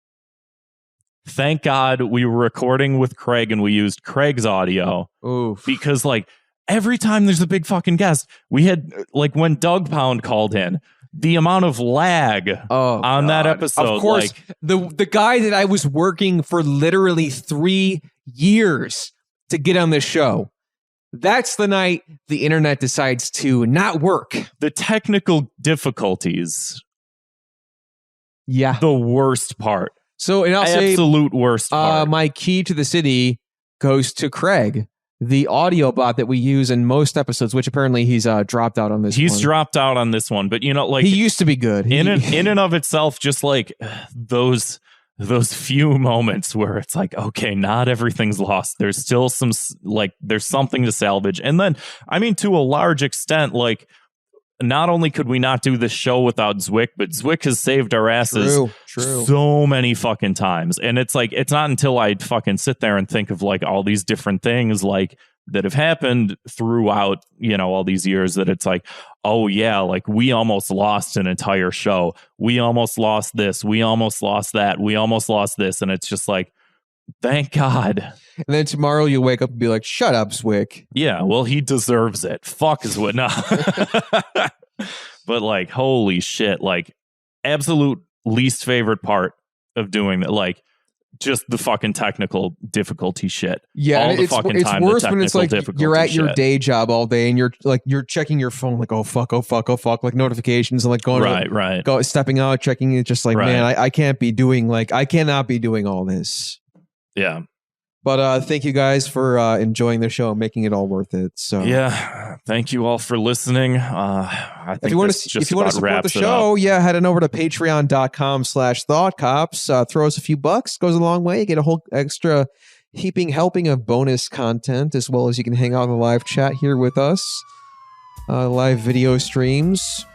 Thank God we were recording with Craig, and we used Craig's audio. Oof. Because like every time there's a big fucking guest, we had like when Doug Pound called in. The amount of lag on that episode. Of course, like, the guy that I was working for literally 3 years to get on this show. That's the night the internet decides to not work. The technical difficulties. Yeah. The worst part. So, and I'll say, absolute worst part. My key to the city goes to Craig, the audio bot that we use in most episodes, which apparently he's dropped out on this one. He's dropped out on this one, but like, he used to be good. In and of itself, just like those few moments where it's like, okay, not everything's lost. There's still some, like, there's something to salvage. And then, I mean, to a large extent, like, not only could we not do this show without Zwick, but Zwick has saved our asses True. so many fucking times. And it's like, it's not until I fucking sit there and think of like all these different things like that have happened throughout, you know, all these years that it's like, oh yeah, like we almost lost an entire show. We almost lost this. We almost lost that. We almost lost this. And it's just like, thank God. And then tomorrow you'll wake up and be like, shut up, Zwick. Yeah, well, he deserves it. Fuck is what not. But like, holy shit, like absolute least favorite part of doing that, like just the fucking technical difficulty shit. Yeah, all the it's worse when it's like you're at your day job all day and you're checking your phone like, oh fuck, like notifications and like going stepping out, checking it, just like, man, I cannot be doing all this. Yeah. But thank you guys for enjoying the show and making it all worth it. So yeah, thank you all for listening. I think if you want to support the show, head on over to patreon.com/thoughtcops. Throw us a few bucks, goes a long way. You get a whole extra heaping helping of bonus content, as well as you can hang out in the live chat here with us, live video streams.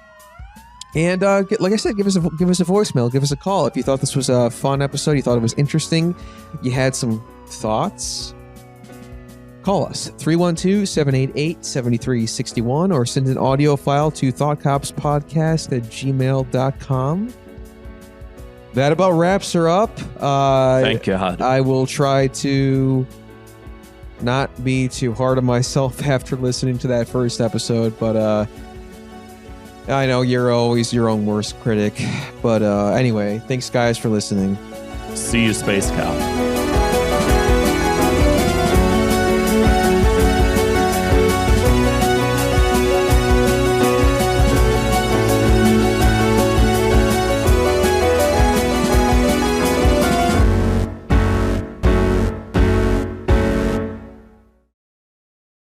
And like I said, give us a voicemail, give us a call if you thought this was a fun episode, you thought it was interesting, you had some thoughts. Call us 312-788-7361 or send an audio file to thoughtcopspodcast@gmail.com. That about wraps her up. Thank God. I will try to not be too hard on myself after listening to that first episode, but I know you're always your own worst critic. But anyway, thanks guys for listening. See you, Space Cow.